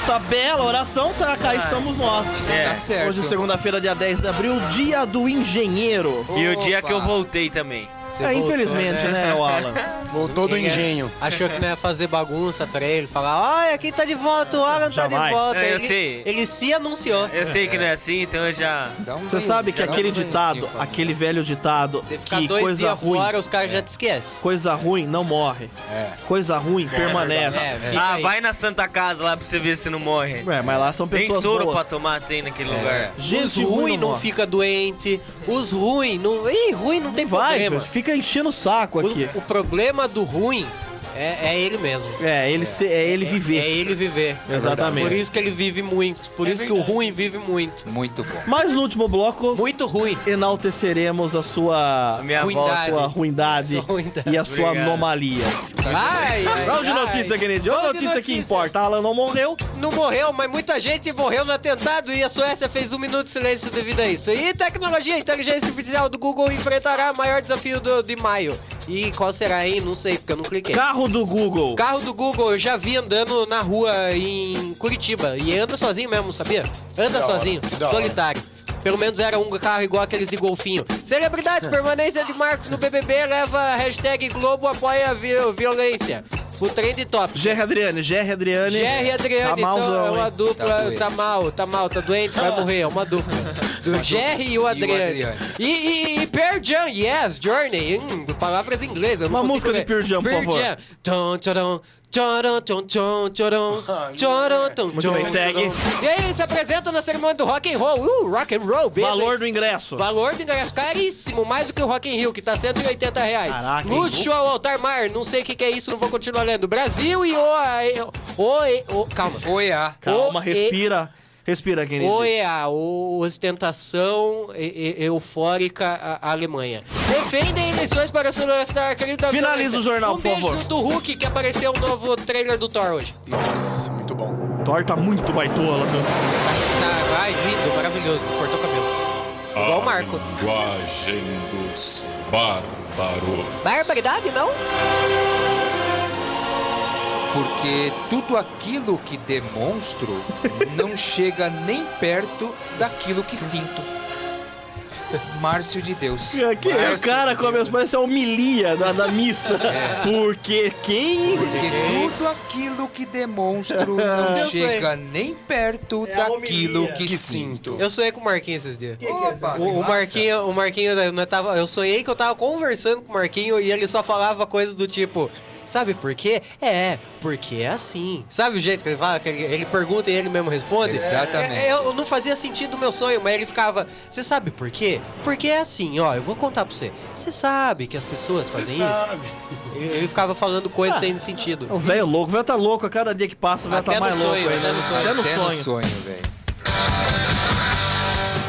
esta bela oração, cá estamos nós. Tá certo. Hoje, segunda-feira, dia 10 de abril, dia do engenheiro. E o dia que eu voltei também. Infelizmente, né, Alan? Voltou do engenho. Achou que não ia fazer bagunça pra ele, falar, olha, quem tá de volta, o Alan tá de Jamais. volta. Eu Ele, sei. ele se anunciou. Eu sei que não é assim, então eu já... Você sabe que aquele ditado, aquele velho ditado, Você ficar que 2 coisa dias ruim, fora, os caras já te esquecem. coisa ruim não morre. Coisa ruim permanece. Fica aí. vai na Santa Casa lá pra você ver se não morre. Mas lá são Nem pessoas soro boas. pra tomar tem naquele lugar. Gente Os ruins não morre. fica doente, os ruins não... ruim não tem Vai, problema. velho, fica enchendo o saco aqui. O problema do ruim é ele mesmo. É ele viver. É ele viver. Exatamente. Por isso que ele vive muito. Por isso que o ruim vive muito. Muito bom. Mas no último bloco, Muito ruim. enalteceremos a sua Minha Ruindade. ruindade Sua ruindade. e a sua Obrigado. anomalia. Ai, ai, Vamos de ai. notícia, Kennedy. Outra Vamos de notícia que notícia. importa. Alan não morreu. Não morreu, mas muita gente morreu no atentado e a Suécia fez 1 minuto de silêncio devido a isso. E tecnologia, inteligência artificial do Google enfrentará o maior desafio de maio. E qual será, hein? Não sei, porque eu não cliquei. Carro do Google. Carro do Google eu já vi andando na rua em Curitiba. E anda sozinho mesmo, sabia? Anda sozinho, solitário. Pelo menos era um carro igual aqueles de golfinho. Celebridade, permanência de Marcos no BBB leva a hashtag Globo apoia a violência. O trend top. Jerry Adriane. Jerry e Adriane Tá malzão, é uma hein? dupla, tá mal, tá doente, vai morrer, é uma dupla. Do Jerry e o Adriane. E Pearl Jam, yes, Journey, palavras inglesas. Uma música de Pearl Jam, por favor. Tom, tcharam, tcharam, tchom, tchom, tcharam, tcharam, tom, Muito tchom, bem, segue. tcharam. E aí ele se apresenta na cerimônia do Rock and Roll, Rock and Roll, baby. Valor do ingresso. Valor do ingresso caríssimo, mais do que o Rock in Rio, que tá R$180. Caraca, Luxo ao altar mar, não sei o que é isso, não vou continuar lendo. Brasil e calma. OEA. Calma, O- respira. Respira, Kennedy. OEA, ostentação eufórica a Alemanha. Defendem eleições para solucionar a crise da Finaliza violência. o jornal, um por favor. beijo do Hulk, que apareceu o novo trailer do Thor hoje. Nossa, muito bom. Thor tá muito baitola, viu? Vai, lindo, maravilhoso, cortou o cabelo. Igual o Marco. Linguagem dos bárbaros. Barbaridade, não? Porque tudo aquilo que demonstro não chega nem perto daquilo que sinto. Márcio de Deus. Aqui, o Márcio cara de começa, Deus. parece a homilia da missa. Porque quem... Porque tudo aquilo que demonstro não Eu sei. chega nem perto É a daquilo homilia. que sinto. Eu sonhei com o Marquinhos esses dias. Opa, que O massa. Marquinho, eu sonhei que eu tava conversando com o Marquinho e ele só falava coisas do tipo, sabe por quê? Porque é assim. Sabe o jeito que ele fala? Que ele pergunta e ele mesmo responde? Exatamente. Eu não fazia sentido o meu sonho, mas ele ficava, você sabe por quê? Porque é assim, ó, eu vou contar pra você. Você sabe que as pessoas fazem isso? Ele ficava falando coisas sem sentido. O velho louco, o velho tá louco. A cada dia que passa, o velho Até tá no mais sonho, louco. até no sonho. Até no Até no sonho. sonho, velho.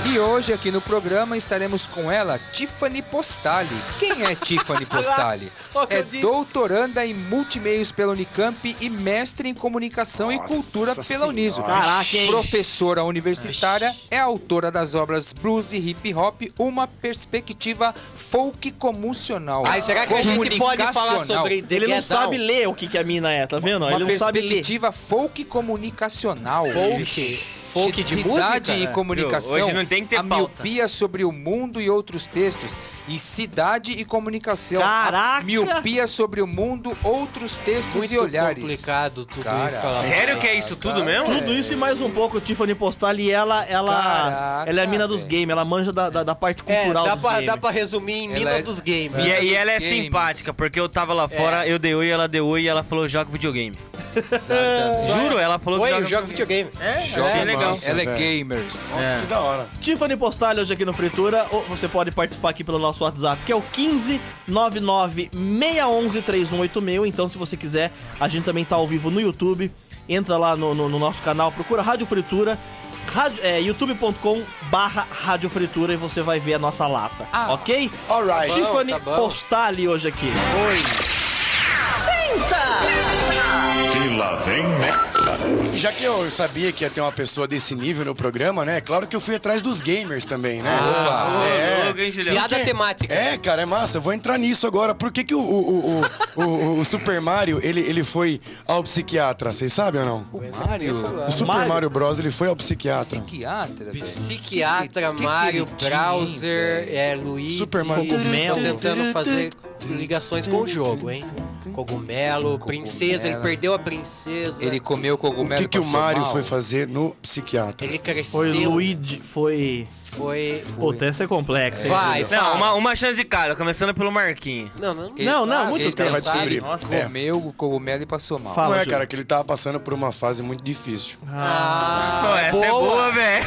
E hoje aqui no programa estaremos com ela, Tiffany Postali. Quem é Tiffany Postali? Olha o que É eu disse. doutoranda em multimeios pela Unicamp e mestre em comunicação e cultura pela Uniso. Caraca, hein? Professora universitária, é autora das obras Blues e Hip Hop, uma perspectiva folk comunicacional. Ai, será que a gente pode falar sobre The Ele não Get sabe Down? ler o que a mina é, tá vendo? Uma Ele não sabe ler. perspectiva folk comunicacional. Folk de Cidade música? e comunicação, Hoje não tem que ter a pauta. miopia sobre o mundo e outros textos. E cidade e comunicação, Caraca! a miopia sobre o mundo, outros textos Muito e olhares. complicado tudo Cara, isso que ela Sério que é isso tudo mesmo? Tudo isso e mais um pouco, Tiffany Postali, ela é a mina dos velho. games, ela manja da parte cultural dos games. dá pra resumir em mina Ela é- dos games. E ela é Games. simpática, porque eu tava lá fora, eu dei oi, ela deu oi e ela falou, joga videogame. Exatamente. Juro, ela falou Oi, que eu jogo videogame. Joga achei legal. mais. Ela é velho. gamers. Nossa, que da hora. Tiffany Postali hoje aqui no Fritura, ou você pode participar aqui pelo nosso WhatsApp, que é o 15996113186. Então, se você quiser, a gente também tá ao vivo no YouTube. Entra lá no nosso canal, procura Rádio Fritura, youtube.com/Rádio Fritura e você vai ver a nossa lata, ok? Alright. Tiffany tá bom. Postali hoje aqui. Oi. Que lá vem, né? Já que eu sabia que ia ter uma pessoa desse nível no programa, né? Claro que eu fui atrás dos gamers também, né? Piada temática. É, cara, é massa. Eu vou entrar nisso agora. Por que o Super Mario, ele foi ao psiquiatra? Vocês sabem ou não? O Mario. O Super Mario Bros, ele foi ao psiquiatra. Psiquiatra, velho. Psiquiatra, Que Mario, ele tinha, Browser, velho? Luigi. Super Mario. Estão tentando fazer ligações com o jogo, hein? Cogumelo, princesa, ele perdeu a princesa. Ele comeu cogumelo. O que o passou Mario mal. foi fazer no psiquiatra? Ele cresceu. Foi Luigi, foi... Foi. Puta, essa é complexa, hein? Vai, Não, uma chance de cara, começando pelo Marquinhos. Não, muito Ele tempo. vai descobrir. Nossa. comeu o cogumelo e passou mal. Fala, Não é, Júlio. cara, que ele tava passando por uma fase muito difícil. Pô, essa é boa, velho.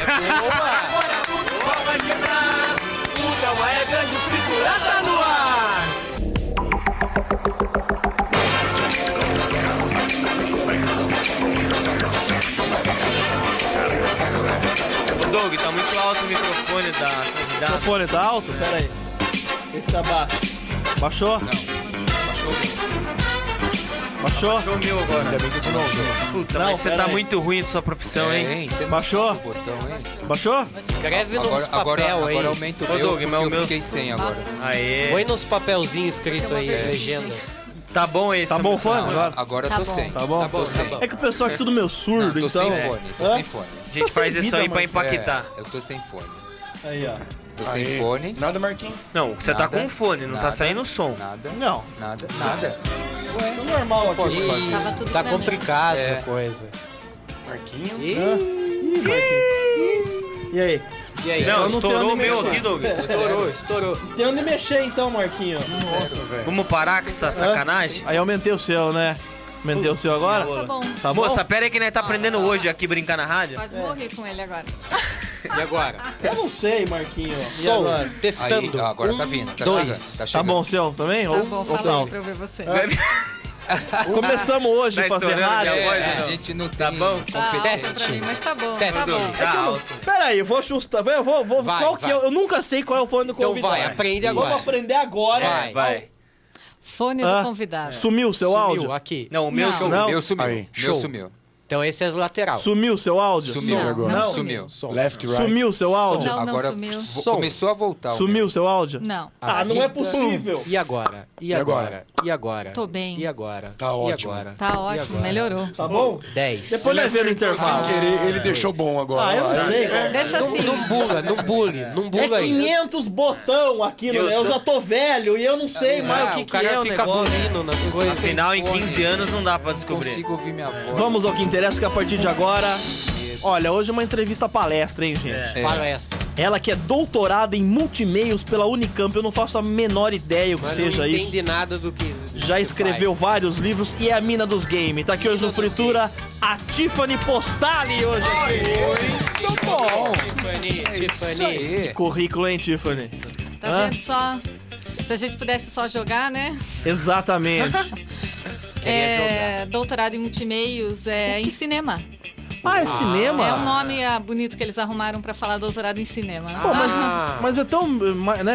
Ô, Doug, tá muito alto o microfone da O convidada. microfone tá alto? Pera aí. Esse tá baixo. Baixou? Não. Baixou bem. Baixou? Baixou o meu agora. Ainda bem que tu não ouviu. Puta, Não, mas você pera tá aí. muito ruim de sua profissão, hein? Hein? Você não Baixou? sabe o botão, hein? Baixou? Escreve nos papel aí. Agora aumenta o Ô, meu, Doug, porque mas o eu meu- fiquei sem agora. Aê. Põe nos papelzinhos escrito aí, Tem uma legenda. Tá bom esse. Tá bom o meu fone? celular? Agora eu Tá tô bom. sem. Tá bom? Tô sem. É que o pessoal é tudo meio surdo, Não, tô então... sem fone, tô Hã? sem fone. A gente Tô sem faz isso vida, aí pra mano. empaquetar. Eu tô sem fone. Aí, ó. Tô sem Aí. fone. Nada, Marquinhos? Não, você tá Nada, com fone, não tá nada, saindo som. Nada, Não. nada. Tá normal aqui. Posso fazer? Tava tudo Tá pra mim. complicado É. a coisa. Marquinhos? E aí? E aí? Não, Eu não tenho estourou o onde meu mexer. aqui, Doug. Estourou. Tem onde mexer então, Marquinho. Nossa, velho. Vamos parar com essa sacanagem? Aí aumentei o seu, né? Aumentei o seu agora? Tá bom. Tá bom? Moça, pera aí que nós tá aprendendo hoje aqui brincar na rádio. Quase morri com ele agora. E agora? Eu não sei, Marquinho. E Som, agora? Aí, testando. agora tá vindo. Tá dois. chegando, Tá chegando. bom o seu também? Tá bom, fala aí pra eu ver você. Começamos hoje Tá fazer estourando rádio. minha voz, É, não? a gente não tem Tá bom? Tá alto pra mim, competente. mas tá bom. Teste. Tá bom. Tá alto. Pera aí, eu vou ajustar. Eu vou Vai, qual que vai. eu nunca sei qual é o fone do Então convidado. vai, aprende Vamos agora. aprender agora. Vai. Vai. Fone do convidado. Sumiu o seu áudio? Sumiu aqui. Não, o meu Não. show. Não. Meu sumiu. Aí. Meu Show. sumiu. Então esse é as lateral. Sumiu o seu áudio? Sumiu Não, agora. não Não. Sumiu. Som. Left, right. Sumiu o seu áudio? Não, Agora sumiu. começou a voltar. o Sumiu o seu áudio? Não. Ah, não é possível. E agora? E agora? E agora? Tô bem. E agora? Tá E ótimo. agora? Tá E ótimo, agora? melhorou. Tá bom? 10. Depois nós vemos no Sem intervalo. querer, ele deixou bom agora. Ah, eu não sei. Deixa assim. Não bula É aí. 500 botão aqui, Eu eu tô- já tô velho e eu não sei mais o que, o que cara é o fica negócio. bulindo nas coisas. Afinal, em fone. 15 anos não dá pra Não descobrir. consigo ouvir minha voz. Vamos ao que interessa, que a partir de agora... Olha, hoje é uma entrevista palestra, hein, gente? Palestra. Ela que é doutorada em multimeios pela Unicamp, eu não faço a menor ideia o que Mas seja não isso. entende nada do que... Já escreveu vários livros e é a mina dos games. Tá aqui hoje no Fritura, a Tiffany Postali hoje aqui. Muito bom. Tiffany, Isso Tiffany. aí. Currículo, hein, Tiffany? Tá Hã? vendo só? Se a gente pudesse só jogar, né? Exatamente. Doutorado em multimeios em cinema. Ah, é cinema? É um nome bonito que eles arrumaram pra falar doutorado em cinema. Pô, mas é tão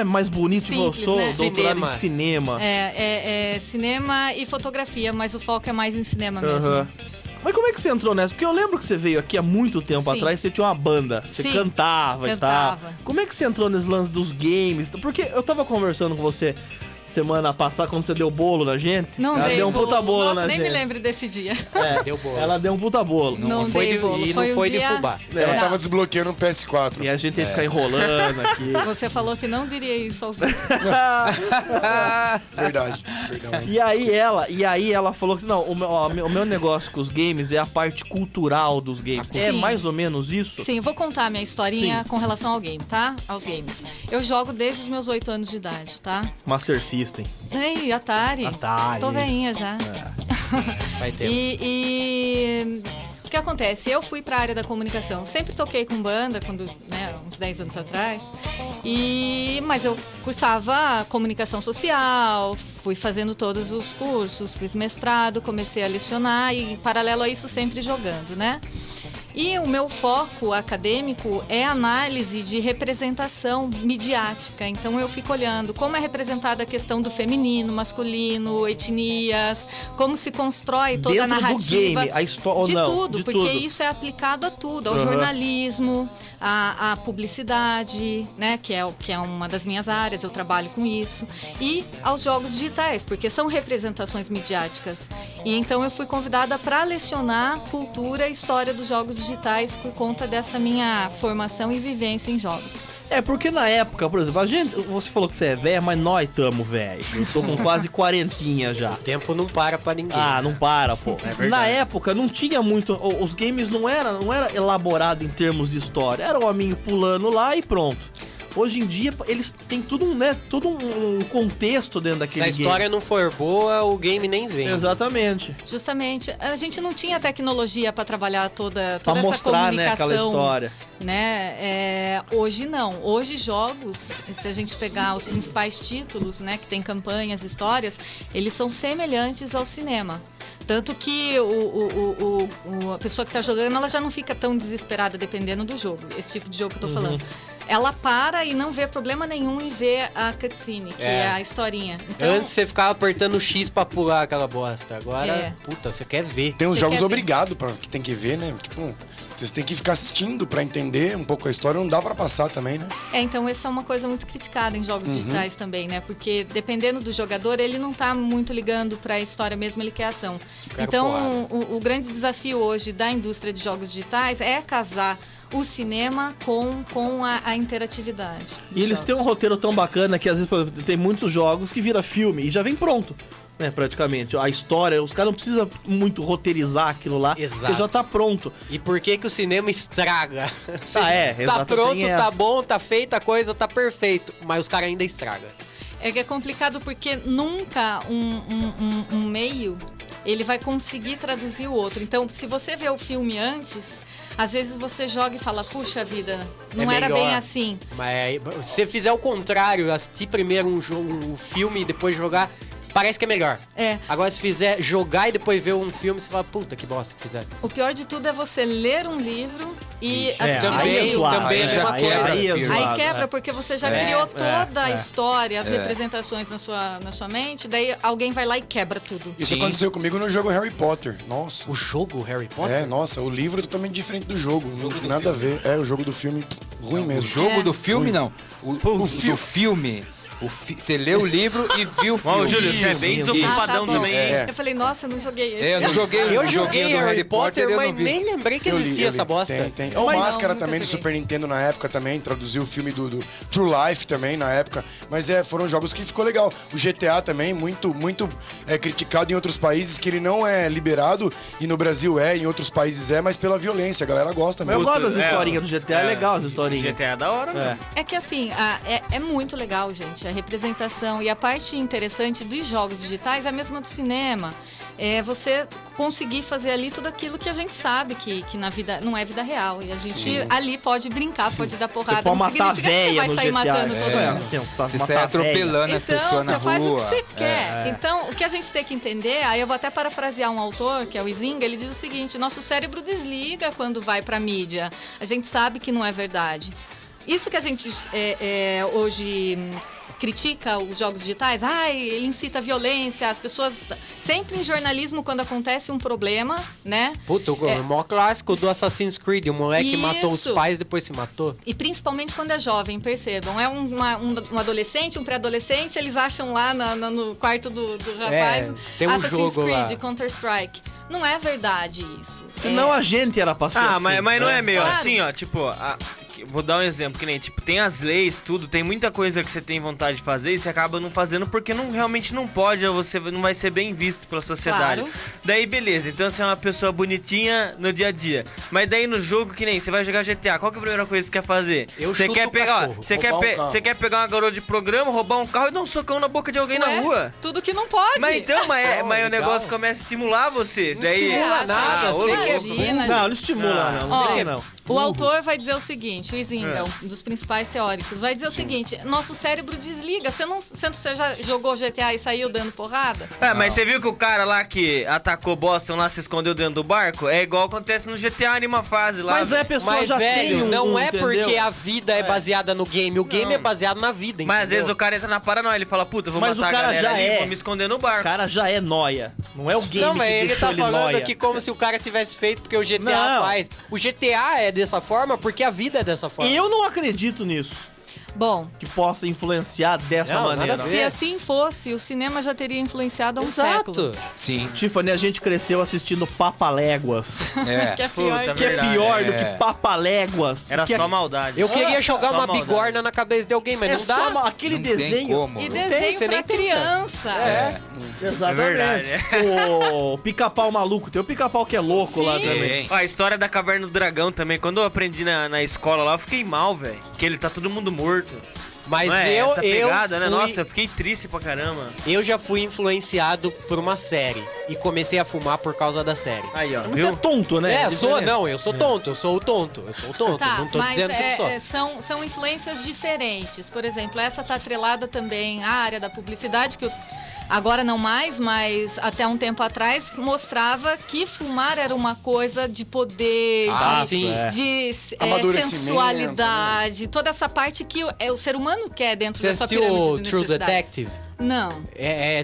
mais bonito que eu Simples, sou, né? doutorado Cinema. em cinema. É cinema e fotografia, mas o foco é mais em cinema mesmo. Aham. Mas como é que você entrou nessa? Porque eu lembro que você veio aqui há muito tempo Sim. atrás, você tinha uma banda, você Sim, cantava e tal. cantava. Como é que você entrou nesse lance dos games? Porque eu tava conversando com você semana passada, quando você deu bolo na gente. Não ela dei deu um puta bolo Nossa, na nem gente. me lembro desse dia. É, Deu bolo. ela deu um puta bolo. Não foi dei de- bolo. e Foi não um foi de dia... fubá. Ela Não. tava desbloqueando um PS4. E a gente ia ficar enrolando aqui. Você falou que não diria isso ao vivo. Verdade. E aí ela falou que não, o meu negócio com os games é a parte cultural dos games. É Sim. mais ou menos isso? Sim, eu vou contar minha historinha Sim. com relação ao game, tá? Aos games. Eu jogo desde os meus 8 anos de idade, tá? Master System. Ei, Atari. Atari. Tô veinha já. Vai ter. E o que acontece? Eu fui pra área da comunicação. Sempre toquei com banda, quando, né, uns 10 anos atrás. Mas eu cursava comunicação social, fui fazendo todos os cursos, fiz mestrado, comecei a lecionar e, em paralelo a isso, sempre jogando, né? E o meu foco acadêmico é análise de representação midiática. Então eu fico olhando como é representada a questão do feminino, masculino, etnias, como se constrói toda Dentro a narrativa. do game, a história De ou não? tudo, De porque tudo. isso é aplicado a tudo, ao jornalismo, à publicidade, né, que é uma das minhas áreas, eu trabalho com isso, e aos jogos digitais, porque são representações midiáticas. E então eu fui convidada para lecionar cultura e história dos jogos digitais por conta dessa minha formação e vivência em jogos. É, porque na época, por exemplo, você falou que você é velho, mas nós tamo velho. Eu tô com quase 40 já. O tempo não para pra ninguém. Ah, não para, pô. verdade. Na época não tinha muito. Os games não era elaborado em termos de história. Era o hominho pulando lá e pronto. Hoje em dia, eles têm tudo um contexto dentro Se daquele a game. história não for boa, o game nem vem. Exatamente. Justamente, a gente não tinha tecnologia para trabalhar toda Pra essa mostrar, né, comunicação. aquela história. Né? Hoje não. Hoje jogos, se a gente pegar os principais títulos, né, que tem campanhas, histórias, eles são semelhantes ao cinema. Tanto que a pessoa que está jogando, ela já não fica tão desesperada dependendo do jogo. Esse tipo de jogo que eu tô falando. Ela para e não vê problema nenhum em ver a cutscene, que é a historinha. Então, Antes você ficava apertando o X pra pular aquela bosta. Agora, É. você quer ver. Tem uns Você jogos quer ver? obrigados que tem que ver, né? Tipo, vocês têm que ficar assistindo pra entender um pouco a história, não dá pra passar também, né? então essa é uma coisa muito criticada em jogos digitais também, né? Porque dependendo do jogador, ele não tá muito ligando pra história mesmo, ele quer ação. Quero Então, o grande desafio hoje da indústria de jogos digitais é casar o cinema com a interatividade. E eles têm um roteiro tão bacana que às vezes, por exemplo, tem muitos jogos que vira filme e já vem pronto, né, praticamente. A história, os caras não precisam muito roteirizar aquilo lá, Exato. porque já tá pronto. E por que que o cinema estraga? Tá exato, pronto, tem tá essa. bom, tá feita a coisa, tá perfeito. Mas os caras ainda estragam. É que é complicado porque nunca um meio ele vai conseguir traduzir o outro. Então, se você vê o filme antes, às vezes você joga e fala, puxa vida, não era melhor. bem assim. Mas se você fizer o contrário, assistir primeiro um filme e depois jogar, parece que é melhor. É. Agora, se fizer jogar e depois ver um filme, você fala, puta, que bosta que fizeram. O pior de tudo é você ler um livro e assistir aí também- é zoado, também é né? uma Aí é coisa. zoado, Aí quebra, é. porque você já criou toda a história, as representações na sua mente, daí alguém vai lá e quebra tudo. Isso Sim. aconteceu comigo no jogo Harry Potter. Nossa. O jogo Harry Potter? É, nossa, o livro é totalmente diferente do jogo. Nada a ver. É, o jogo do filme, ruim O mesmo. jogo do filme, não. O do filme. Você lê o livro e viu o filme. Ó, Júlio, você é bem Isso. desocupadão bom. também, hein? Eu falei, nossa, eu não joguei esse. É, eu não joguei Eu o joguei joguinho do Harry Potter, eu mas não vi. nem lembrei que Eu li, existia eu li. essa bosta. Tem. O Mas Máscara não, também nunca do joguei. Super Nintendo na época também, traduziu o filme do True Life também na época. Mas foram jogos que ficou legal. O GTA também, muito criticado em outros países, que ele não é liberado, e no Brasil em outros países mas pela violência, a galera gosta Mas eu mesmo. gosto das É, historinhas do GTA, é legal as historinhas. GTA é da hora, mano. É que assim, é muito legal, gente, a representação e a parte interessante dos jogos digitais é a mesma do cinema. É você conseguir fazer ali tudo aquilo que a gente sabe que na vida não é vida real. E a gente ali pode brincar, pode dar porrada. Você pode não matar a significa que você véia vai no sair GTA. matando todo É mundo. sensacional. Você matar sai a véia. atropelando as Então, pessoas na você faz o rua. que você quer. Então, o que a gente tem que entender, aí eu vou até parafrasear um autor, que é o Izinga, ele diz o seguinte, nosso cérebro desliga quando vai pra mídia. A gente sabe que não é verdade. Isso que a gente hoje critica os jogos digitais, ele incita a violência, as pessoas... Sempre em jornalismo, quando acontece um problema, né? Puta, o maior clássico do Assassin's Creed, o moleque matou os Isso. pais e depois se matou. E principalmente quando é jovem, percebam. É um adolescente, um pré-adolescente, eles acham lá no quarto do rapaz tem um Assassin's jogo Creed, lá. Counter-Strike. Não é verdade isso. Senão a gente era pra ser assim, Mas não né? é meio Claro. assim, ó, tipo, vou dar um exemplo, que nem, tipo, tem as leis, tudo, tem muita coisa que você tem vontade de fazer e você acaba não fazendo porque realmente não pode, ou você não vai ser bem visto pela sociedade. Claro. Daí, beleza, então você é uma pessoa bonitinha no dia a dia, mas daí no jogo, que nem, você vai jogar GTA, qual que é a primeira coisa que você quer fazer? Eu Você chuto quer o pegar, ó, cachorro, você quer, roubar um carro. você quer pegar uma garota de programa, roubar um carro e dar um socão na boca de alguém Ué, na rua. Tudo que não pode. Mas então, mas o legal. negócio começa a estimular vocês. Daí, estimula nada, ô, você louco. Imagina, Não, não estimula, não. Não Ó, sei que não. o autor vai dizer o seguinte, seguinte, o Izinga, um dos principais teóricos, vai dizer o seguinte, nosso cérebro desliga. Você já jogou GTA e saiu dando porrada? Mas você viu que o cara lá que atacou Boston lá se escondeu dentro do barco? É igual acontece no GTA em uma fase lá. Mas a pessoa Mas, já velho, tem não é entendeu? porque a vida é baseada no game. O game é baseado na vida, Mas às entendeu? vezes o cara entra na paranoia, ele fala, puta, vou Mas matar o cara a galera já ali, é. vou me esconder no O barco. cara já é nóia. Não é o game Não, mas que ele deixou tá ele falando nóia. aqui como se o cara tivesse feito porque o GTA Não. faz. O GTA é dessa forma porque a vida é dessa forma. Eu não acredito nisso. Bom, Que possa influenciar dessa Não, maneira. nada a se ver. assim fosse, o cinema já teria influenciado há um século. Exato. Sim. Tiffany, a gente cresceu assistindo Papaléguas. É. Que é pior Puta, Que é verdade. pior do que Papaléguas. Era Porque só maldade. Eu queria jogar Só uma maldade. bigorna na cabeça de alguém, mas é não dá. só aquele Não tem desenho. como. E Não tem, desenho você pra nem tenta. criança. É. Exatamente. É O pica-pau maluco. Tem o pica-pau que é louco lá Sim. também. Tem. Ó, a história da Caverna do Dragão também. Quando eu aprendi na escola lá, eu fiquei mal, velho. Que ele tá todo mundo morto. Mas Não é essa pegada, né? fui- Nossa, eu fiquei triste pra caramba. eu já fui influenciado por uma série e comecei a fumar por causa da série. Aí, ó. Você é Viu? tonto, né? eu sou, Diferente. não, eu sou tonto, eu sou o tonto, Tá, não tô mas dizendo que eu sou. são influências diferentes. Por exemplo, essa tá atrelada também à área da publicidade, que agora não mais, mas até um tempo atrás mostrava que fumar era uma coisa de poder, Ah, de, sim. de Amadurecimento, sensualidade, toda essa parte que o ser humano quer dentro Você da sua assistiu pirâmide o de True necessidades. Detective? Não.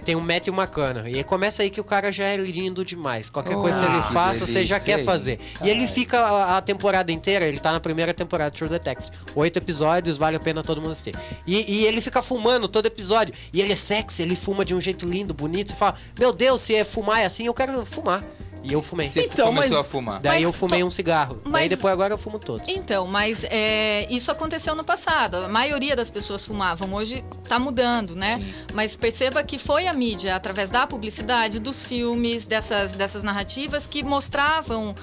Tem um Matthew McConaughey. E começa aí que o cara já é lindo demais. Qualquer coisa que ele que faça, você já delícia, quer hein? fazer. E ele fica a temporada inteira, ele tá na primeira temporada de True Detective. 8 episódios, vale a pena todo mundo assistir. E ele fica fumando todo episódio. E ele é sexy, ele fuma de um jeito lindo, bonito. Você fala, meu Deus, se é fumar é assim, eu quero fumar. E eu fumei. Você Então, começou mas- a fumar. Daí Mas eu fumei um cigarro. Daí mas- depois agora eu fumo todos. Então, mas isso aconteceu no passado. A maioria das pessoas fumavam. Hoje tá mudando, né? Mas perceba que foi a mídia, através da publicidade, dos filmes, dessas narrativas, que mostravam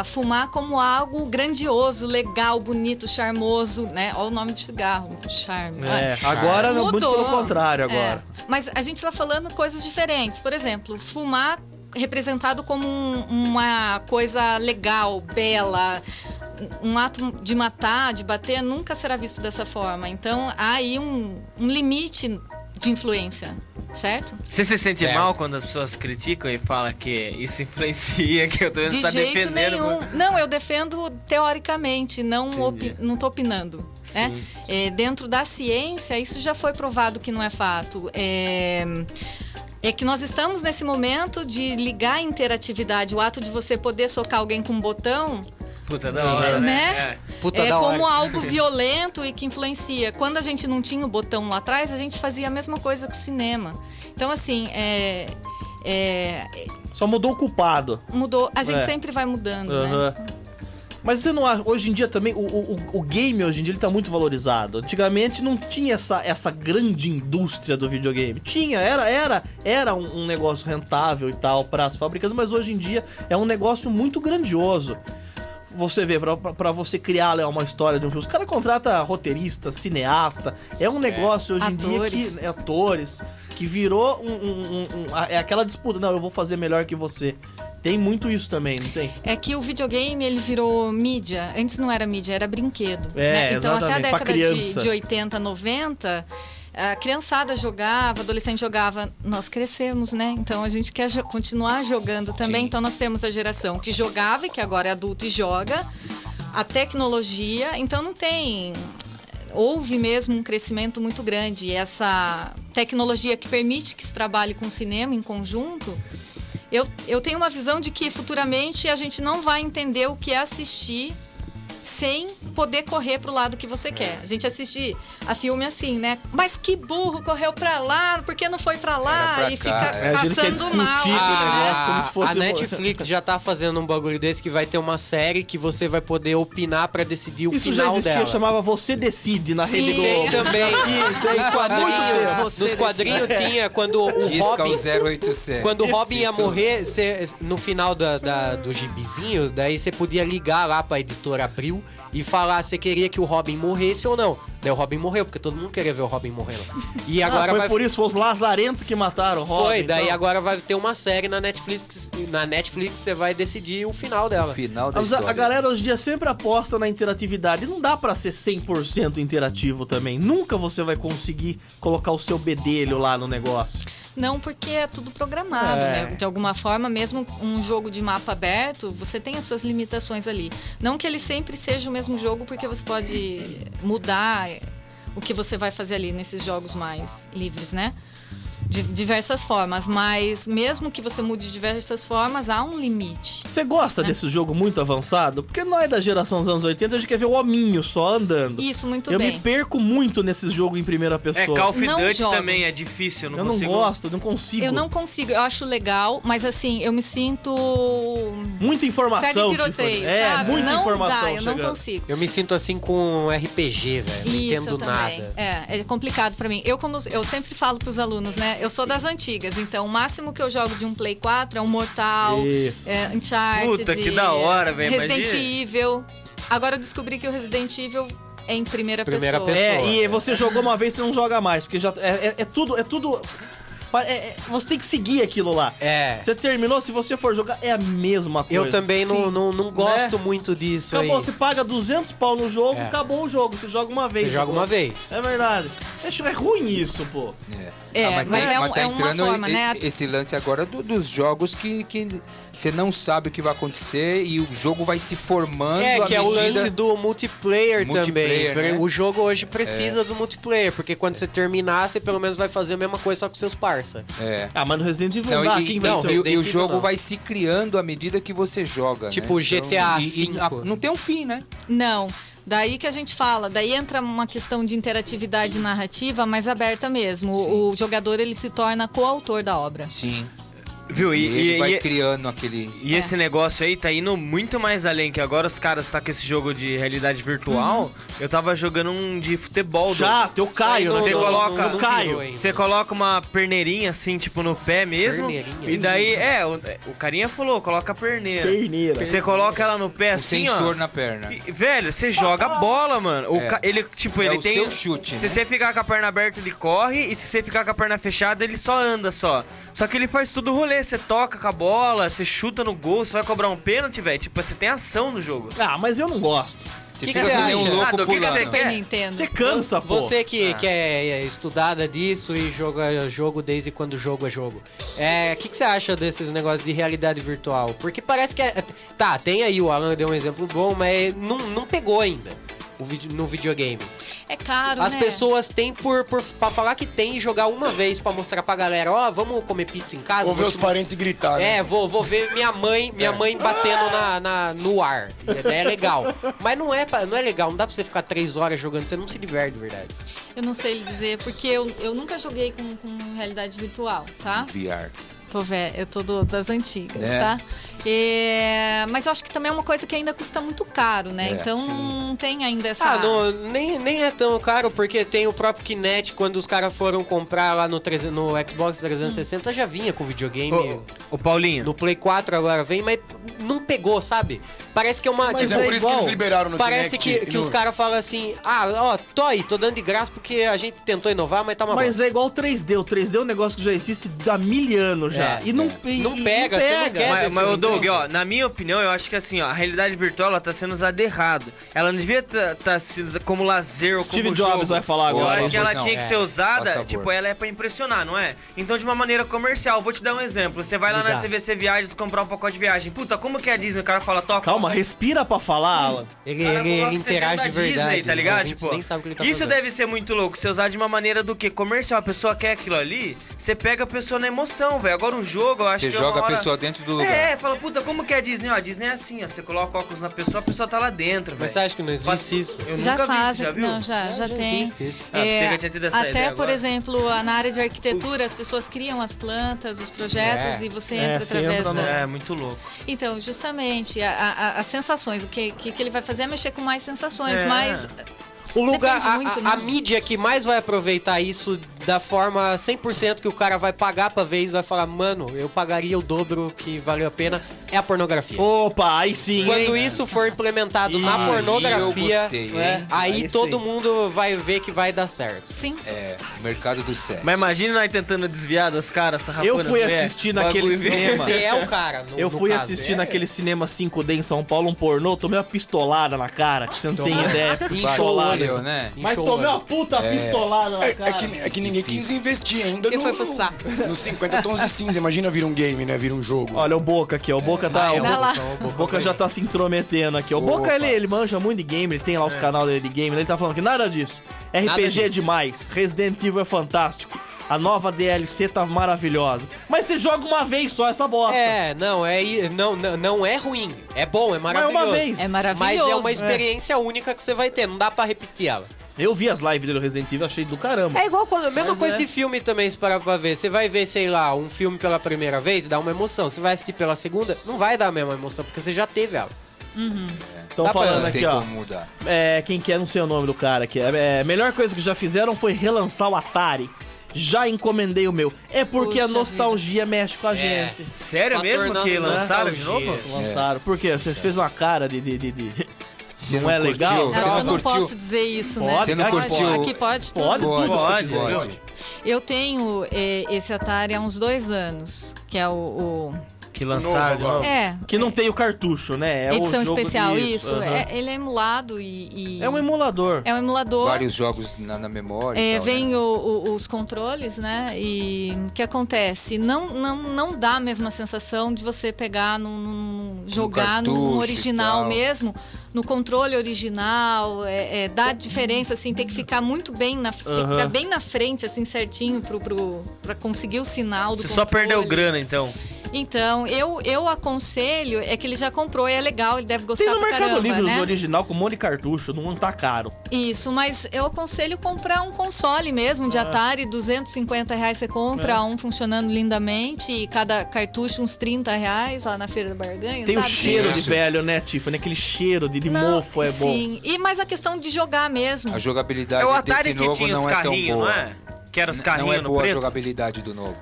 fumar como algo grandioso, legal, bonito, charmoso, né? Olha o nome de cigarro, charme. É, agora não, muito Mudou. pelo contrário agora. É. Mas a gente tá falando coisas diferentes. Por exemplo, fumar representado como uma coisa legal, bela, um ato de matar, de bater, nunca será visto dessa forma. Então há aí um limite de influência, certo? Você se sente Certo. mal quando as pessoas criticam e falam que isso influencia, que eu tô De tá jeito defendendo? nenhum. Não, eu defendo teoricamente, não Entendi. não tô opinando. Né? Dentro da ciência, isso já foi provado que não é fato. É que nós estamos nesse momento de ligar a interatividade, o ato de você poder socar alguém com um botão, Puta da hora, né? Puta é da como hora. algo violento e que influencia. Quando a gente não tinha o botão lá atrás, a gente fazia a mesma coisa com o cinema. Então, assim, Só mudou o culpado. mudou. A gente É. sempre vai mudando, né? Aham. Mas você não acha, hoje em dia também, o game hoje em dia ele tá muito valorizado. Antigamente não tinha essa grande indústria do videogame. Tinha, era um negócio rentável e tal para as fábricas, mas hoje em dia é um negócio muito grandioso. Você vê, pra você criar uma história de um filme, os caras contratam roteirista, cineasta, é um negócio hoje em dia Atores. que... Atores, que virou é aquela disputa, não, eu vou fazer melhor que você. Tem muito isso também, não tem? É que o videogame, ele virou mídia. Antes não era mídia, era brinquedo. É, né? Então, até a exatamente, pra década criança. de 80, 90, a criançada jogava, adolescente jogava. Nós crescemos, né? Então, a gente quer continuar jogando também. Sim. Então, nós temos a geração que jogava e que agora é adulto e joga. A tecnologia. Então, não tem... Houve mesmo um crescimento muito grande. E essa tecnologia que permite que se trabalhe com o cinema em conjunto... Eu tenho uma visão de que futuramente a gente não vai entender o que é assistir sem poder correr pro lado que você quer. A gente assiste a filme assim, né? Mas que burro, correu pra lá, por que não foi pra lá? Era pra E cá, fica a gente quer passando mal. discutir com o negócio como se fosse... A Netflix já tá fazendo um bagulho desse que vai ter uma série que você vai poder opinar pra decidir o Isso já final existia, dela. chamava Você Decide na Rede Sim. Globo. Tem também. Nos quadrinhos. Você Nos quadrinhos tinha quando o Disca Robin... o 0800. Quando o Robin ia Isso. morrer, no final do gibizinho, daí você podia ligar lá pra editora Abril e falar se queria que o Robin morresse ou não. Daí o Robin morreu, porque todo mundo queria ver o Robin morrendo. E agora foi por isso, foi os lazarentos que mataram o Robin. Foi, daí então. agora vai ter uma série na Netflix. Na Netflix você vai decidir o final dela. Final da Mas história. a galera hoje em dia sempre aposta na interatividade. Não dá pra ser 100% interativo também. Nunca você vai conseguir colocar o seu bedelho lá no negócio. Não, porque é tudo programado, né? De alguma forma, mesmo um jogo de mapa aberto, você tem as suas limitações ali. Não que ele sempre seja o mesmo jogo, porque você pode mudar o que você vai fazer ali nesses jogos mais livres, né? De diversas formas, mas mesmo que você mude de diversas formas, há um limite. Você gosta desse jogo muito avançado? Porque nós da geração dos anos 80, a gente quer ver o hominho só andando. Isso, muito Eu bem. me perco muito nesses jogos em primeira pessoa. Call of Não Duty jogo. também é difícil, eu Eu não consigo. gosto, não consigo. Eu não consigo, eu acho legal, mas assim, eu me sinto... Muita Série informação. de tiroteio, sabe? Muita não informação dá, eu não chegando. consigo. Eu me sinto assim com RPG, velho. Não Isso entendo também. nada. É complicado pra mim. Eu sempre falo pros alunos, né? Eu sou das antigas, então o máximo que eu jogo de um Play 4 é um Mortal, Isso. Uncharted, Puta, que da hora, velho, Resident imagina. Evil. Agora eu descobri que o Resident Evil é em primeira Primeira pessoa. pessoa. E você jogou uma vez, você não joga mais, porque já é tudo. Você tem que seguir aquilo lá. É. Você terminou, se você for jogar, é a mesma coisa. Eu também não gosto Né? muito disso Acabou, aí. você paga 200 pau no jogo, É. acabou o jogo. Você joga uma vez. Você joga uma vez. É verdade. É ruim isso, pô. Mas é uma forma, né? Esse lance agora dos jogos que você não sabe o que vai acontecer e o jogo vai se formando à Que é o medida... lance do multiplayer Multiplayer, também. né? O jogo hoje precisa do multiplayer, porque quando você terminar, você pelo menos vai fazer a mesma coisa só com seus parça. É. Ah, mas no Resident Evil Não, dá, e, quem não, venceu? e o Resident jogo não. vai se criando à medida que você joga. Tipo né? GTA E V. não tem um fim, né? Não. Daí que a gente fala, daí entra uma questão de interatividade narrativa mais aberta mesmo. O jogador, ele se torna coautor da obra. Sim. Viu? E ele vai E criando aquele... E esse negócio aí tá indo muito mais além, que agora os caras tá com esse jogo de realidade virtual. Eu tava jogando um de futebol. Chato, eu caio, né? Você coloca- Eu caio. Você coloca uma perneirinha assim, tipo, no pé mesmo. Perneirinha? E daí, o carinha falou, coloca a perneira. Perneira. Você coloca ela no pé O assim, sensor ó. na perna. E, velho, você joga a bola, mano. Ele, tipo, É ele o tem. seu chute, Se né? você ficar com a perna aberta, ele corre. E se você ficar com a perna fechada, ele só anda só. Só que ele faz tudo rolê. Você toca com a bola, você chuta no gol, você vai cobrar um pênalti, velho. Tipo, você tem ação no jogo. Ah, mas eu não gosto. Você Que fica que que você nem um acha? louco Ah, do que pulando. você Super quer? Nintendo. Você cansa, pô. Você que é estudada disso e joga jogo desde quando o jogo é jogo. O que você acha desses negócios de realidade virtual? Porque parece que Tá, tem aí, o Alan deu um exemplo bom, mas não pegou ainda no videogame. É caro, As né? pessoas têm pra falar que tem e jogar uma vez pra mostrar pra galera, vamos comer pizza em casa? Ou ver Vou os te- parentes gritar, né? Vou ver minha mãe batendo no ar. É legal. Mas não é legal, não dá pra você ficar 3 horas jogando, você não se diverte, de verdade. Eu não sei lhe dizer, porque eu nunca joguei com realidade virtual, tá? VR. Tô velha, eu tô das antigas, É. tá? Mas eu acho que também é uma coisa que ainda custa muito caro, né? É, Então sim. não tem ainda essa... Nem é tão caro, porque tem o próprio Kinect, quando os caras foram comprar lá no Xbox 360, já vinha com videogame. Ô, Paulinho. No Play 4 agora vem, mas não pegou, sabe? Parece que é uma... Mas Mas é é por isso igual. que eles liberaram no Parece Kinect que e no- os caras falam assim, tô dando de graça porque a gente tentou inovar, mas tá uma Mas bosta. é igual o 3D. O 3D é um negócio que já existe há 1000 anos já. É, e não, é. e- Não e pega, você não quer. Mas o Doug, Então, ó, na minha opinião, eu acho que assim, ó, a realidade virtual ela tá sendo usada errado. Ela não devia tá sendo usada como lazer ou Steve como Jobs jogo. vai falar Eu agora. acho que ela Não, tinha que ser por usada, favor. tipo, ela é pra impressionar, não é? Então, de uma maneira comercial. Vou te dar um exemplo. Você vai lá na dá. CVC Viagens comprar um pacote de viagem. Puta, como que é a Disney? O cara fala, toca. Calma, respira pra falar, Alan. Ele Cara, coloca você interage dentro de da verdade. Disney, tá os ligado? ouvintes Tipo, nem sabem o que ele tá isso fazendo. deve ser muito louco. Você usar de uma maneira do que? Comercial. A pessoa quer aquilo ali, você pega a pessoa na emoção, velho. Agora o jogo, eu acho Você que joga uma a hora... pessoa dentro do lugar. É, fala, puta, como que é a Disney? Ó, a Disney é assim, ó. Você coloca óculos na pessoa, a pessoa tá lá dentro, velho. Mas você acha que não existe isso? Eu Já nunca vi isso, fazem, já viu? não, já tem. existe isso. Ah, pensei que eu tinha tido essa até, ideia por agora. exemplo, na área de arquitetura, as pessoas criam as plantas, os projetos É. e você É, entra você através entra no- da... É, muito louco. Então, justamente, as sensações, o que ele vai fazer é mexer com mais sensações, É. mas O lugar, Depende muito, a né? mídia que mais vai aproveitar isso da forma 100% que o cara vai pagar pra ver e vai falar, mano, eu pagaria o dobro que valeu a pena, é a pornografia. Opa, aí sim, Quando hein? isso for implementado Aí na eu pornografia, gostei, hein? aí Aí todo sim. mundo vai ver que vai dar certo. Sim. É, o mercado do sexo. Mas imagina nós tentando desviar dos caras, essa Eu rapando fui as mulher. assistir naquele Bagulho cinema. Você é o cara. Eu fui assistir naquele cinema 5D em São Paulo, um pornô, tomei uma pistolada na cara, que você não tem ideia. Pistolada. Bateu, né? Mas tomei uma puta pistolada na cara. É que ninguém quis investir ainda Quem foi pro saco? nos 50 tons de cinza. Imagina vir um game, né? Vir um jogo. Olha o Boca aqui, ó. O Boca tá. vai, O vai lá. Boca já tá se intrometendo aqui. O Boca, Opa. ele manja muito de game, ele tem lá os canais dele de game, ele tá falando que nada disso. RPG é disso. demais, Resident Evil é fantástico, a nova DLC tá maravilhosa. Mas você joga uma vez só essa bosta. Não é ruim. É bom, é maravilhoso. uma vez. É Mas maravilhoso. é uma experiência única que você vai ter, não dá pra repetir ela. Eu vi as lives dele do Resident Evil, achei do caramba. É igual quando, a mesma Mas coisa é. de filme também, se parar pra ver. Você vai ver, sei lá, um filme pela primeira vez, dá uma emoção. Você vai assistir pela segunda, não vai dar a mesma emoção, porque você já teve ela. Estão dá pra- falando Não aqui, tem ó. como mudar. Quem que é, não sei o nome do cara aqui. A melhor coisa que já fizeram foi relançar o Atari. Já encomendei o meu. É porque a Puxa nostalgia mexe com a gente. Sério Fator mesmo que não- lançaram de nostalgia. novo? Lançaram. Por quê? Vocês fez uma cara de... Você Não é legal? curtiu? Acho Você que eu não não curtiu? posso dizer isso, Pode, né? Você não curtiu? Aqui pode tudo. Pode tudo Pode, se quiser. pode. Eu tenho esse Atari há uns 2 anos, que é o Que lançaram de novo. Que não tem o cartucho, né? É o edição jogo especial, disso. isso. Aham. Ele é emulado e... É um emulador. É um emulador. Vários jogos na memória. e tal, Vem né? os controles, né? E o que acontece? Não dá a mesma sensação de você pegar, jogar no cartucho e original tal. mesmo. No controle original, dá diferença, assim, tem que ficar muito bem tem que ficar bem na frente, assim, certinho pra conseguir o sinal do Você controle. só perdeu grana, então. Então, eu aconselho, é que ele já comprou e é legal, ele deve gostar Tem no pra Mercado caramba, Livre né? os original com um monte de cartucho, não tá caro. Isso, mas eu aconselho comprar um console mesmo de Atari, R$250 você compra um funcionando lindamente e cada cartucho uns R$30 lá na Feira da Barganha, Tem o sabe? cheiro de Isso. velho, né, Tiffany? Aquele cheiro de Não, mofo é bom. Sim, mas a questão de jogar mesmo. A jogabilidade É o desse Atari que novo tinha os não é tão carrinhos, boa. não é? Que era os Não carrinhos é no boa a preto. jogabilidade do novo.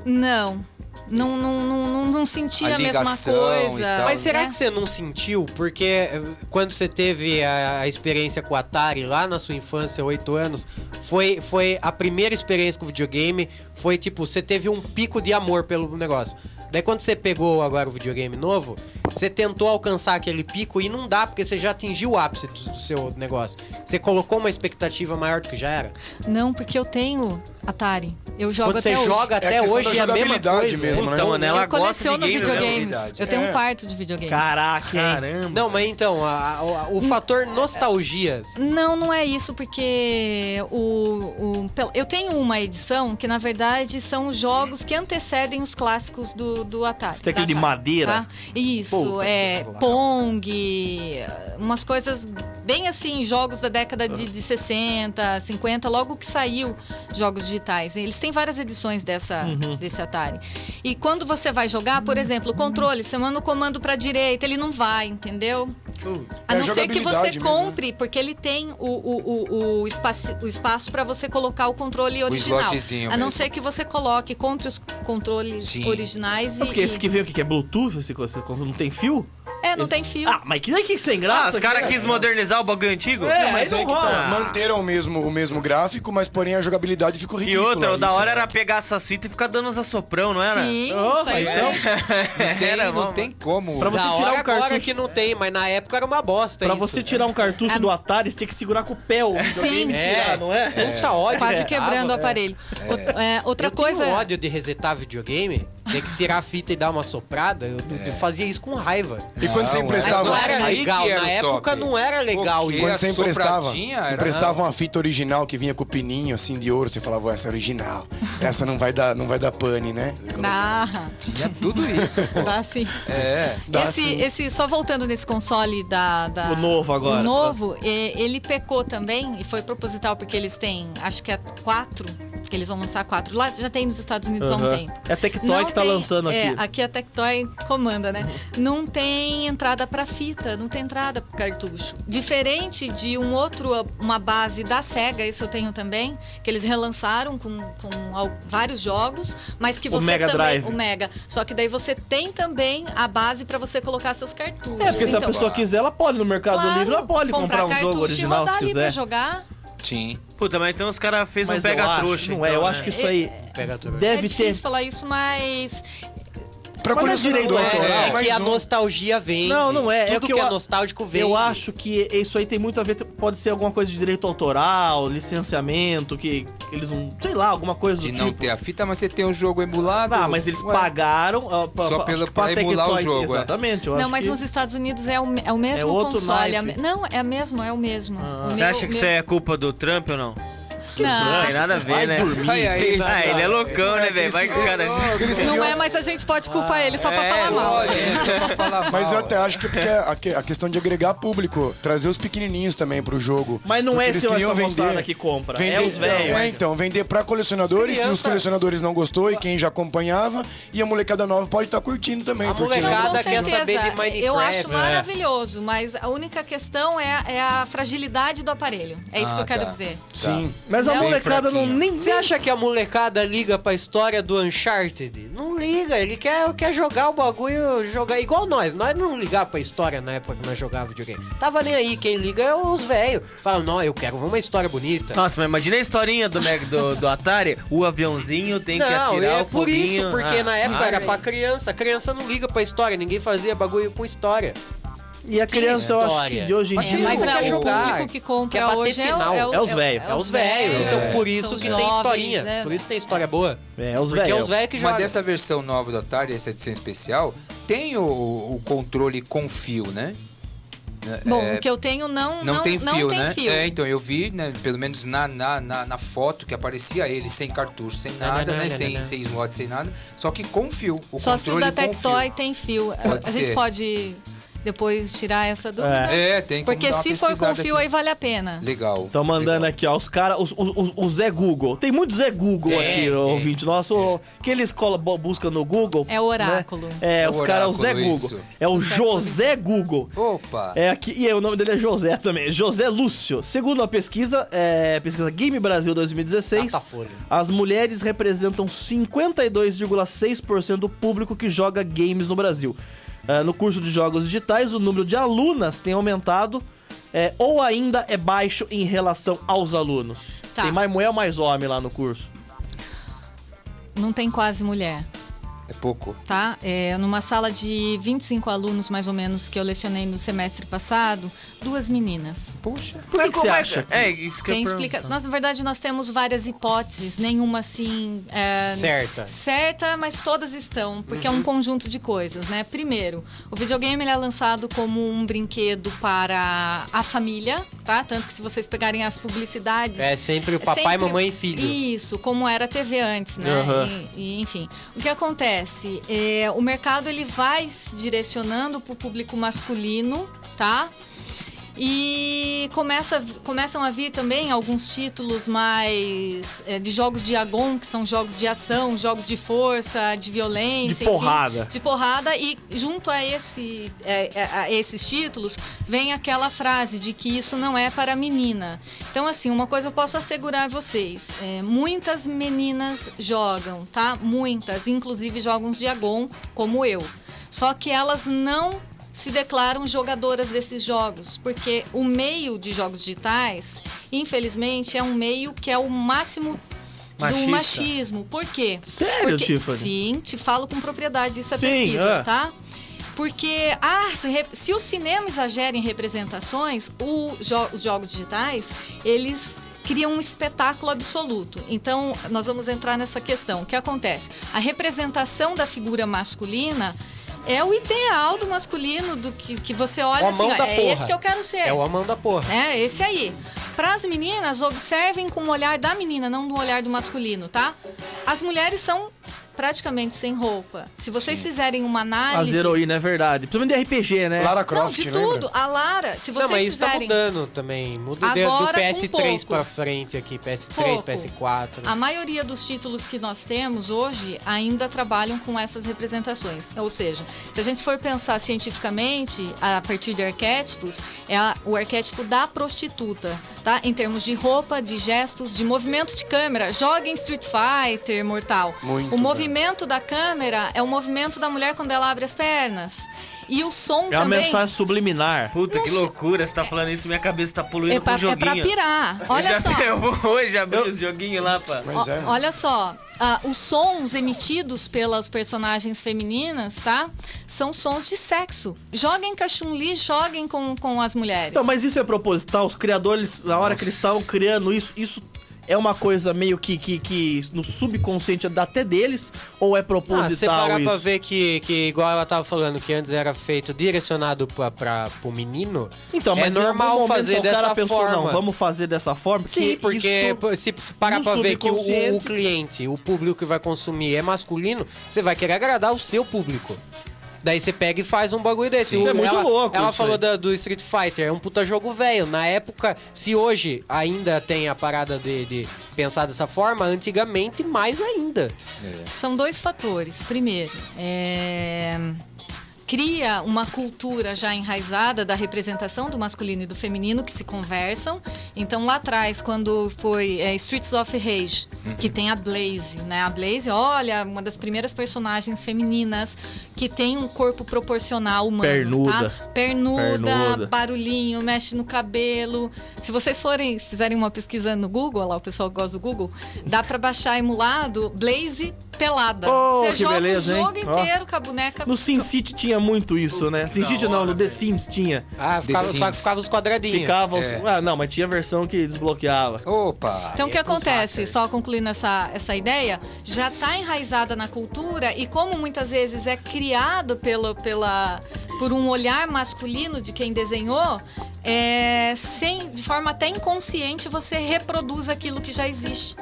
Não sentia A a mesma ligação coisa. e tal. Mas será né? que você não sentiu? Porque quando você teve a experiência com o Atari lá na sua infância, 8 anos, foi a primeira experiência com o videogame, foi tipo, você teve um pico de amor pelo negócio. Daí quando você pegou agora o videogame novo, você tentou alcançar aquele pico e não dá, porque você já atingiu o ápice do seu negócio. Você colocou uma expectativa maior do que já era. Não, porque eu tenho Atari. Eu jogo Quando até você hoje. joga É até a questão hoje da é a mesma jogabilidade coisa. mesmo, né? Então, né, ela Eu gosta de coleciono game, videogames. jogabilidade. Eu tenho É. um quarto de videogames. Caraca, hein? Caramba. Não, mas então, o fator nostalgias. Não é isso, porque eu tenho uma edição que, na verdade, são os jogos que antecedem os clássicos do Atari. Você tem aquele de da Atari, madeira? tá? Isso, Puta que Pong, umas coisas bem assim, jogos da década de 60, 50, logo que saiu jogos digitais. Eles têm várias edições desse Atari. E quando você vai jogar, por exemplo, o controle, você manda o comando pra direita, ele não vai, entendeu? A É não ser que você jogabilidade mesmo, né? compre, porque ele tem o espaço para você colocar o controle original. slotzinho A não mesmo. ser que você compre os controles Sim. originais É porque esse que veio aqui, que é Bluetooth, esse coisa, não tem fio? não tem fio. Ah, mas que nem que sem graça. Ah, os caras quis modernizar o bagulho antigo? É, Mas aí é não que tá, rola. manteram o mesmo gráfico, mas porém a jogabilidade ficou E ridícula. outra, o da isso, hora né? era pegar essas fitas e ficar dando uns assoprão, não era? Sim, Oh, isso aí não então, Era, Não tem como. Pra você Da tirar hora um agora cartucho- que não tem, mas na época era uma bosta Pra isso. você tirar um cartucho do Atari, você tinha que segurar com o pé o videogame e Sim. tirar, não é? Pensa ódio. Quase que quebrando o dava. aparelho. Outra Eu coisa. tinha ódio de resetar videogame, ter que tirar a fita e dar uma soprada. Eu fazia isso com raiva. E quando você Não, emprestava... Não era Aí legal, que era na o época top. não era legal Porque isso. Quando a você emprestava, sopradinha era- emprestava uma fita original que vinha com o pininho assim de ouro, você falava, essa é original. Essa não vai dar pane, né? Tinha tudo isso, pô. Dá sim. É. Só voltando nesse console O novo agora. O novo, ele pecou também, e foi proposital, porque eles têm, acho que é 4 Que eles vão lançar 4. Lá já tem nos Estados Unidos há um tempo. É a Tectoy Não que tá tem- lançando aqui. Aqui a Tectoy comanda, né? Não tem entrada pra fita, não tem entrada pro cartucho. Diferente de uma base da SEGA, isso eu tenho também, que eles relançaram com vários jogos, mas que O você Mega também... Drive. O Mega. Só que daí você tem também a base pra você colocar seus cartuchos. É, porque se a Então, pessoa quiser, ela pode no Mercado claro, Livre, ela pode comprar um cartucho jogo original e rodar se ali pra quiser. jogar. Sim. Puta, mas então os caras fez um Mas eu pega-trouxa. acho, não é, então, eu né? acho que isso aí Pega tudo. deve É ter... difícil falar isso, mas... Pra Mas não é direito colecionador, autoral. É mais que a um. nostalgia vem. Não é. Tudo É que que eu é nostálgico vem. Eu acho que isso aí tem muito a ver, pode ser alguma coisa de direito autoral, licenciamento, que eles não... Sei lá, alguma coisa do De tipo. não ter a fita, mas você tem o jogo emulado. Ah, mas eles Ué, pagaram... Só pra emular o jogo, é. Exatamente, eu Não, acho mas que... nos Estados Unidos é o mesmo É outro console. naipe. Não, é o mesmo. Você acha que isso é culpa do Trump ou não? Não, Tem nada a ver, Vai né? dormir. Ai, aí, Ah, ele é loucão, né, velho? Vai que o cara... não é, mas a gente pode culpar ele só pra falar mal. Olha, só pra falar mal. Mas eu até acho que é porque a questão de agregar público, trazer os pequenininhos também pro jogo. Mas não Porque é eles essa queriam moçada que compra, é os velhos. Então, vender pra colecionadores, e os Criança. colecionadores não gostou, e quem já acompanhava, e a molecada nova pode estar curtindo também. A porque molecada Não, com quer certeza. saber de Minecraft. Eu acho É. maravilhoso, mas a única questão é a fragilidade do aparelho. É isso que eu quero tá. dizer. Sim. Mas a Não. molecada não Bem nem... Você acha que a molecada liga pra história do Uncharted? Não liga, ele quer jogar o bagulho, jogar igual nós. Nós não ligávamos pra história na época que nós jogávamos videogame. Tava nem aí, quem liga é os velhos. Falam, não, eu quero ver uma história bonita. Nossa, mas imagina a historinha do Atari. O aviãozinho tem que Não, atirar é o por foguinho. isso, porque na época era pra velho. criança. A criança não liga pra história, ninguém fazia bagulho com história. E a criança, eu acho que história. de hoje em Mas dia... Mas quer o jogar, público que quer compra bater hoje final. É os velhos. É os velhos, então por isso são que tem jovens, historinha. né? Por isso tem história boa. É, os Porque é velhos. os velhos que Mas jogam. dessa versão nova do Atari, essa edição especial, tem o controle com fio, né? Bom, o que eu tenho não tem fio, né? fio. É, então eu vi, né, pelo menos na foto que aparecia ele sem cartucho, sem nada, né? Sem slot, sem nada. Só que com fio. O Só se o controle da com Tectoy fio. tem fio. Pode A gente ser. pode depois tirar essa dúvida. É, tem como Porque dar uma se for com pesquisada fio, aqui. aí vale a pena. Legal. Estão mandando legal. aqui, ó, os caras, o Zé Google. Tem muito Zé Google aqui, ouvinte nosso, que eles buscam no Google. É o oráculo. Né? É, os caras, o Zé Oráculo, Google. isso. É o José Google. Opa! É aqui, e aí, o nome dele é José também, José Lúcio. Segundo a pesquisa Game Brasil 2016, Datafolha. as mulheres representam 52,6% do público que joga games no Brasil. No curso de jogos digitais, o número de alunas tem aumentado ou ainda é baixo em relação aos alunos. Tá. Tem mais mulher ou mais homem lá no curso? Não tem quase mulher. É pouco. Tá? Numa sala de 25 alunos, mais ou menos, que eu lecionei no semestre passado, 2 meninas. Puxa. Por que você acha? É, isso que Tem eu explicação. Na verdade, nós temos várias hipóteses, nenhuma assim. Certa, mas todas estão, porque é um conjunto de coisas, né? Primeiro, o videogame ele é lançado como um brinquedo para a família, tá? Tanto que se vocês pegarem as publicidades. É sempre o papai, mamãe e filho. Isso, como era a TV antes, né? Enfim, o que acontece? O mercado ele vai se direcionando para o público masculino, tá? E começam a vir também alguns títulos mais de jogos de agon, que são jogos de ação, jogos de força, de violência. De porrada. Enfim, de porrada. E junto a esses títulos vem aquela frase de que isso não é para menina. Então, assim, uma coisa eu posso assegurar a vocês. Muitas meninas jogam, tá? Muitas. Inclusive jogam de agon, como eu. Só que elas não se declaram jogadoras desses jogos, porque o meio de jogos digitais, infelizmente, é um meio que é o máximo Machista. do machismo. Por quê? Sério, Porque, Tiffany? sim, te falo com propriedade, isso é Sim, pesquisa, tá? Porque se o cinema exagera em representações, os jogos digitais, eles criam um espetáculo absoluto. Então, nós vamos entrar nessa questão. O que acontece? A representação da figura masculina é o ideal do masculino, do que você olha O assim, amão ó, da é porra. esse que eu quero ser. É o amão da porra. É, esse aí. Para as meninas, observem com o olhar da menina, não do olhar do masculino, tá? As mulheres são praticamente sem roupa. Se vocês fizerem uma análise... As heroínas, é verdade. Principalmente de RPG, né? Lara Não, Croft, de lembra? tudo. A Lara, se vocês Não, mas isso tá fizerem... mudando também. Muda do Agora, com PS3 pouco. pra frente aqui. PS3, Pouco. PS4. A maioria dos títulos que nós temos hoje ainda trabalham com essas representações. Ou seja, se a gente for pensar cientificamente, a partir de arquétipos, o arquétipo da prostituta, tá? Em termos de roupa, de gestos, de movimento de câmera. Joga em Street Fighter, mortal. Muito, o movimento da câmera é o movimento da mulher quando ela abre as pernas. E o som É uma também... mensagem subliminar. Puta, que Não loucura, você tá falando isso, minha cabeça tá poluindo com É joguinho. pra pirar. Olha só. Eu vou hoje abrir os joguinhos lá, pá. Mas é, mano. Olha só, os sons emitidos pelas personagens femininas, tá? São sons de sexo. Joguem com a Chun-Li, joguem com as mulheres. Então, mas isso é proposital? Os criadores, na hora que eles estavam criando isso é uma coisa meio que no subconsciente até deles? Ou é Ah, proposital você parar isso? pra ver que igual ela tava falando, que antes era feito direcionado pro menino, Então, é mas em algum normal momento fazer o cara dessa pensou, forma. não, vamos fazer dessa forma? Sim, porque isso- se parar no pra ver que o subconsciente- cliente, o público que vai consumir é masculino, você vai querer agradar o seu público. Daí você pega e faz um bagulho desse. Sim, é muito louco Ela isso falou aí. do Street Fighter, é um puta jogo velho. Na época, se hoje ainda tem a parada de pensar dessa forma, antigamente mais ainda. São dois fatores. Primeiro, cria uma cultura já enraizada da representação do masculino e do feminino que se conversam. Então, lá atrás, quando foi Streets of Rage, que tem a Blaze, né? A Blaze, olha, uma das primeiras personagens femininas que tem um corpo proporcional humano, Pernuda. tá? Pernuda, Pernuda. barulhinho, mexe no cabelo. Se vocês fizerem uma pesquisa no Google, lá o pessoal que gosta do Google, dá pra baixar emulado Blaze pelada. Oh, Você que joga beleza, o hein? jogo Ó. inteiro com a boneca. No SimCity tinha muito isso, né? SimCity não, no The Sims tinha. Ah, The só que Sims. ficava os quadradinhos. Ficava... É. Ah, não, mas tinha versão que desbloqueava. Opa! Então, o que é com os acontece? hackers. Só concluindo essa ideia, já está enraizada na cultura e como muitas vezes é criado por um olhar masculino de quem desenhou, de forma até inconsciente, você reproduz aquilo que já existe.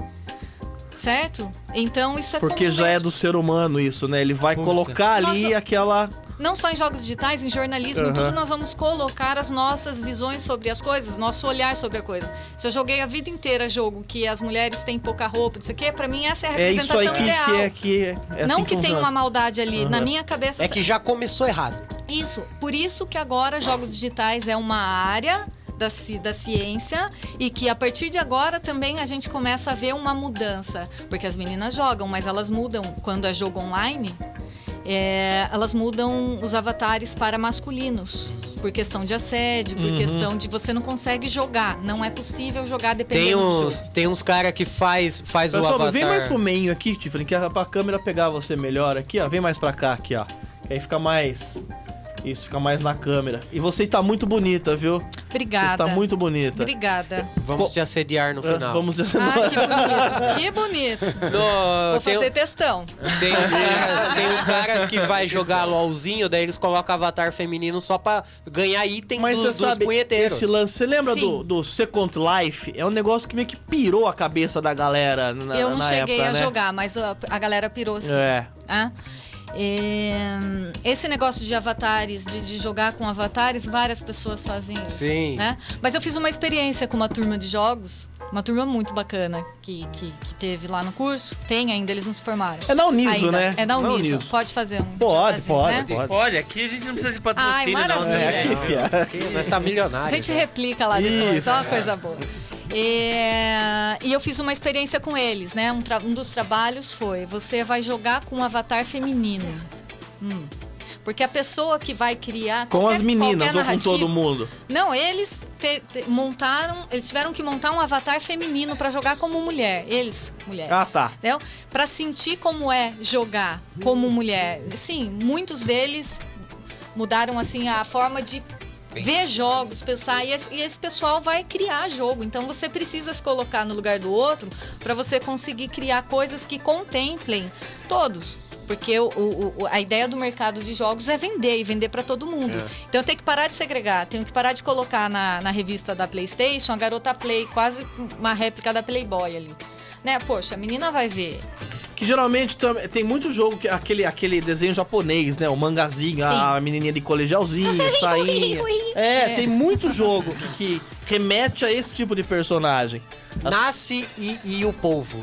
Certo? Então, isso é Porque comum já é mesmo. do ser humano isso, né? Ele vai colocar ali Nossa. aquela... Não só em jogos digitais, em jornalismo, Aham. tudo nós vamos colocar as nossas visões sobre as coisas, nosso olhar sobre a coisa. Se eu joguei a vida inteira jogo que as mulheres têm pouca roupa, não sei o quê, pra mim essa é a É isso representação aí ideal. que é Não assim que tenha funciona. uma maldade ali, na minha cabeça... É que já começou errado. Isso, por isso que agora jogos digitais é uma área da ciência e que a partir de agora também a gente começa a ver uma mudança. Porque as meninas jogam, mas elas mudam quando é jogo online. Elas mudam os avatares para masculinos. Por questão de assédio, por questão de você não consegue jogar. Não é possível jogar dependendo do jogo. Tem uns cara que faz o Pessoal, avatar. vem mais pro meio aqui, Tiffany, que é pra câmera pegar você melhor aqui, ó. Vem mais pra cá, aqui, ó. Que aí fica mais... Isso, fica mais na câmera. E você tá muito bonita, viu? Obrigada. Você tá muito bonita. Obrigada. Vamos te assediar no final. Vamos... Ah, que bonito. Que bonito. Vou fazer testão. Tem uns caras que vai jogar LOLzinho, daí eles colocam avatar feminino só pra ganhar item Mas você dos sabe, punheteiros. esse lance... Você lembra Sim. do Second Life? É um negócio que meio que pirou a cabeça da galera na Eu não na cheguei época, a né? jogar, mas a galera pirou sim. É. Ah, esse negócio de avatares, de jogar com avatares, várias pessoas fazem isso. Sim. Né? Mas eu fiz uma experiência com uma turma de jogos, uma turma muito bacana que teve lá no curso. Tem ainda, eles não se formaram. É na Uniso, Ainda. né? É da Na Uniso. Uniso. Pode fazer um. Pode, jabazinho, pode, né? pode. Pode, aqui a gente não precisa de Ai, patrocínio, não. maravilha. É, aqui, fia. Mas tá milionário. A gente né? replica lá depois, Isso. só uma coisa boa. E eu fiz uma experiência com eles, né? Um dos trabalhos foi: você vai jogar com um avatar feminino. Porque a pessoa que vai criar. Com as meninas qualquer ou com narrativa- todo mundo? Não, eles eles tiveram que montar um avatar feminino pra jogar como mulher. Eles, mulheres. Ah, tá. Entendeu? Pra sentir como é jogar como mulher. Sim, muitos deles mudaram assim a forma de ver jogos, pensar, e esse pessoal vai criar jogo. Então você precisa se colocar no lugar do outro pra você conseguir criar coisas que contemplem todos. Porque a ideia do mercado de jogos é vender, e vender pra todo mundo. Então eu tenho que parar de segregar, tenho que parar de colocar na revista da PlayStation a garota Play, quase uma réplica da Playboy ali. Né? Poxa, a menina vai ver Que geralmente tem muito jogo, que aquele desenho japonês, né? O mangazinho, a menininha de colegialzinho, sainha. Tem muito jogo que remete a esse tipo de personagem. Nasce e o Polvo.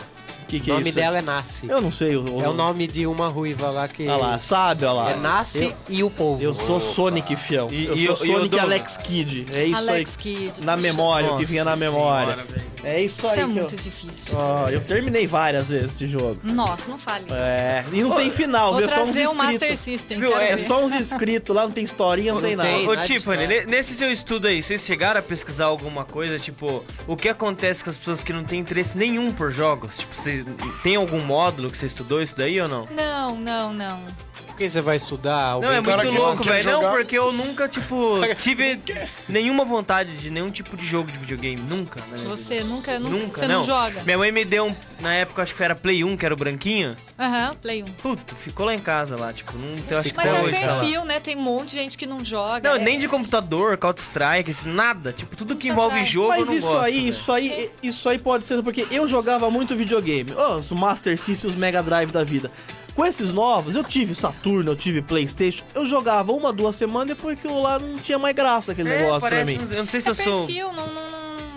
Que o nome é isso? dela é Nasce. Eu não sei. É o nome de uma ruiva lá que... Olha lá, sabe, olha lá. É Nasce e o Polvo. Eu sou Sonic, fião. Eu sou Sonic Alex Kidd. É isso Alex aí. Kidd. Na memória, o que vinha na memória. Senhora, É isso Isso aí. é muito difícil. Eu terminei várias vezes esse jogo. Nossa, não fale isso. E não tem final, Vou viu? É só uns trazer o Master inscritos. System. Viu, quero é É ver. só uns inscritos lá, não tem historinha, não tem nada. tem. Ô, nada Tiffany, de nesse seu estudo aí, vocês chegaram a pesquisar alguma coisa, tipo, o que acontece com as pessoas que não têm interesse nenhum por jogos? Tipo, você tem algum módulo que você estudou isso daí ou não? Não. Por que você vai estudar? Não, é cara muito que não louco, quer velho. Não, jogar. porque eu nunca, tipo, tive nenhuma vontade de nenhum tipo de jogo de videogame. Nunca, na minha vida. Você nunca Nunca, você não joga? Minha mãe me deu na época, acho que era Play 1, que era o branquinho. Aham, Play 1. Puta, ficou lá em casa lá, tipo, não eu acho que Mas até é hoje tá lá. perfil, né? Tem um monte de gente que não joga. Não, é- nem de computador, Counter-Strike, nada. Tipo, tudo que envolve Counter-Strike. jogo eu Mas não gosto, velho. isso aí pode ser porque eu jogava muito videogame. Os Master System, os Mega Drive da vida. Com esses novos, eu tive Saturno, eu tive Playstation, eu jogava 1 ou 2 semanas, depois que lá não tinha mais graça aquele negócio pra parece, mim. eu não sei se É eu sou... perfil, não...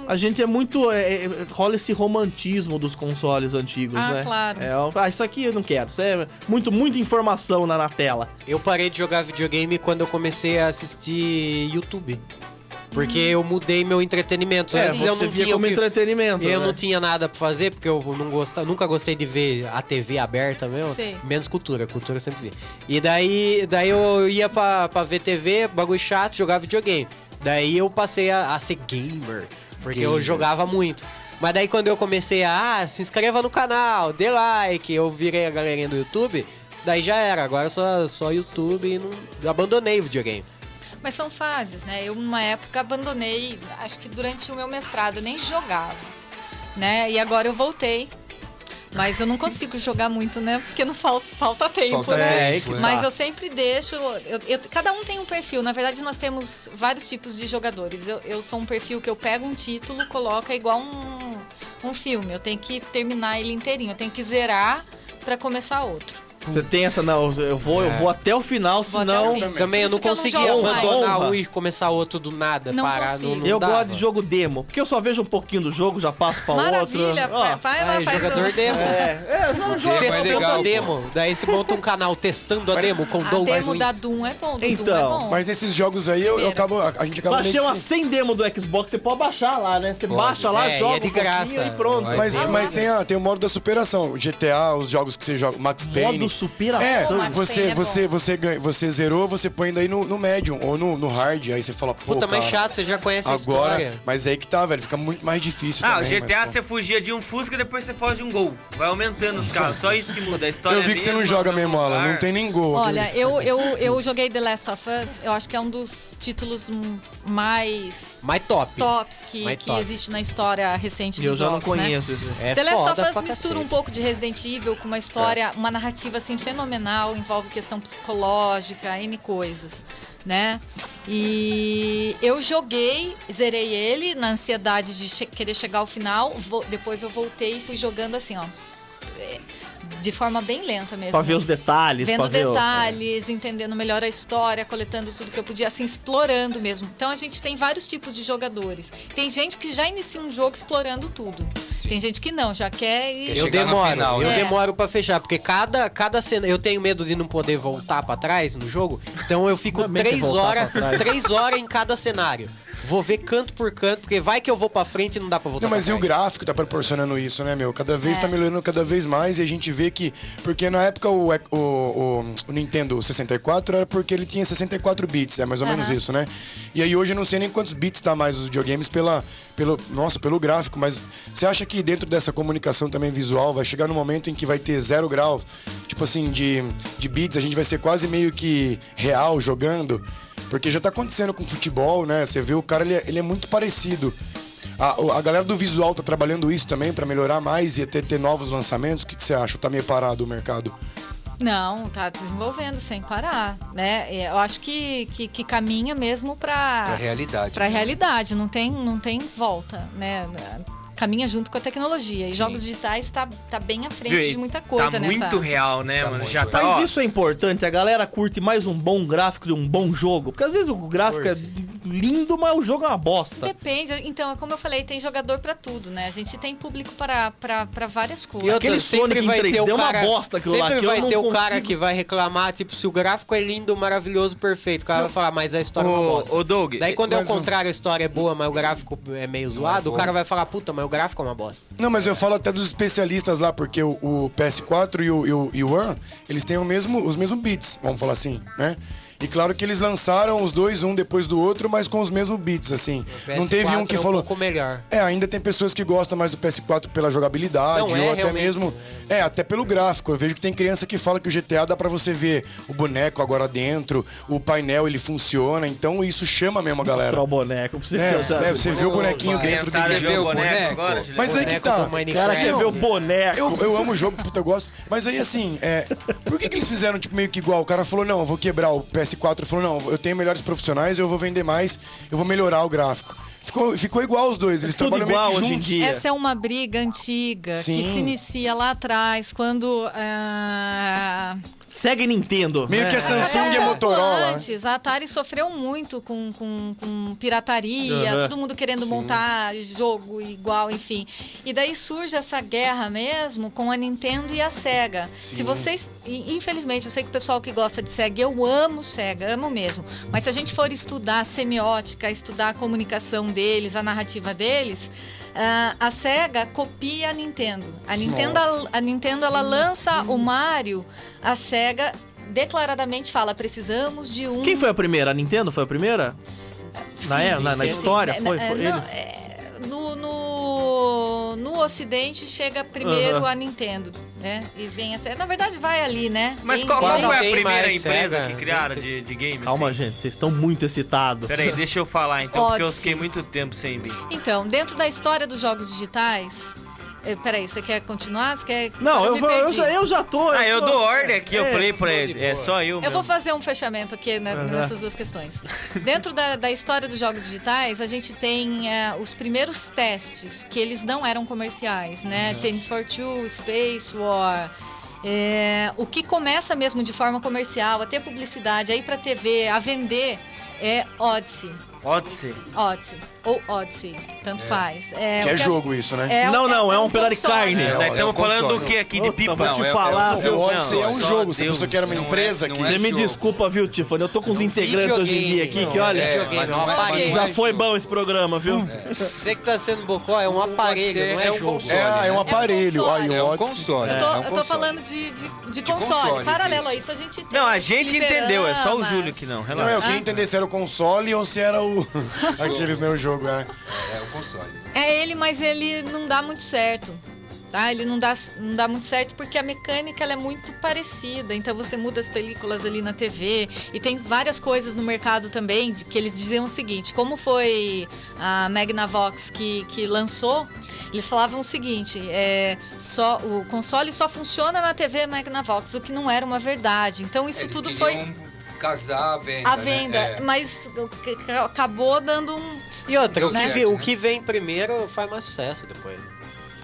A gente é muito. Rola esse romantismo dos consoles antigos, Ah, né? claro. Isso aqui eu não quero. Isso é muita informação na tela. Eu parei de jogar videogame quando eu comecei a assistir YouTube. Porque eu mudei meu entretenimento. Antes eu você não via tinha como o que- entretenimento. Eu né? não tinha nada pra fazer, porque eu nunca gostei de ver a TV aberta mesmo. Sei. Menos cultura eu sempre vi. E daí eu ia pra ver TV, bagulho chato, jogar videogame. Daí eu passei a ser gamer, porque eu jogava muito. Mas daí quando eu comecei se inscreva no canal, dê like, eu virei a galerinha do YouTube, daí já era. Agora eu só YouTube e eu abandonei o videogame. Mas são fases, né? Eu, numa época, abandonei, acho que durante o meu mestrado, eu nem jogava, né? E agora eu voltei. Mas eu não consigo jogar muito, né? Porque não falta tempo, Falta né? tempo, né? Mas eu sempre deixo... cada um tem um perfil. Na verdade, nós temos vários tipos de jogadores. Eu sou um perfil que eu pego um título, coloco igual um filme. Eu tenho que terminar ele inteirinho. Eu tenho que zerar pra começar outro. Você tem essa, não, eu vou até o final, Vou até senão... o fim. Também eu Por não isso que eu conseguia não jogo abandonar mais. um e começar outro do nada, Não parar. consigo. Não Eu dava. gosto de jogo demo, porque eu só vejo um pouquinho do jogo, já passo pra Maravilha! outro. Ó, Vai lá, faz jogador demo. não jogo é Testando legal, a demo. Daí você monta um canal testando a demo com A Doom. demo da Doom é bom, do Doom Então, é bom. Mas nesses jogos aí a gente acaba Baixei meio que uma 100 demo do Xbox, você pode baixar lá, né? Você Pode. baixa lá, É, e joga é de um pouquinho graça. e pronto. Vai Mas tem o modo da superação. O GTA, os jogos que você joga, Max Payne. Modo superação. O Max Payne é bom. Você zerou, você põe daí no medium ou no hard. Aí você fala, pô, Puta, mas cara, chato, você já conhece a agora. história. Mas aí que tá, velho. Fica muito mais difícil. Ah, também, o GTA mas, pô. você fugia de um Fusca e depois você foge de um Gol. Vai aumentando os carros, só isso que muda. A história Eu vi que você não joga Memola, não tem nem gol. Olha, eu joguei The Last of Us, eu acho que é um dos títulos mais Mais top. tops Mais que top. existe na história recente Eu dos já não jogos, né? conheço isso. É The Last foda of Us pra mistura cacete. um pouco de Resident Evil com uma história, uma narrativa assim fenomenal, envolve questão psicológica, N coisas, né? E eu joguei, zerei ele na ansiedade de querer chegar ao final, depois eu voltei e fui jogando assim, ó, de forma bem lenta mesmo. Pra ver os detalhes, Vendo pra ver... detalhes, entendendo melhor a história, coletando tudo que eu podia, assim, explorando mesmo. Então a gente tem vários tipos de jogadores. Tem gente que já inicia um jogo explorando tudo. Tem gente que não, já quer ir... Quer Eu chegar no demoro, final, eu né? demoro pra fechar, porque cada cena, eu tenho medo de não poder voltar pra trás no jogo, então eu fico Também tem 3 voltar horas, pra trás. 3 horas em cada cenário. Vou ver canto por canto, porque vai que eu vou pra frente e não dá pra voltar Não, mas e pra o trás. gráfico tá proporcionando isso, né, meu? Cada vez tá melhorando cada vez mais e a gente vê que... Porque na época o Nintendo 64 era porque ele tinha 64 bits, é mais ou menos isso, né? E aí hoje eu não sei nem quantos bits tá mais os videogames pelo gráfico, mas você acha que dentro dessa comunicação também visual vai chegar no momento em que vai ter 0 grau, tipo assim, de bits, a gente vai ser quase meio que real jogando? Porque já tá acontecendo com futebol, né? Você vê o cara, ele é muito parecido. A galera do visual tá trabalhando isso também pra melhorar mais e até ter novos lançamentos. O que você acha? Ou tá meio parado o mercado? Não, tá desenvolvendo sem parar, né? Eu acho que caminha mesmo Pra realidade. pra né? realidade, não tem volta, né? caminha junto com a tecnologia. E jogos digitais tá bem à frente de muita coisa tá nessa... muito real, né, Tá mano? muito Já tá, Mas ó, isso é importante, a galera curte mais um bom gráfico de um bom jogo. Porque às vezes o gráfico é lindo, mas o jogo é uma bosta. Depende. Então, como eu falei, tem jogador pra tudo, né? A gente tem público para várias E coisas. outra, Aquele sempre Sonic em vai ter 3D é o uma cara- bosta aquilo lá, Sempre que eu vai não ter o cara consigo. que vai reclamar, tipo, se o gráfico é lindo, maravilhoso, perfeito. O cara vai falar, mas a história é uma bosta. ô Doug, Daí quando é o mas contrário, a história é boa, mas o gráfico é meio zoado, o cara vai falar, puta, mas o gráfico é uma bosta. Não, mas eu falo até dos especialistas lá, porque o PS4 e o One, eles têm os mesmos bits, vamos falar assim, né? E claro que eles lançaram os dois, um depois do outro, mas com os mesmos bits, assim. O Não teve um PS4 que é falou... pouco melhor. Ainda tem pessoas que gostam mais do PS4 pela jogabilidade, Não, ou até realmente. mesmo... até pelo gráfico. Eu vejo que tem criança que fala que o GTA dá pra você ver o boneco agora dentro, o painel, ele funciona, então isso chama mesmo a galera. Mostrar o boneco pra você É, ver. sabe? você vê o bonequinho dentro do criançada Quer vê ver o o boneco boneco? agora, Juliano? Mas aí que Boneco tá. do O cara Minecraft. quer ver o boneco. Eu amo o jogo, puta, eu gosto. Mas aí, assim, por que eles fizeram, tipo, meio que igual? O cara falou, não, eu vou quebrar o PS4. Falou, não, eu tenho melhores profissionais, eu vou vender mais, eu vou melhorar o gráfico. Ficou igual os dois, eles Tudo trabalham igual meio que hoje em juntos. dia. Essa é uma briga antiga que Sim. se inicia lá atrás, quando... Sega e Nintendo. Meio né? que a Samsung e a pouco Motorola. antes, a Atari sofreu muito com pirataria, Uhum. todo mundo querendo montar jogo igual, enfim. E daí surge essa guerra mesmo com a Nintendo e a Sega. Se vocês, infelizmente, eu sei que o pessoal que gosta de Sega, eu amo Sega, amo mesmo. Mas se a gente for estudar a semiótica, estudar a comunicação deles, a narrativa deles, a Sega copia a Nintendo. A Nintendo ela lança o Mario, a Sega declaradamente fala, precisamos de um... Quem foi a primeira? A Nintendo foi a primeira? Na Sim, história? sim. Foi Não, eles? No Ocidente chega primeiro Uhum. a Nintendo, né? E vem a Sega. Na verdade, vai ali, né? Mas Vem- qual Quando foi a tem primeira mais empresa Sega, que criaram não de games? Calma, assim? gente, vocês estão muito excitados. Peraí, deixa eu falar então, porque eu Odyssey. fiquei muito tempo sem vir. Então, dentro da história dos jogos digitais... Peraí, você quer continuar? Você quer... Não, Eu eu, me vou, perdi. eu já tô. Eu tô- dou ordem aqui, eu falei pra tô ele. de É boa. só eu Eu vou mesmo. fazer um fechamento aqui nessas duas questões. Dentro da história dos jogos digitais, a gente tem os primeiros testes, que eles não eram comerciais, né? Tennis for Two, Space War. O que começa mesmo de forma comercial, a ter publicidade, a ir pra TV, a vender, é Odyssey. Odyssey. Odyssey. Ou Odyssey, tanto faz. Que é jogo isso, né? Não, é um pedaço de console. carne. É, Nós é estamos um falando console. do que aqui? De Puta, pipa? vou Não, te é- falar, é- viu? O Odyssey é um só jogo, você Deus. pensou que era uma Não é- empresa não que... é Você me jogo. desculpa, viu, Tiffany? Eu tô com os um integrantes hoje em dia aqui, videogame, que olha, videogame, mas é um não é- aparelho. já não foi jogo. bom esse programa, viu? Você que tá sendo bocó, é um aparelho, ser, não é, é um jogo. console. É um aparelho. console. Aí, É o um Odyssey... console. Eu é um tô console. falando de console. console, Paralelo a isso. isso, a gente tem. Não, a gente entendeu, é só o fliperamas. Júlio que não. Não, Relaxa. eu queria entender se era o console ou se era o... Aqueles, né, o jogo, É o console. É ele, mas ele não dá muito certo. Tá? Ele não dá muito certo porque a mecânica ela é muito parecida. Então você muda as películas ali na TV. E tem várias coisas no mercado também que eles diziam o seguinte: como foi a Magnavox que lançou, eles falavam o seguinte: o console só funciona na TV Magnavox, o que não era uma verdade. Então isso Eles tudo queriam foi casar a venda, a venda, né? É. mas acabou dando um. E outra, Deu o que, certo, o né? que vem primeiro faz mais sucesso depois.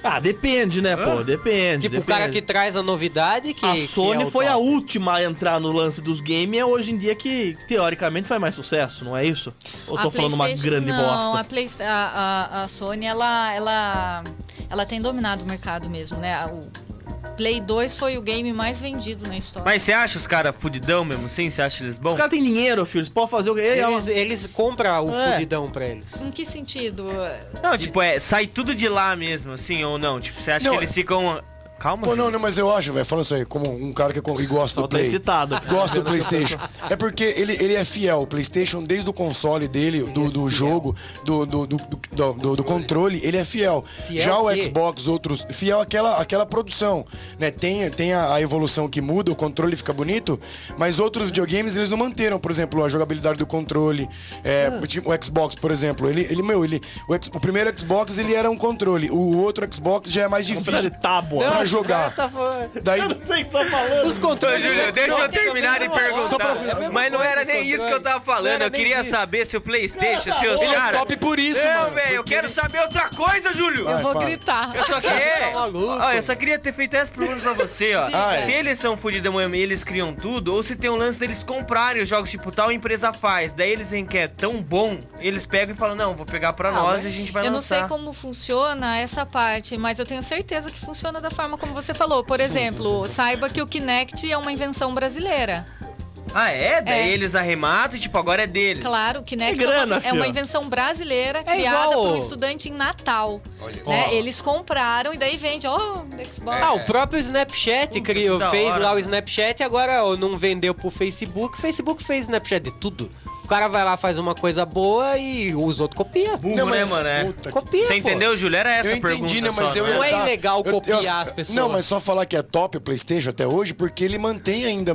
Ah, depende, né, pô? Depende. Tipo, o depende. cara que traz a novidade que. A que Sony é o foi a top. última a entrar no lance dos games e é hoje em dia que, teoricamente, faz mais sucesso, não é isso? Ou tô A falando uma PlayStation- grande não, bosta? A Sony, ela tem dominado o mercado mesmo, né? O Play 2 foi o game mais vendido na história. Mas você acha os caras fudidão mesmo assim? Você acha eles bons? Os caras têm dinheiro, filho, eles podem fazer o que... Eles compram o É. fudidão pra eles. Em que sentido? Não, tipo, sai tudo de lá mesmo, assim, ou não? Tipo, você acha Não, que eles ficam... Calma, Pô, não, Júlio. mas eu acho, velho, falando isso aí, como um cara que gosta Só do tá Play. excitado. Gosta do PlayStation. É porque ele é fiel. O PlayStation, desde o console dele, do jogo, do controle, ele é fiel. Fiel Já o o quê? Xbox, outros. Fiel àquela produção. Né? Tem a evolução que muda, o controle fica bonito, mas outros videogames eles não manteram, por exemplo, a jogabilidade do controle. Tipo, o Xbox, por exemplo, o primeiro Xbox ele era um controle. O outro Xbox já é mais Um pedaço difícil. de tábua. Não, Pra jogar. Daí, Eu não sei o que tá falando. Os controles. Júlio, deixa eu terminar de Só pra- perguntar. Mas não era nem isso que eu tava falando. Eu queria saber se o PlayStation, se os ele é caras. top por isso, Não, mano. velho, eu quero saber outra coisa, Júlio. Eu vou para. gritar. Eu só queria. Tá maluco. Ó, eu só queria ter feito essa pergunta pra você, ó. Ah, é. Se eles são fudidos e eles criam tudo, ou se tem um lance deles comprarem os jogos, tipo, tal empresa faz, daí eles veem que é tão bom, eles pegam e falam, não, vou pegar pra nós e a gente vai Eu não lançar. sei como funciona essa parte, mas eu tenho certeza que funciona da forma como você falou. Por exemplo, saiba que o Kinect é uma invenção brasileira. Ah, é? Daí É. eles arrematam e, tipo, agora é deles. Claro, o Kinect Que grana, é uma fio. invenção brasileira criada igual- por um estudante em Natal. Olha Né? só. Eles compraram e daí vende, no Xbox. Ah, o próprio Snapchat Puta, criou, que da fez hora. lá o Snapchat e agora ó, não vendeu pro Facebook. O Facebook fez Snapchat de tudo. O cara vai lá, faz uma coisa boa e os outros copiam. Burro, Não, né, mas- mano? É. puta que- Copia, Você pô. entendeu, Júlio? Era essa Eu a pergunta entendi, né? só, Mas eu né? ia Não é dar- ilegal copiar as pessoas. Não, mas só falar que é top o PlayStation até hoje, porque ele mantém ainda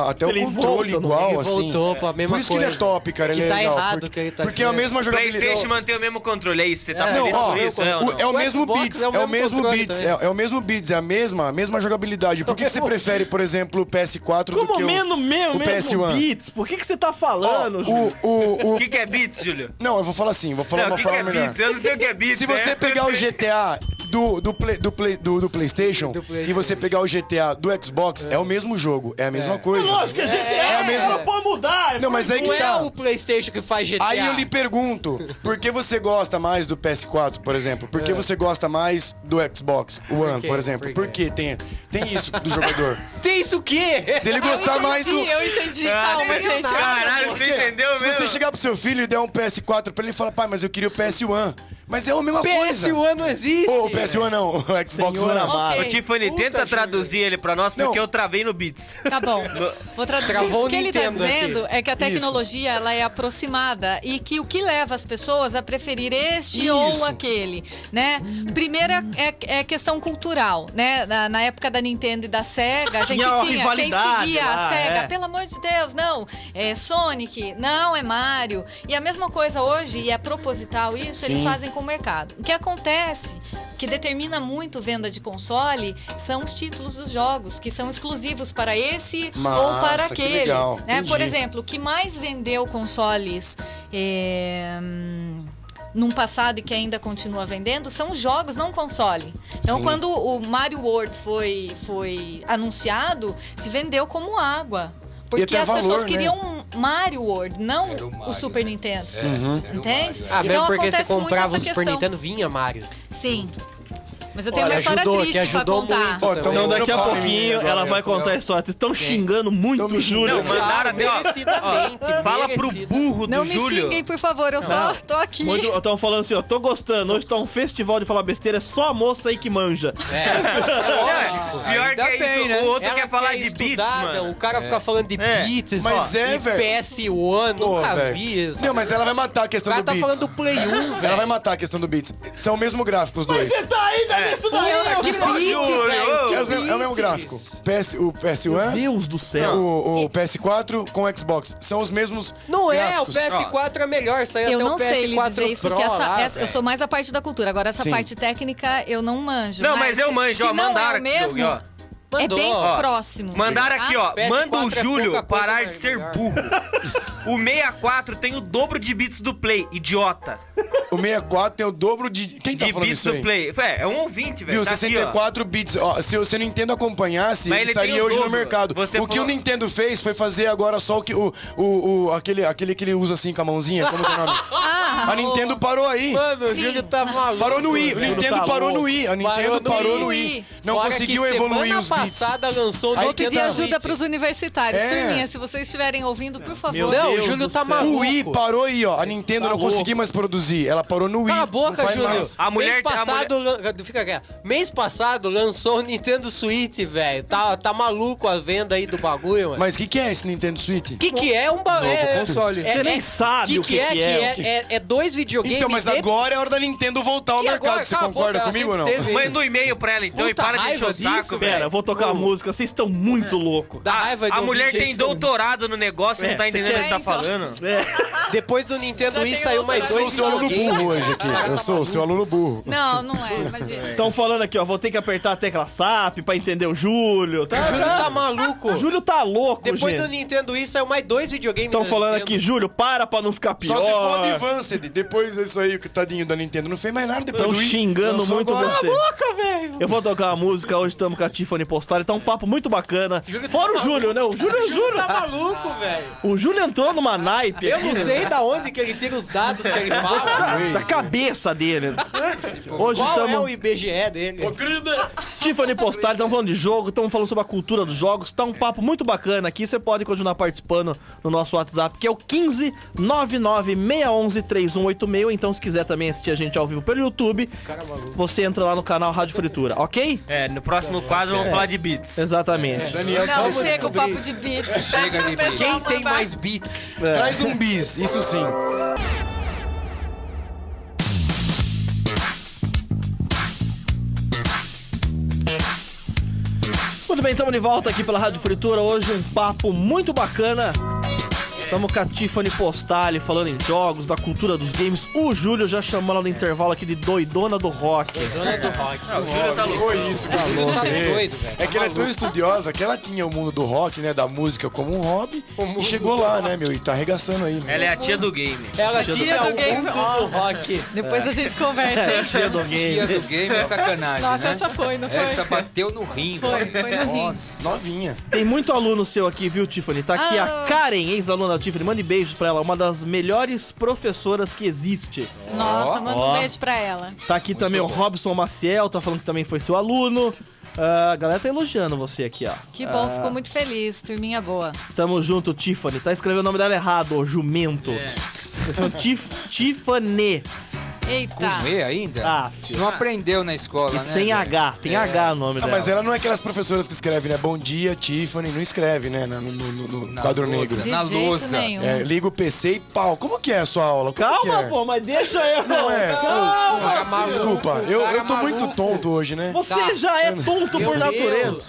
até o Ele controle volta, igual, Ele assim. voltou pra mesma Por isso que coisa. ele é top, cara. Ele Que é tá legal. errado porque que ele tá porque é a dizendo. mesma jogabilidade. PlayStation mantém o mesmo controle, é isso? Você tá Não, feliz ó, por isso? É, ou não? é o mesmo Xbox Beats, é o é o mesmo mesmo controle Beats, também. é o mesmo Beats, é a mesma jogabilidade. Por que você prefere, por exemplo, o PS4 do Como que mesmo o PS1? Beats? Por que você tá Ó, falando, Júlio? O que é Beats, Júlio? Não, eu vou falar assim, vou falar Não, uma o que é forma melhor. Beats? Eu não sei o que é Beats. Se você é pegar o perfeito. GTA do PlayStation e você pegar o GTA do Xbox, é o mesmo jogo, é a mesma coisa. Lógico que a gente a mesma- não pode mudar. Não, mas aí Não que tá. é o PlayStation que faz GTA. Aí eu lhe pergunto, por que você gosta mais do PS4, por exemplo? Por que você gosta mais do Xbox One, quê? por exemplo? Por Por quê? Tem isso do jogador. Tem isso o quê? Dele gostar mais do... Eu entendi, Ah, calma, entendi gente. nada. Caralho, você entendeu Se mesmo? você chegar pro seu filho e der um PS4 pra ele, fala, pai, mas eu queria o PS1. Mas é a mesma coisa. PS1 não existe. Ô, o PS1 não, o Xbox Senhor One. amado. Ô, Ok. Tiffany, tenta traduzir ele pra nós, porque Não. eu travei no Beats. Tá bom. Vou traduzir. Travou O que ele tá Nintendo dizendo aqui. é que a tecnologia ela é aproximada e que o que leva as pessoas a preferir este Isso. ou aquele, né? Primeiro é questão cultural, né? Na época da Nintendo e da Sega, a gente Tinha uma tinha quem rivalidade seguia lá, a Sega, é. pelo amor de Deus, não, é Sonic, não, é Mario. E a mesma coisa hoje, e é proposital isso, eles fazem com o mercado. O que acontece, que determina muito venda de console, são os títulos dos jogos, que são exclusivos para esse ou Massa, para que aquele. legal, Né? Por entendi. exemplo, o que mais vendeu consoles num passado e que ainda continua vendendo são os jogos, não console. Então, Sim. quando o Mario World foi anunciado, se vendeu como água. Porque até as valor, pessoas né? queriam um Mario World, não Era o o Mario, Super né? Nintendo. Era o Entende? Mario, Ah, mesmo Então, porque você acontece muito comprava o essa Super questão. Nintendo, vinha Mario. Sim. Mas eu tenho Olha, uma história ajudou, triste que pra ajudou contar. muito. Ó, tamo Então daqui a dando pau em pouquinho mim agora, ela vai eu- contar a história. Vocês estão xingando muito Tão me o Júlio. Não, mandaram até, ó. Merecidamente, Fala pro merecido. burro do Não me Júlio. xinguem, por favor, eu só tô aqui. Estão falando assim, ó, tô gostando. Hoje tá um festival de falar besteira, é só a moça aí que manja. Pior que Ainda é bem, isso, né? o outro Ela quer falar de estudar, beats, né? mano. O cara fica falando de É. beats, Mas ó, é, e velho. PS1, Pô, nunca velho. vi isso. Não, mas ela vai matar a O questão cara do tá Beats. falando do Play 1, Ela velho. vai matar a questão do Beats. São o mesmo gráfico, os dois. tá ainda nisso daí, Que beat, Júlio, velho. ô. que É o mesmo beats. gráfico. O PS1, Deus do céu. o PS4 com o Xbox. São os mesmos Não é, o gráficos. PS4 é melhor, saiu Eu até não o sei lhe PS4 dizer isso, Pro que lá, eu velho. sou mais a parte da cultura. Agora, essa Sim. parte técnica eu não manjo. Não, mas eu manjo, ó, se não mandaram é o aqui, mesmo, ó. é Mandou, bem ó. próximo. Mandaram aqui, ó. PS4 Manda o é Júlio pouca coisa, parar de mas ser melhor. burro. O 64 tem o dobro de bits do Play, idiota. O 64 tem o dobro de... Quem tá De falando bits isso do aí? Play. É um ouvinte, velho. Viu, Tá aqui, ó. 64 bits. Ó, se o Nintendo acompanhasse, Mas ele ele tem estaria o hoje no dobro. mercado. Você O que falou- o Nintendo fez foi fazer agora só o que aquele que ele usa assim com a mãozinha, como que é o nome? A Nintendo parou aí. Mano, o Sim. Júlio tá maluco. Parou no Wii. O velho. Nintendo tá parou louco. no Wii. A Nintendo parou no Wii. Não Fora conseguiu que evoluir os semana bits. passada lançou o Aí Vou que pedir tá. ajuda para os universitários. É. Turminha, se vocês estiverem ouvindo, por favor. Meu Não, o Deus Júlio do tá céu. maluco. O Wii parou aí, ó. A Nintendo Tá não louco. conseguiu mais produzir. Ela parou no Wii. Cala a Não boca, faz Júlio. mais. A mulher- Mês passado, fica quieto. Mês passado lançou o Nintendo Switch, velho. Tá maluco a venda aí do bagulho, mano. Mas o que é esse Nintendo Switch? O que é um bagulho? Novo console. Você nem sabe o que é. É dois videogames. Então, mas de- agora é hora da Nintendo voltar ao E mercado. agora? Você Cala a concorda boca, ela comigo ou não? sempre teve. Manda um e-mail pra ela então Puta e para de encher o raiva saco, disso, velho. Pera, eu vou tocar a música. Vocês estão muito loucos. Dá raiva de A ouvir mulher gente tem falando. doutorado no negócio e É, não tá você entendendo o que quer tá isso? falando. É. Depois do Nintendo Wii tenho saiu mais outra dois Sou o seu aluno aluno burro hoje aqui. Eu sou o seu aluno burro. Não é, imagina. Estão falando aqui, ó, vou ter que apertar a tecla SAP pra entender o Júlio. O Júlio tá maluco. O Júlio tá louco, Depois gente. do Nintendo Wii saiu mais 2 videogames. Estão da falando Nintendo. aqui, Júlio, para pra não ficar pior. Só se for Advanced. Depois disso aí, o tadinho da Nintendo não fez mais nada depois Estão do Wii. xingando Lançou muito agora. você. Boca, velho. Eu vou tocar uma música, hoje estamos com a Tiffany Postale, tá um papo muito bacana. Júlio Fora tá o Júlio, né? O Júlio Tá maluco, velho. O Júlio entrou numa naipe Eu aqui, não né? sei da onde que ele tira os dados que ele fala. Da cabeça dele. Hoje Qual é o estamos... IBGE dele? Tiffany Postale, estamos falando de jogo, estamos falando sobre a cultura dos jogos. Tá um papo muito bacana aqui. Você pode continuar participando no nosso WhatsApp, que é o 15996113186. Então, se quiser também assistir a gente ao vivo pelo YouTube, você entra lá no canal Rádio Fritura, ok? No próximo quadro vamos falar de beats. Exatamente. Daniel, Não, vamos chega o descobrir. papo de beats. Chega de beats. Quem tem mais beats? Traz um bis, isso sim. Muito bem, estamos de volta aqui pela Rádio Fritura. Hoje um papo muito bacana. Estamos com a Tiffany Postale falando em jogos, da cultura dos games. O Júlio já chamou ela no intervalo aqui de doidona do rock. Dona do rock. O Júlio tá louco. Foi isso, Tá falou. doido, velho. É que ela é tão estudiosa que ela tinha o mundo do rock, né, da música como um hobby e chegou lá, né, meu, e tá arregaçando aí. Meu. Ela é a tia do game. Ela Tia tinha do o game, mundo ó. do rock. Depois a gente conversa, hein? Tia do game. Tia do game é sacanagem, Nossa, né? essa foi, não foi? Essa bateu no rim. Foi no rim. Nossa. Novinha. Tem muito aluno seu aqui, viu, Tiffany? Tá aqui a Karen, ex-aluna da Tiffany. Mande beijos pra ela, uma das melhores professoras que existe. Nossa, manda Ó. um beijo pra ela. Tá aqui também o Robson Maciel, tá falando que também foi seu aluno. A galera tá elogiando você aqui, ó. Que bom, ficou muito feliz, turminha boa. Tamo junto, Tiffany. Tá escrevendo o nome dela errado, ô jumento. Esse é um Tiffany. Eita. Com E ainda? Ah, filho. Não aprendeu na escola, E né? sem velho? H. Tem H o nome Ah, dela. mas ela não é aquelas professoras que escrevem, né? Bom dia, Tiffany. Não escreve, né? No Na quadro lousa. negro. De Na jeito lousa. nenhum. É, liga o PC e pau. Como que é a sua aula? Como que Calma, é? pô, mas deixa eu. Não é. Calma. Desculpa, eu tô muito tonto hoje, né? Você já é tonto por Meu natureza.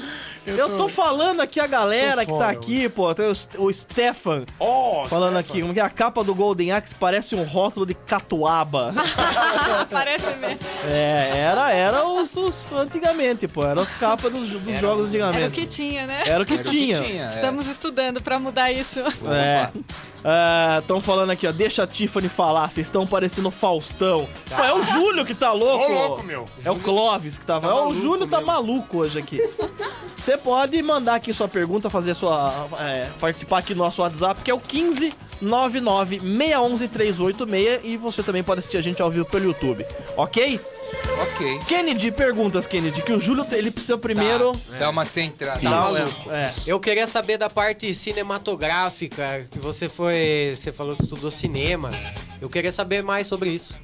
Eu tô falando aqui a galera que tá fora, aqui, pô. Tem o Stefan Ó, falando Stefan. aqui. Como que é a capa do Golden Axe parece um rótulo de catuaba. Parece mesmo. Era os antigamente, pô. Eram as capas dos jogos antigamente. Era o que tinha, né? Era o que Era o que tinha. tinha, é. Estamos estudando pra mudar isso. Estão falando aqui, ó. Deixa a Tiffany falar, vocês estão parecendo Faustão. Pô, é o Júlio que tá louco. Ô, louco, meu. É o Clóvis que tava. O Júlio tá maluco hoje aqui. Você pode mandar aqui sua pergunta, fazer participar aqui no nosso WhatsApp, que é o 15996113186, e você também pode assistir a gente ao vivo pelo YouTube, ok? Ok. Kennedy, perguntas, Kennedy, que o Júlio ele precisa primeiro Dá uma centrada. dar Não, eu Eu queria saber da parte cinematográfica, que você falou que estudou cinema. Eu queria saber mais sobre isso.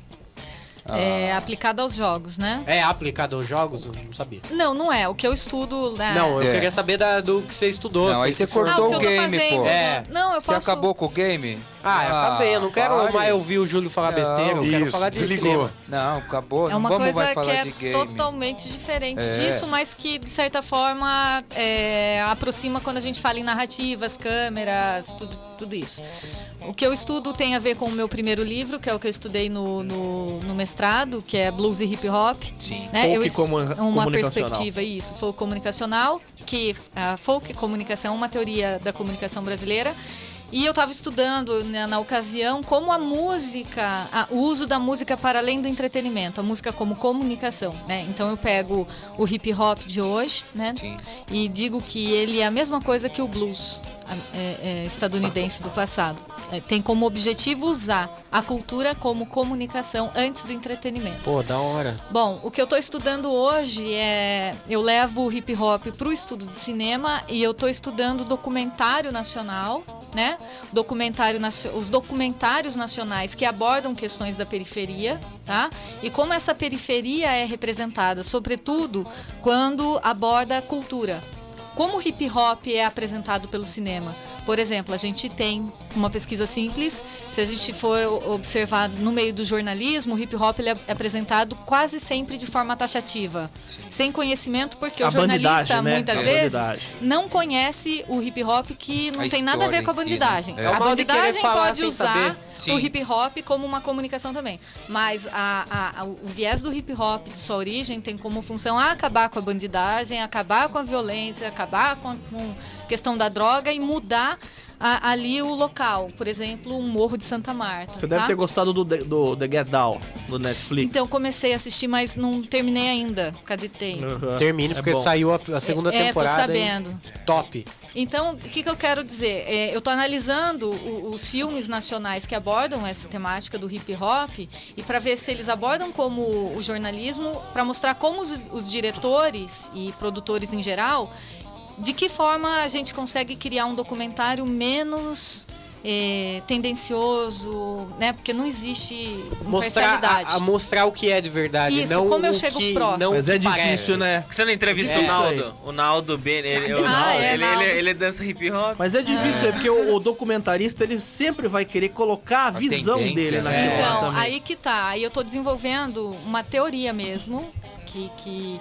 É aplicado aos jogos, né? É aplicado aos jogos? Eu não sabia. Não é. O que eu estudo, né? Não, eu É. queria saber do que você estudou. Não, aí filho. você cortou o o que eu tô game, fazendo. pô. É. Não, eu Você posso... acabou com o game? Eu acabei. Eu não quero pare. mais ouvir o Júlio falar Não, besteira. Eu quero isso, falar de desligou. cinema. Não, acabou. É Não uma vamos coisa mais que falar é de game. totalmente diferente É. disso, mas que, de certa forma, aproxima quando a gente fala em narrativas, câmeras, tudo isso. O que eu estudo tem a ver com o meu primeiro livro, que é o que eu estudei no mestrado, que é Blues e Hip Hop. Sim. Né? Folk Uma comunicacional. perspectiva, isso, folk comunicacional, que a folk comunicação é uma teoria da comunicação brasileira. E eu estava estudando, né, na ocasião, como a música, o uso da música para além do entretenimento, a música como comunicação, né? Então eu pego o hip hop de hoje, né? Sim. E digo que ele é a mesma coisa que o blues estadunidense do passado. Tem como objetivo usar a cultura como comunicação antes do entretenimento. Pô, da hora. Bom, o que eu estou estudando hoje eu levo o hip hop para o estudo de cinema e eu estou estudando documentário nacional, né? Os documentários nacionais que abordam questões da periferia, tá? E como essa periferia é representada, sobretudo quando aborda a cultura. Como o hip hop é apresentado pelo cinema? Por exemplo, a gente tem uma pesquisa simples, se a gente for observar no meio do jornalismo, o hip hop ele é apresentado quase sempre de forma taxativa, sem conhecimento, porque A o jornalista bandidagem, né? muitas A vezes bandidagem. não conhece o hip hop, que não tem nada a ver com a história em si, bandidagem. né? É. A É o modo de querer bandidagem falar pode sem usar saber. Sim. o hip hop como uma comunicação também, mas o viés do hip hop de sua origem tem como função acabar com a bandidagem, acabar com a violência, acabar com a questão da droga e mudar ali o local. Por exemplo, um Morro de Santa Marta. Você deve ter gostado do The Get Down, do Netflix. Então, comecei a assistir, mas não terminei ainda. Cadê tem? Uhum. Termine, porque bom. saiu a segunda temporada. Tô sabendo. hein? Top. Então, o que eu quero dizer? Eu estou analisando os filmes nacionais que abordam essa temática do hip hop e para ver se eles abordam como o jornalismo, para mostrar como os diretores e produtores em geral, de que forma a gente consegue criar um documentário menos tendencioso, né? Porque não existe imparcialidade. Mostrar o que é de verdade, Isso, não como eu o chego que próximo. não Mas é que parece. difícil, né? Você não entrevista É o isso Naldo? O Naldo Ben, ele dança hip hop. Mas é difícil, porque o documentarista, ele sempre vai querer colocar a visão tendência, dele né? naquilo lá Então, também. aí que tá. Aí eu tô desenvolvendo uma teoria mesmo, que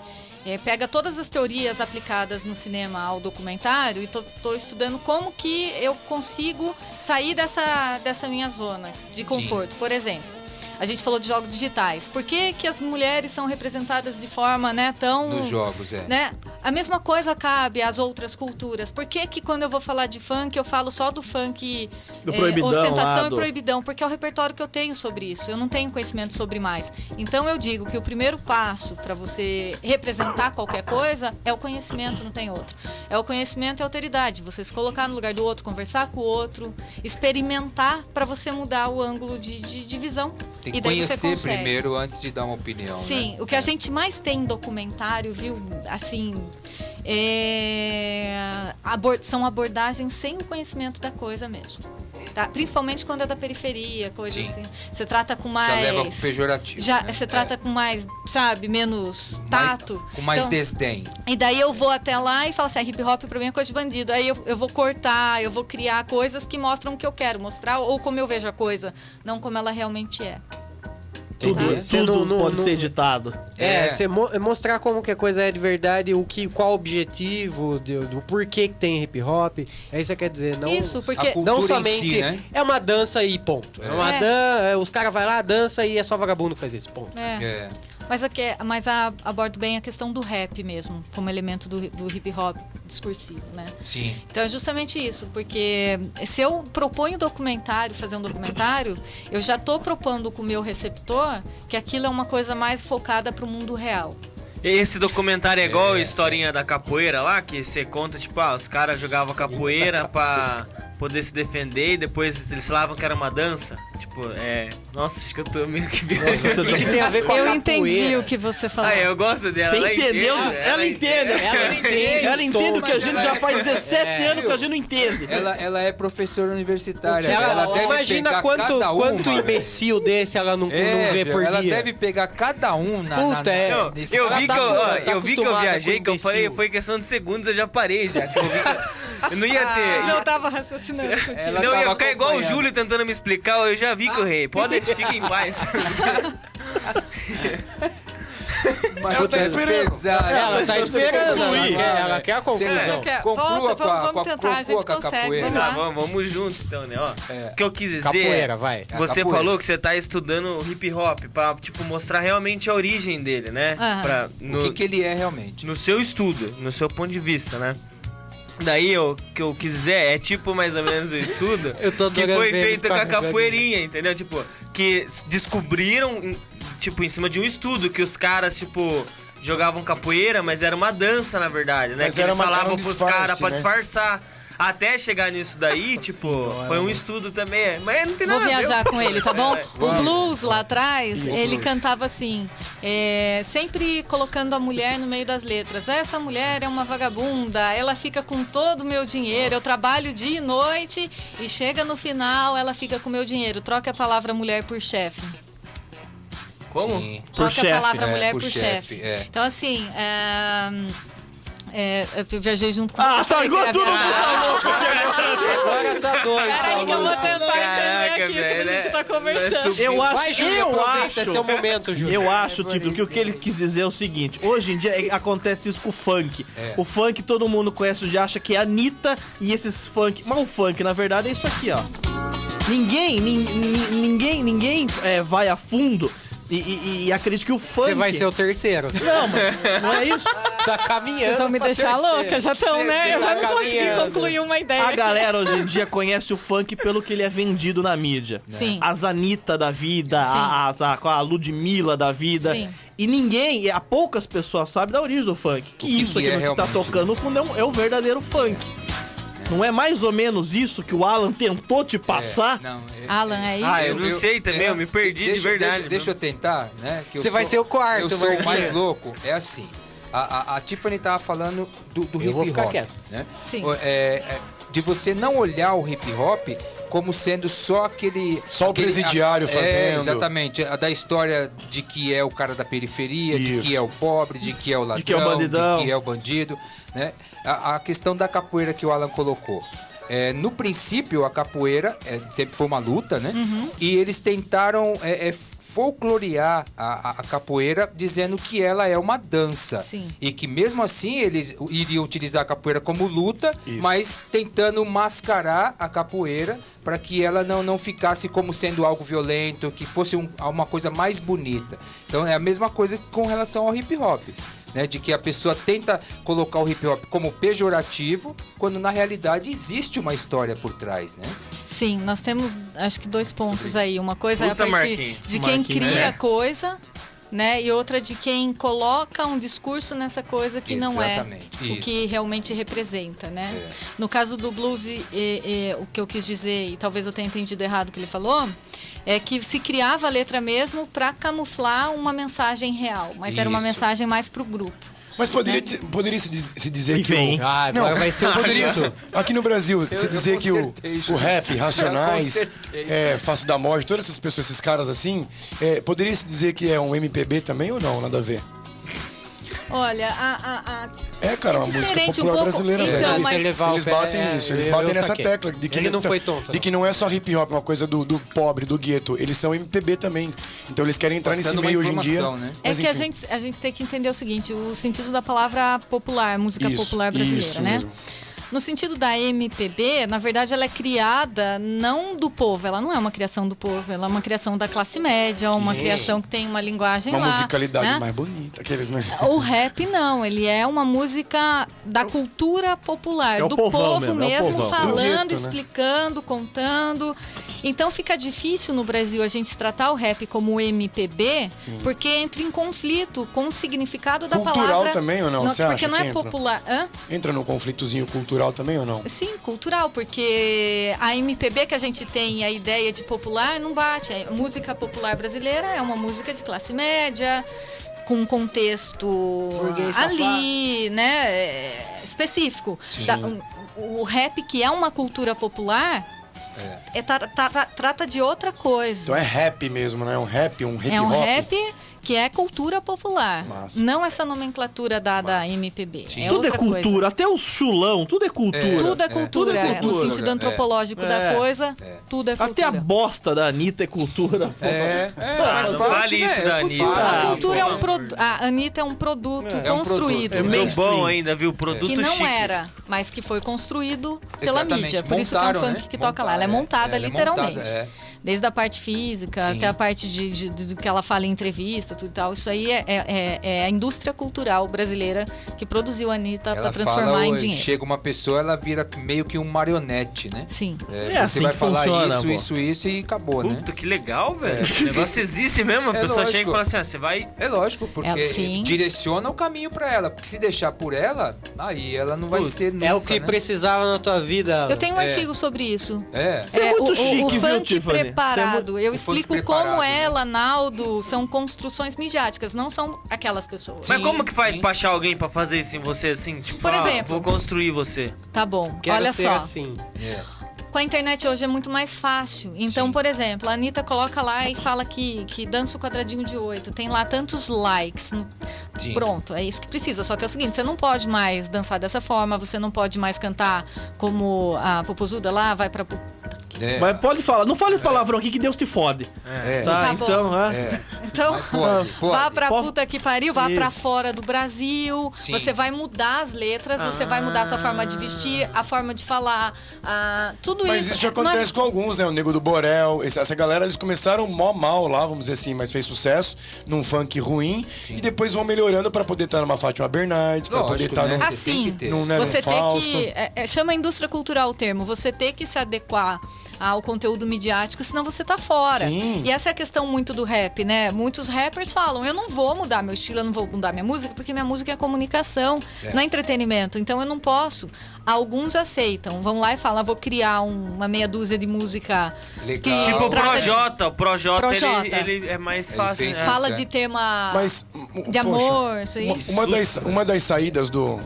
pega todas as teorias aplicadas no cinema ao documentário e tô estudando como que eu consigo sair dessa minha zona de conforto. Por exemplo, a gente falou de jogos digitais. Por que as mulheres são representadas de forma, né, tão... Nos jogos, né? A mesma coisa cabe às outras culturas. Por que quando eu vou falar de funk, eu falo só do funk Do proibidão ostentação lá, e proibidão? Porque é o repertório que eu tenho sobre isso. Eu não tenho conhecimento sobre mais. Então eu digo que o primeiro passo para você representar qualquer coisa é o conhecimento, não tem outro. É o conhecimento e a alteridade. Você se colocar no lugar do outro, conversar com o outro, experimentar para você mudar o ângulo de visão. Tem que E daí você conhecer consegue. primeiro antes de dar uma opinião, Sim, né? o que a gente mais tem em documentário, viu, assim, são abordagens sem o conhecimento da coisa mesmo. Tá? Principalmente quando é da periferia, coisa Sim. assim. Você trata com mais... Já leva pro pejorativo. Já, né? você trata com mais, sabe, menos tato. Com mais Então, desdém. e daí eu vou até lá e falo assim, hip hop pra mim é coisa de bandido. Aí eu vou cortar, eu vou criar coisas que mostram o que eu quero mostrar ou como eu vejo a coisa, não como ela realmente é. Tudo, Sendo tudo no- pode no- ser editado. Você mostrar como que a coisa é de verdade, qual o objetivo, do porquê que tem hip hop. É isso que quer dizer. Não, Isso, A porque... cultura não em somente si, né? é uma dança e ponto. É uma os caras vão lá, dança e é só vagabundo que faz isso, ponto. É. Mas abordo bem a questão do rap mesmo, como elemento do hip hop discursivo, né? Sim. Então é justamente isso, porque se eu proponho fazer um documentário, eu já estou propondo com o meu receptor que aquilo é uma coisa mais focada para o mundo real. Esse documentário é igual a historinha da capoeira lá, que você conta, tipo, os caras jogavam capoeira pra poder se defender e depois eles falavam que era uma dança. Tipo, Nossa, acho que eu tô meio que viajando. O que que tem a ver com a Eu capoeira? entendi o que você falou. Eu gosto dela. Você ela entendeu? entende, Ela entende. Ela entende o que a gente já faz 17 anos que a gente não entende. Ela é professora universitária. Ela, deve imagina pegar quanto uma, imbecil desse ela não vê por ela dia. deve pegar cada um na... Puta, nesse- Eu Ela vi tá que acostumada eu viajei, com que eu falei, imbecil. foi questão de segundos, eu já parei já. Que eu vi que eu não ia ter. Mas eu tava raciocinando contigo. Ela Não, eu ia tava ficar igual o acompanhando. Júlio tentando me explicar, eu já vi que eu errei. Fique em paz. Mas Ela tá é esperando. pesado. Ela tá esperando, concluir. ela quer a conclusão. Ela quer- Conclua Volta, com a- vamos com a- tentar, a gente conclua com a consegue. capoeira. Vamos lá. Vamos juntos então, né? Ó, o que eu quis dizer. Capoeira, vai. Você capoeira. falou que você tá estudando hip hop pra, tipo, mostrar realmente a origem dele, né? Aham. O que ele é realmente. No seu estudo, no seu ponto de vista, né? Daí o que eu quis dizer é tipo mais ou menos o estudo Eu tô que adorando foi ver feito ele com a ficar capoeirinha, entendeu? Tipo, que descobriram, tipo, em cima de um estudo que os caras, tipo, jogavam capoeira, mas era uma dança, na verdade, né? Mas que era eles era falavam um pros disfarce, caras pra né? disfarçar. Até chegar nisso daí, tipo, foi um estudo também. Mas não tem Vou nada a ver. viajar com ele, tá bom? O Vamos. blues lá atrás, ele blues. cantava assim, sempre colocando a mulher no meio das letras. Essa mulher é uma vagabunda, ela fica com todo o meu dinheiro, eu trabalho dia e noite e chega no final, ela fica com o meu dinheiro. Troca a palavra mulher por chefe. Como? Sim. Por Troca chefe, a palavra né? mulher Por por chefe, chefe. é. Então, assim, Eu viajei junto com Ah, você. agora todo mundo tá louco. Agora tá doido. Peraí que eu vou tentar Caraca, entender aqui velho, quando a gente tá conversando. Eu Vai, acho, Júlio, aproveita, esse é o momento, Júlio. Eu acho, Tífilo, que o que ele quis dizer é o seguinte: hoje em dia acontece isso com o funk. O funk todo mundo conhece, já acha que é a Anitta e esses funk. Mas o funk, na verdade, é isso aqui, ó. Ninguém vai a fundo e acredita que o funk. Você vai ser o terceiro. Não, mas não é isso. Tá caminhando. Vocês vão me pra deixar terceiro. louca, já estão, né? Eu já tá não consegui caminhando. concluir uma ideia. A galera hoje em dia conhece o funk pelo que ele é vendido na mídia. Sim. As Anitta da vida, Sim. a Ludmilla da vida. Sim. E ninguém, poucas pessoas sabem da origem do funk. Que isso aqui é que tá realmente, tocando no fundo é o verdadeiro funk. Não é mais ou menos isso que o Alan tentou te passar? Não, Alan, é isso? Ah, eu não sei também, eu me perdi de verdade. Deixa eu tentar, né? Que eu Você vai ser o quarto, Eu sou o Marquinhos. mais louco. É assim. A Tiffany tava falando do Eu vou hip ficar hop, quieto. né? Sim. De você não olhar o hip hop como sendo só aquele... Só o presidiário fazendo. Exatamente. A da história de que é o cara da periferia, de Isso. que é o pobre, de que é o ladrão, que é o bandidão. de que é o bandido, né? A questão da capoeira que o Alan colocou. No princípio, a capoeira sempre foi uma luta, né? E eles tentaram folclorear a capoeira dizendo que ela é uma dança. Sim. E que mesmo assim eles iriam utilizar a capoeira como luta, Isso. mas tentando mascarar a capoeira para que ela não ficasse como sendo algo violento, que fosse uma coisa mais bonita. Então é a mesma coisa com relação ao hip hop. Né, de que a pessoa tenta colocar o hip hop como pejorativo, quando na realidade existe uma história por trás, né? Sim, nós temos acho que 2 pontos aí. Uma coisa Puta, é a partir Marquinhos. de quem Marquinhos, cria né? a coisa, né? E outra de quem coloca um discurso nessa coisa que não é Exatamente, o isso. que realmente representa, né? No caso do blues, o que eu quis dizer, e talvez eu tenha entendido errado o que ele falou, é que se criava a letra mesmo para camuflar uma mensagem real, mas era uma Isso. mensagem mais pro grupo. Mas poderia se dizer E que vem. Ah, agora vai ser o poderia isso. aqui no Brasil se dizer que o consertei, rap, Racionais, consertei. Face da Morte, todas essas pessoas, esses caras assim, poderia se dizer que é um MPB também ou não? Nada a ver. Olha, Cara, uma música diferente um popular pouco. brasileira, Então, velho. mas- Eles batem nisso, eles batem nessa tecla de que Ele não foi tonto. de que não é só hip hop, uma coisa do pobre, do gueto. Eles são MPB também. Então eles querem entrar Passando nesse uma meio hoje em dia. informação, né? É Mas, que enfim. a gente tem que entender o seguinte, o sentido da palavra popular, música Isso, popular brasileira, isso né? mesmo. No sentido da MPB, na verdade ela é criada não do povo, ela não é uma criação do povo, ela é uma criação da classe média, uma criação que tem uma linguagem Uma lá, musicalidade né? mais bonita, aqueles, né? O rap não, ele é uma música da cultura popular, É o do povão povo mesmo, é o mesmo, povão. falando, Bonito, né? explicando, contando. Então fica difícil no Brasil a gente tratar o rap como MPB, porque entra em conflito com o significado da Cultural palavra. também ou não? Você Porque acha não que é entra? popular. Hã? Entra no conflitozinho cultural também ou não? Sim, cultural, porque a MPB que a gente tem, a ideia de popular, não bate. A música popular brasileira é uma música de classe média, com um contexto Burguês ali, né, específico. O rap, que é uma cultura popular, trata de outra coisa. Então é rap mesmo, né? Um rap, um hip É hop. um rap que é cultura popular. Massa. Não essa nomenclatura da MPB. É Tudo é outra cultura, coisa. até o chulão, tudo é cultura. Tudo é cultura. Tudo é No cultura. sentido antropológico da coisa, tudo é cultura. Até a bosta da Anitta é cultura. Mas não fale isso da Anitta. A cultura é um produto. A Anitta é um produto É um construído. produto. meio Muito bom ainda, viu? Produto Que não chique. era, mas que foi construído pela Exatamente. mídia. Por isso que é um Montaram, funk né? que toca lá. Ela é montada Ela é literalmente. montada, Desde a parte física Sim. até a parte do que ela fala em entrevista, tudo e tal. Isso aí é a indústria cultural brasileira que produziu a Anitta para Ela transformar fala, em dinheiro. chega uma pessoa, ela vira meio que um marionete, né? Sim. É Você assim vai que falar funciona, isso, pô. isso e acabou, né? Puta, que legal, velho. O negócio existe mesmo. A É pessoa chega e lógico. fala assim, você vai... É lógico, porque sim. direciona o caminho pra ela. Porque se deixar por ela, aí ela não vai ser nunca, É o que né? precisava na tua vida. Eu tenho um artigo sobre isso. É. Você é muito chique, o viu, funk Tiffany? preparado. Eu O funk explico preparado, como né? ela, Naldo, são construções midiáticas, não são aquelas pessoas. Mas Sim, como que faz sim. pra achar alguém pra fazer isso em você, assim? Tipo, Por exemplo. vou construir você. Tá bom, Quero olha ser só. assim. Com a internet hoje é muito mais fácil. Então, por exemplo, a Anitta coloca lá e fala que dança o quadradinho de 8. Tem lá tantos likes. Pronto, é isso que precisa. Só que é o seguinte, você não pode mais dançar dessa forma, você não pode mais cantar como a Popozuda lá, vai pra... Mas pode falar, não fale palavrão aqui que Deus te fode. Tá, Tá bom. Então, pode. vá pra puta que pariu, vá pra fora do Brasil. Sim. Você vai mudar as letras, você vai mudar a sua forma de vestir, a forma de falar, tudo Mas isso. isso já acontece com alguns, né? O Nego do Borel, essa galera, eles começaram mó mal lá, vamos dizer assim, mas fez sucesso num funk ruim e depois vão melhorando pra poder estar numa Fátima Bernardes, pra poder estar né? num... Você tem que ter. num Você tem Fausto. que... chama indústria cultural o termo. Você tem que se adequar ao conteúdo midiático, senão você tá fora. Sim. E essa é a questão muito do rap, né? Muitos rappers falam, eu não vou mudar meu estilo, eu não vou mudar minha música, porque minha música é comunicação, não é entretenimento. Então eu não posso. Alguns aceitam. Vão lá e falam, vou criar uma meia dúzia de música Legal. que Tipo o trata Projota. O Projota, Projota. ele é mais Ele fácil, fez né? fala de tema Mas, de poxa, amor, isso aí. uma das saídas do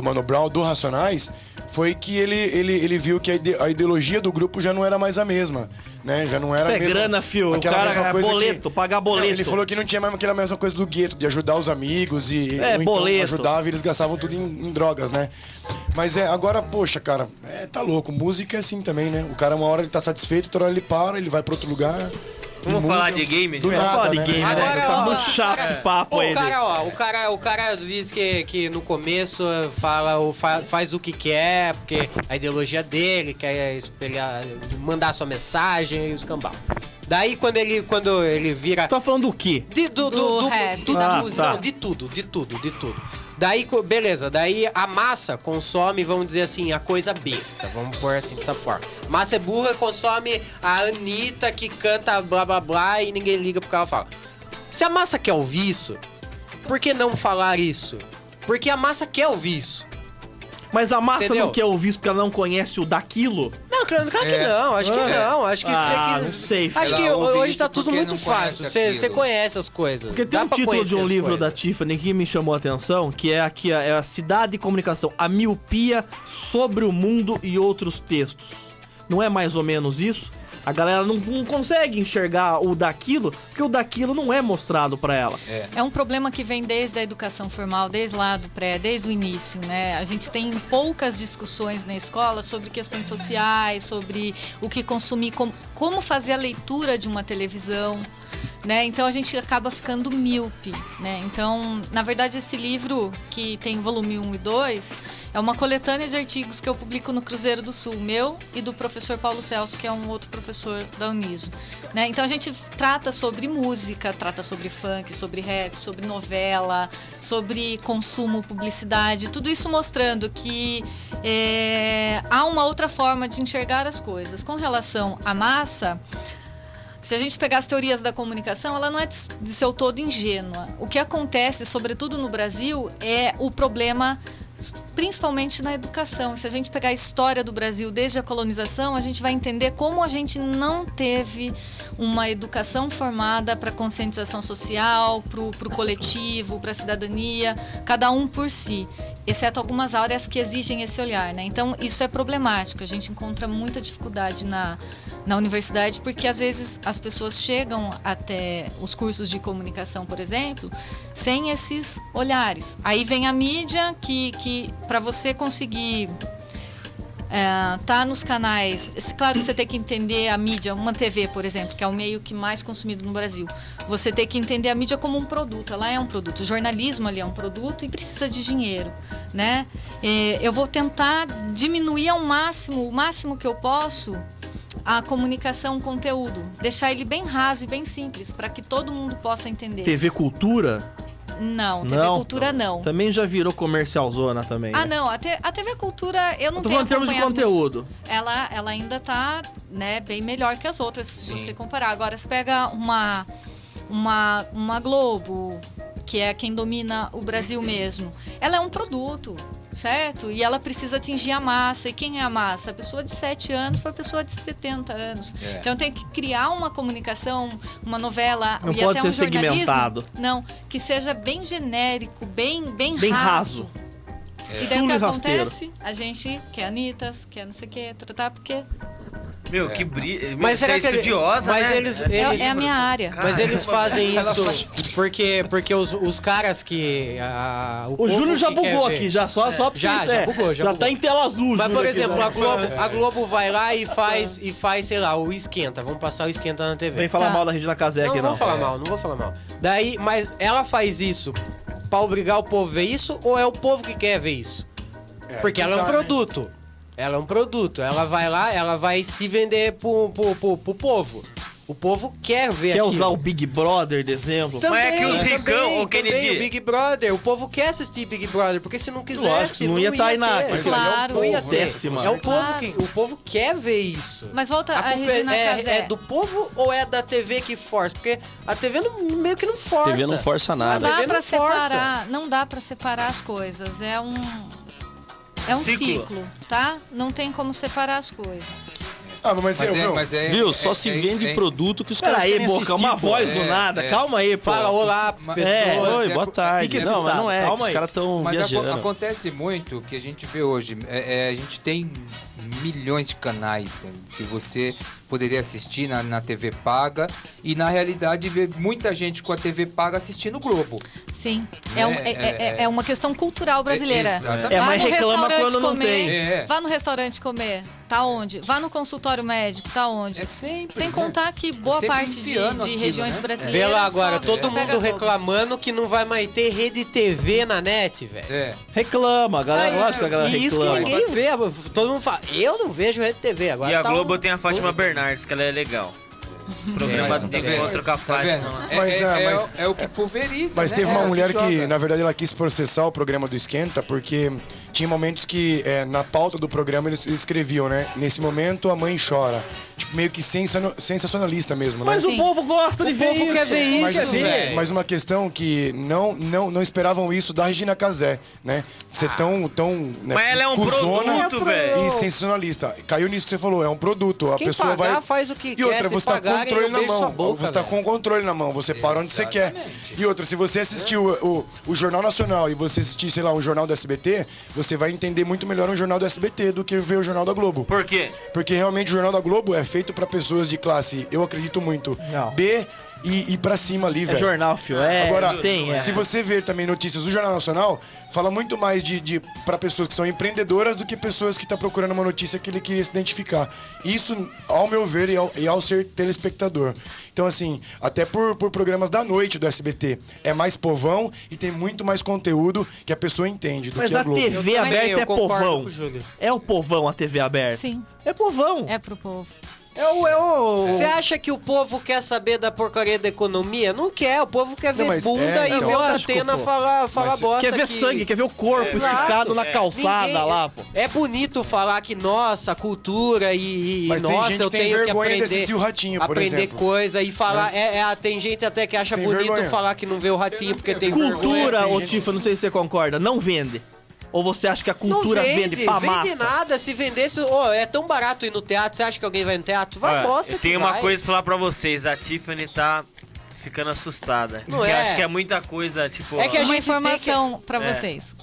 Mano Brown, do Racionais, foi que ele viu que a ideologia do grupo já não era mais a mesma, né? Já não era Isso a é mesma, grana, fio. O aquela cara mesma é coisa boleto, pagar Não, boleto. ele falou que não tinha mais aquela mesma coisa do gueto, de ajudar os amigos e ou então boleto. ajudava e eles gastavam tudo em drogas, né? Mas agora, poxa, cara, tá louco. Música é assim também, né? O cara, uma hora ele tá satisfeito, outra hora ele para, ele vai pra outro lugar. Vamos falar de game? Do Vamos falar nada, de né? game, Agora, né? Tá ó, muito chato esse papo aí. O cara diz que no começo faz o que quer, porque a ideologia dele quer espelhar, mandar sua mensagem e os cambal. Daí quando ele vira... Tá falando do quê? Do rap, da música. Não, de tudo. Daí, beleza, daí a massa consome, vamos dizer assim, a coisa besta, vamos pôr assim, dessa forma. Massa é burra, consome a Anitta que canta blá blá blá e ninguém liga porque ela fala. Se a massa quer ouvir isso, por que não falar isso? Porque a massa quer ouvir isso. Mas a massa Entendeu? não quer ouvir isso porque ela não conhece o daquilo? Não, claro que não, acho que não. Acho que não sei. Acho que Ela ouve hoje isso tá tudo porque muito não conhece fácil. Você aquilo. conhece as coisas. Porque tem Dá um pra título de conhecer um as livro coisas. da Tiffany que me chamou a atenção, que é aqui é a Cidade e Comunicação, a miopia sobre o mundo e outros textos. Não é mais ou menos isso? A galera não consegue enxergar o daquilo, porque o daquilo não é mostrado pra ela. É um problema que vem desde a educação formal, desde lá do pré, desde o início, né? A gente tem poucas discussões na escola sobre questões sociais, sobre o que consumir, como fazer a leitura de uma televisão, né? Então a gente acaba ficando míope, né? Então, na verdade, esse livro, que tem o volume 1 e 2, é uma coletânea de artigos que eu publico no Cruzeiro do Sul, meu e do professor Paulo Celso, que é um outro professor da Uniso, né? Então a gente trata sobre música, trata sobre funk, sobre rap, sobre novela, sobre consumo, publicidade, tudo isso mostrando que há uma outra forma de enxergar as coisas. Com relação à massa, se a gente pegar as teorias da comunicação, ela não é de seu todo ingênua. O que acontece, sobretudo no Brasil, é o problema principalmente na educação. Se a gente pegar a história do Brasil desde a colonização, a gente vai entender como a gente não teve uma educação formada para conscientização social, para o coletivo, para a cidadania, cada um por si, exceto algumas áreas que exigem esse olhar, né? Então, isso é problemático. A gente encontra muita dificuldade na universidade, porque às vezes as pessoas chegam até os cursos de comunicação, por exemplo, sem esses olhares. Aí vem a mídia que para você conseguir tá nos canais, claro que você tem que entender a mídia, uma TV, por exemplo, que é o meio que mais consumido no Brasil. Você tem que entender a mídia como um produto, ela é um produto. O jornalismo ali é um produto e precisa de dinheiro, né? Eu vou tentar diminuir ao máximo, o máximo que eu posso, a comunicação, o conteúdo. Deixar ele bem raso e bem simples, para que todo mundo possa entender. TV Cultura? Não, TV Cultura não. Também já virou comercial zona também. Ah, né? não, a TV Cultura eu não Tô tenho falando em termos de acompanhado conteúdo. ela ainda tá, né, bem melhor que as outras, se você comparar. Agora, você pega uma Globo, que é quem domina o Brasil mesmo, ela é um produto, certo? E ela precisa atingir a massa. E quem é a massa? A pessoa de 7 anos para a pessoa de 70 anos. Então tem que criar uma comunicação, uma novela Não e pode até ser um jornalismo, segmentado. não, que seja bem genérico, bem Bem raso. E daí o Chulo que e rasteiro. acontece? A gente quer Anitas, quer não sei o que, porque Meu, que brilho. Mas Você será é que ele- estudiosa, mas né? eles- é a minha área. Mas eles fazem Ela isso faz- porque os caras que... O povo Júlio já que quer bugou ver- aqui, já só pra Já vocês, bugou, já já bugou. tá em tela azul, Mas, Júlio, por aqui, exemplo, já. a Globo vai lá e faz, sei lá, o Esquenta. Vamos passar o Esquenta na TV. Vem falar Tá. mal da Regina Casé Não, aqui, não não. vou falar mal, não vou falar mal. Daí, mas ela faz isso pra obrigar o povo a ver isso ou é o povo que quer ver isso? Porque ela é um produto. Ela é um produto. Ela vai lá, ela vai se vender pro povo. O povo quer ver Quer aquilo. usar o Big Brother de exemplo? Mas é que os ricão, o também, Kennedy- o Big Brother, o povo quer assistir Big Brother, porque se não quisesse, Lógico, não ia estar aí na... ter. Claro. Não ia Povo, ter. décima. É o povo Claro. que o povo quer ver isso. Mas volta a culpa Regina Casé. é do povo ou é da TV que força? Porque a TV meio que não força. TV não força Não nada. dá TV pra não força. separar, não dá pra separar as coisas. É um Ciclo. ciclo, tá? Não tem como separar as coisas. Ah, mas Viu? Só se vende produto que os caras Peraí, querem Boca, assistir, uma pô. voz do nada. Calma aí, pô. Fala, olá, pessoas. Oi, é boa por- tarde. fica Não, mas não é, excitado, que os calma caras estão Mas viajando. acontece muito que a gente vê hoje. A gente tem milhões de canais que você poderia assistir na TV paga e na realidade vê muita gente com a TV paga assistindo o Globo. Sim. É uma questão cultural brasileira. Exatamente. Vá mas no reclama restaurante quando não comer. tem. É. Vá no restaurante comer. Tá onde? Vá no consultório médico. Tá onde? É sempre. Sem né? contar que boa Sempre parte de enfiando aquilo, regiões né? brasileiras. Vê lá agora, só todo pega mundo Globo. reclamando que não vai mais ter rede TV na net, velho. É. Reclama, galera. Lógico que a galera E isso que reclama. ninguém vê. Todo mundo fala, eu não vejo rede TV agora. E a tá Globo um- tem a Fátima Bernardes, que ela é legal. Programa Tá tem vendo? encontro com a Tá vendo? Fátima. Mas, É o que pulveriza. Mas né? teve uma É o mulher que, joga. na verdade, ela quis processar o programa do Esquenta, porque tinha momentos que, na pauta do programa, eles escreviam, né? Nesse momento, a mãe chora. Tipo, meio que sensacionalista mesmo, né? Mas o Sim. povo gosta de O ver povo isso. quer ver isso, Mas, assim, velho. mas uma questão que não esperavam isso da Regina Casé, né? Ser tão né, Mas ela é um cuzona produto, velho. e sensacionalista. Caiu nisso que você falou, é um produto. A Quem pessoa pagar, vai. faz o que E quer, outra, se você tá com o pagarem, controle eu na beijo sua mão. boca, Você tá velho. com o controle na mão, você para onde você quer. E outra, se você assistir o Jornal Nacional e você assistir, sei lá, um jornal do SBT, você vai entender muito melhor um jornal do SBT do que ver o Jornal da Globo. Por quê? Porque realmente o Jornal da Globo é feito pra pessoas de classe, eu acredito muito, Não. B e pra cima ali, É velho. jornal, fio. Agora, tem. se você ver também notícias do Jornal Nacional, fala muito mais para pessoas que são empreendedoras do que pessoas que estão procurando uma notícia que ele queria se identificar. Isso, ao meu ver, e ao ser telespectador. Então, assim, até por programas da noite do SBT, é mais povão e tem muito mais conteúdo que a pessoa entende do Mas que a a Globo. TV Eu aberta é concordo povão. com o Júlio. É o povão a TV aberta. Sim, É povão. é pro povo. É o... Você acha que o povo quer saber da porcaria da economia? Não quer, o povo quer ver Não, mas bunda e então. ver o Lógico, Datena pô. falar bosta. Quer ver que- sangue, quer ver o corpo Exato. esticado na calçada Ninguém- lá, pô. É bonito falar que, nossa, cultura e Mas tem nossa, gente eu que tem tenho que vergonha de aprender, assistir o Ratinho, por aprender exemplo. coisa e falar. Tem gente até que acha Tem bonito vergonha. falar que não vê o Ratinho porque tem Cultura, vergonha. ô Tifa, não sei se você concorda, não vende. Ou você acha que a cultura não vende pra vende massa? nada. Se vendesse, é tão barato ir no teatro. Você acha que alguém vai no teatro? Vai, Olha, bosta eu que tenho uma vai. coisa pra falar pra vocês. A Tiffany tá ficando assustada. Não porque é? acho que é muita coisa, tipo... É que a Uma gente informação pra É. vocês.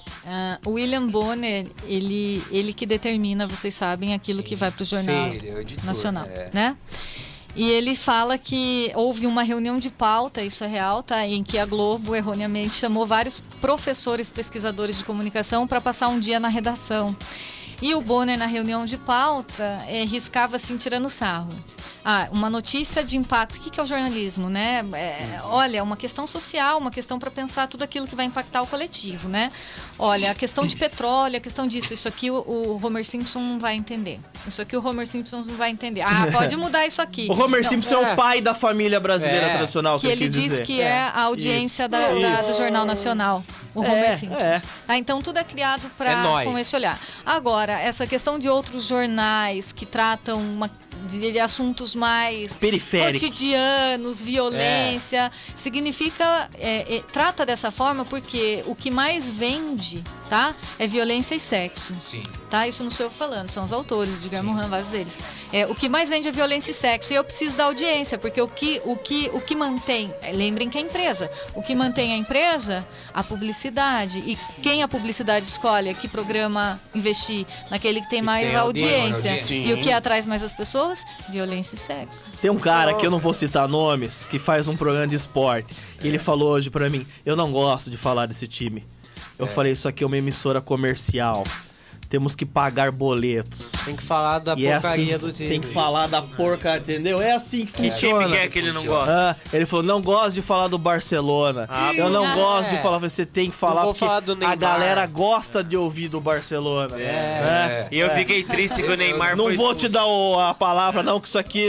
O William Bonner, ele que determina, vocês sabem, aquilo que vai pro Jornal Ele é o editor, Nacional, é. né? E ele fala que houve uma reunião de pauta, isso é real, tá? Em que a Globo erroneamente chamou vários professores pesquisadores de comunicação para passar um dia na redação. E o Bonner, na reunião de pauta, riscava assim, tirando sarro. Uma notícia de impacto. O que é o jornalismo, né? Olha, uma questão social, uma questão para pensar tudo aquilo que vai impactar o coletivo, né? Olha, a questão de petróleo, a questão disso. Isso aqui o Homer Simpson não vai entender. Isso aqui o Homer Simpson não vai entender. Pode mudar isso aqui. O Homer Não, Simpson é o pai da família brasileira É. tradicional, que que ele quis diz dizer. que é a audiência Isso. do Jornal Nacional, o Homer Simpson. é. Então tudo é criado É nóis. com esse olhar. Agora, essa questão de outros jornais que tratam de assuntos mais periféricos, cotidianos, violência. Significa, trata dessa forma porque o que mais vende, tá? É violência e sexo. Sim. Tá? Isso não sou eu falando, são os autores, de Graham Han, vários deles. O que mais vende é violência e sexo. E eu preciso da audiência, porque o que mantém, lembrem que é a empresa, o que mantém a empresa, a publicidade. E quem a publicidade escolhe, que programa investir? Naquele que tem mais audiência. E o que atrai mais as pessoas? Violência e sexo. Tem um cara que eu não vou citar nomes, que faz um programa de esporte. E ele falou hoje pra mim, eu não gosto de falar desse time. Eu falei, isso aqui é uma emissora comercial. Temos que pagar boletos. Tem que falar da porcaria do time. Tem que falar da porcaria, entendeu? É assim que funciona. Que time que é que ele não gosta? Ele falou, não gosto de falar do Barcelona. Eu não gosto de falar, você tem que falar porque a galera gosta de ouvir do Barcelona. E eu fiquei triste que o Neymar não vou te dar a palavra não, que isso aqui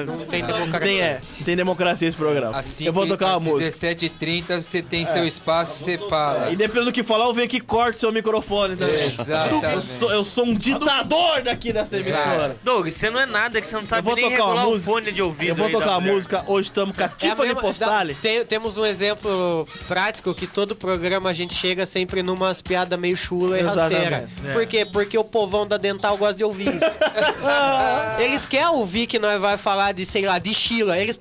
não tem democracia. Tem democracia esse programa. Assim eu vou tocar uma música. Às 17h30 você tem seu espaço, você fala. E dependendo do que falar, eu venho aqui e corto seu microfone também. Exatamente. Eu sou um ditador daqui dessa emissora. Doug, você não é nada que você não sabe nem regular o fone de ouvido. Eu vou tocar a música. Hoje estamos com a Tiffany Postale. Temos um exemplo prático que todo programa a gente chega sempre numas piadas meio chula e rasteira. Por quê? Porque o povão da Dental gosta de ouvir isso. Eles querem ouvir que nós vai falar de, sei lá, de Sheila. Eles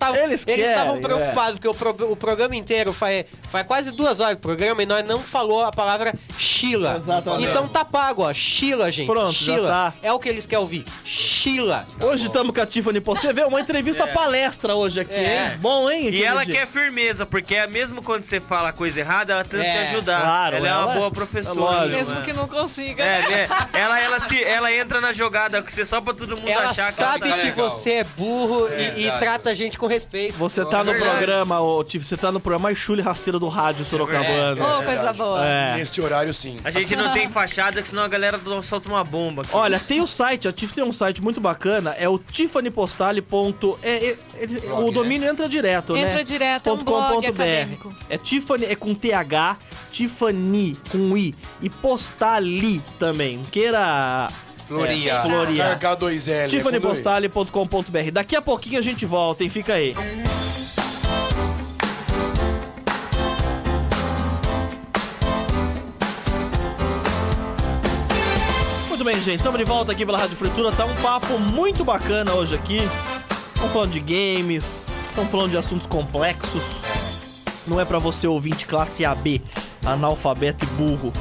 estavam preocupados, porque o programa inteiro faz quase 2 horas de programa e nós não falou a palavra Sheila. Exatamente. Então tá pago, ó. Sheila, gente. Pronto, Sheila. já tá. É o que eles querem ouvir. Sheila. Hoje estamos com a Tiffany Postale. Você vê, uma entrevista palestra hoje aqui, hein? Bom, hein? E ela quer firmeza, porque mesmo quando você fala a coisa errada, ela tenta te ajudar. Claro, ela é uma boa professora. Mesmo que não consiga. Ela entra na jogada só pra todo mundo Ela achar sabe que que você é burro e trata a gente com respeito. Você tá no programa, Tiff, você tá no programa mais chula e rasteira do rádio sorocabano. Coisa boa. Neste horário, sim. A gente não tem fachada, que senão a galera solta uma bomba. Aqui. Olha, tem o site, a Tiff tem um site muito bacana, é o tiffanypostale. O domínio entra direto, né? Entra direto, é um blog acadêmico. É Tiffany, é com TH, Tiffany com I e Postale também. Queira Floria. K2L. tiffanypostale.com.br. Daqui a pouquinho a gente volta, hein? Fica aí. Muito bem, gente, estamos de volta aqui pela Rádio Fritura. Tá um papo muito bacana hoje aqui. Estamos falando de games, estamos falando de assuntos complexos. Não é pra você ouvinte classe AB, analfabeto e burro.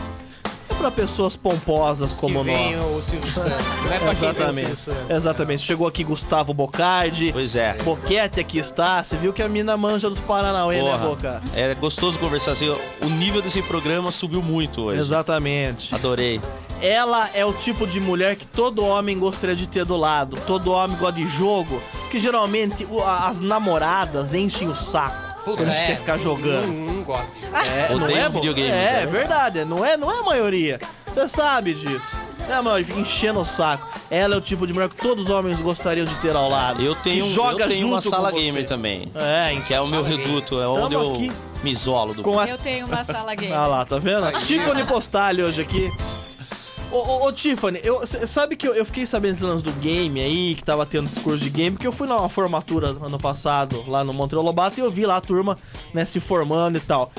É pra pessoas pomposas como nós. O Silvio Santos. Não é pra quem vem o Silvio Santos. Exatamente. Chegou aqui Gustavo Bocardi. Pois é. Boquete aqui está. Você viu que a mina manja dos Paranauê, né, Boca? É gostoso conversar assim. O nível desse programa subiu muito hoje. Exatamente. Adorei. Ela é o tipo de mulher que todo homem gostaria de ter do lado. Todo homem gosta de jogo. Que geralmente as namoradas enchem o saco. Quando a gente quer ficar jogando. Não gosto. Odeio videogame. É verdade. Não é a maioria. Você sabe disso. Não é a maioria. Fica enchendo o saco. Ela é o tipo de mulher que todos os homens gostariam de ter ao lado. Eu tenho uma sala gamer também. Que é o meu reduto. É onde eu me isolo do Eu tenho uma sala gamer. Ah lá, tá vendo? Tiffany Postale hoje aqui. Ô Tiffany, sabe que eu fiquei sabendo esse lance do game aí, que tava tendo esse curso de game, porque eu fui numa formatura ano passado, lá no Montreal Lobato, e eu vi lá a turma, né, se formando e tal.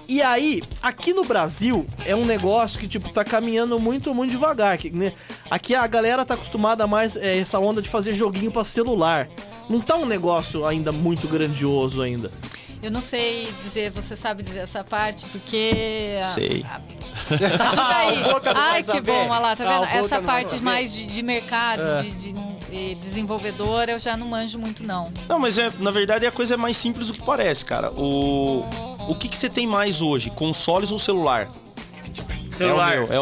E aí, aqui no Brasil, é um negócio que, tipo, tá caminhando muito, muito devagar, né? Aqui a galera tá acostumada mais essa onda de fazer joguinho pra celular. Não tá um negócio ainda muito grandioso ainda. Eu não sei dizer, você sabe dizer essa parte, porque... Sei. Ajuda aí. Ai, que bom, olha lá, tá vendo? Essa parte mais de mercado, de desenvolvedora, eu já não manjo muito, não. Não, mas na verdade a coisa é mais simples do que parece, cara. O que você tem mais hoje? Consoles ou celular? Celular. É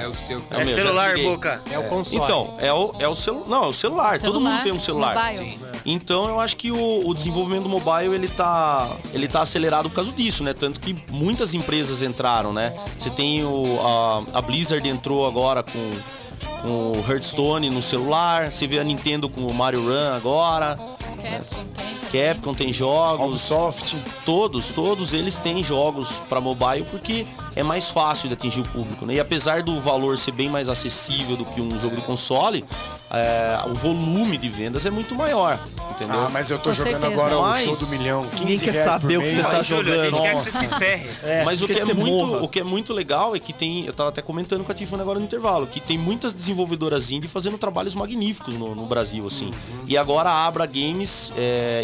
o seu. É celular, Boca. É o console. Então, é o celular. Não, é o celular. Todo mundo tem um celular. Mobile. Então eu acho que o desenvolvimento do mobile ele tá acelerado por causa disso, né? Tanto que muitas empresas entraram, né? Você tem a Blizzard entrou agora com o Hearthstone no celular, você vê a Nintendo com o Mario Run agora. Capcom tem Capcom tem jogos. Ubisoft. Todos eles têm jogos pra mobile porque é mais fácil de atingir o público, né? E apesar do valor ser bem mais acessível do que um jogo de console, o volume de vendas é muito maior, entendeu? Ah, mas eu tô Com jogando certeza. agora Mas o show do milhão. 15 ninguém quer reais saber por o que mês. você tá Júlio, a gente jogando. quer que você se ferre. Mas que você morra. o que é muito legal é que tem, eu tava até comentando com a Tiffany agora no intervalo, que tem muitas desenvolvedoras indie fazendo trabalhos magníficos no Brasil, assim. E agora a Abra Games,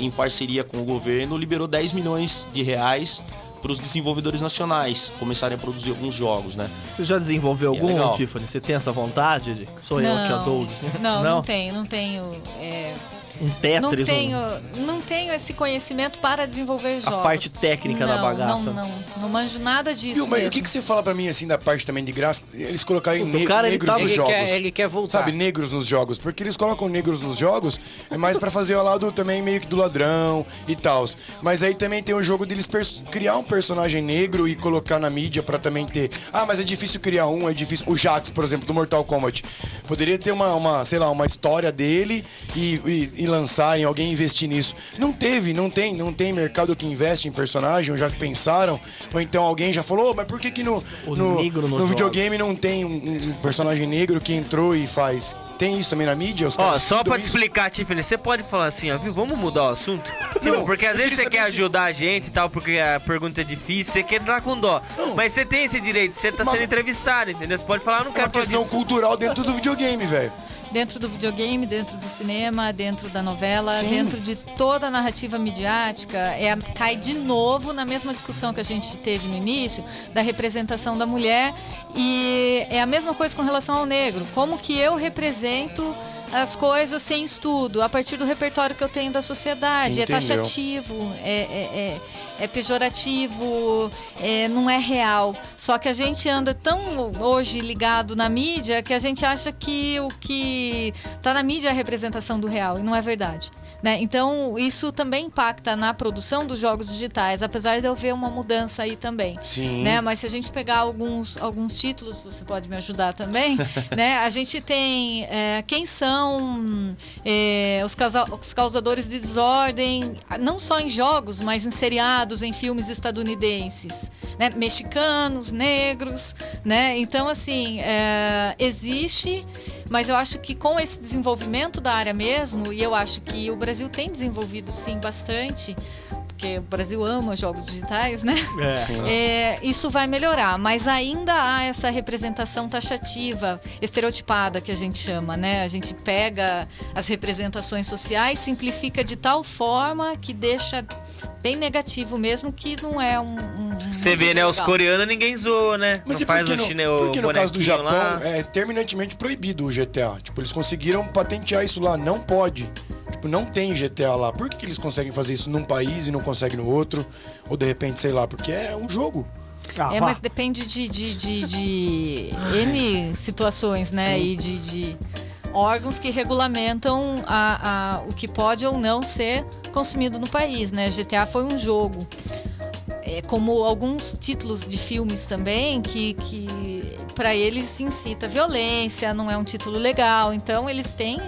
em parceria com o governo, liberou 10 milhões de reais para os desenvolvedores nacionais começarem a produzir alguns jogos, né? Você já desenvolveu É algum, legal. Tiffany? Você tem essa vontade? Sou eu aqui, a Doug. Não tenho. Um Tetris, Não tenho esse conhecimento para desenvolver jogos. a parte técnica da bagaça. Não manjo nada disso. Viu, mas mesmo. o que você fala pra mim, assim, da parte também de gráfico? Eles colocarem O cara, ele negros tá- nos Ele jogos. ele quer voltar. Sabe, negros nos jogos. Porque eles colocam negros nos jogos, é mais pra fazer o lado também meio que do ladrão e tal. Mas aí também tem o jogo deles criar um personagem negro e colocar na mídia pra também ter... Ah, mas é difícil criar é difícil... O Jax, por exemplo, do Mortal Kombat. Poderia ter sei lá, uma história dele e lançarem, alguém investir nisso. Não tem mercado que investe em personagem, ou já pensaram, ou então alguém já falou, mas por que no negro nos no videogame não tem um personagem negro que entrou e faz? Tem isso também na mídia? Os Ó, caras só estudam pra te isso? explicar, Tiffany, você pode falar assim, ó, viu? Vamos mudar o assunto? Não, Porque às eu vezes queria você quer saber se- ajudar a gente e tal, porque a pergunta é difícil, você quer dar com dó. Mas você tem esse direito, você tá Mas- sendo entrevistado, entendeu? Você pode falar, eu não É quero uma falar questão disso. cultural dentro do videogame, velho. Dentro do videogame, dentro do cinema, dentro da novela, Sim. dentro de toda a narrativa midiática, cai de novo na mesma discussão que a gente teve no início, da representação da mulher, e é a mesma coisa com relação ao negro. Como que eu represento as coisas sem estudo, a partir do repertório que eu tenho da sociedade. Entendeu. É taxativo, é pejorativo, não é real. Só que a gente anda tão hoje ligado na mídia que a gente acha que o que está na mídia é a representação do real, e não é verdade. Né? Então, isso também impacta na produção dos jogos digitais, apesar de eu ver uma mudança aí também. Sim. Né? Mas se a gente pegar alguns títulos, você pode me ajudar também, né? A gente tem quem são os causadores de desordem, não só em jogos, mas em seriados, em filmes estadunidenses, né? Mexicanos, negros, né? Então, assim, existe, mas eu acho que com esse desenvolvimento da área mesmo, e eu acho que o Brasil tem desenvolvido, sim, bastante, porque o Brasil ama jogos digitais, né? Isso vai melhorar, mas ainda há essa representação taxativa, estereotipada, que a gente chama, né? A gente pega as representações sociais, simplifica de tal forma que deixa bem negativo mesmo, que não é Você vê, né? Os coreanos ninguém zoa, né? Mas não e faz por que o chinelo porque no caso do Japão lá. é terminantemente proibido o GTA? Tipo, eles conseguiram patentear isso lá, não pode. Tipo, não tem GTA lá. Por que eles conseguem fazer isso num país e não conseguem no outro? Ou de repente, sei lá, porque é um jogo. Mas depende de N situações, né? E de órgãos que regulamentam o que pode ou não ser consumido no país, né? GTA foi um jogo. Como alguns títulos de filmes também, que para eles incita violência, não é um título legal. Então, eles têm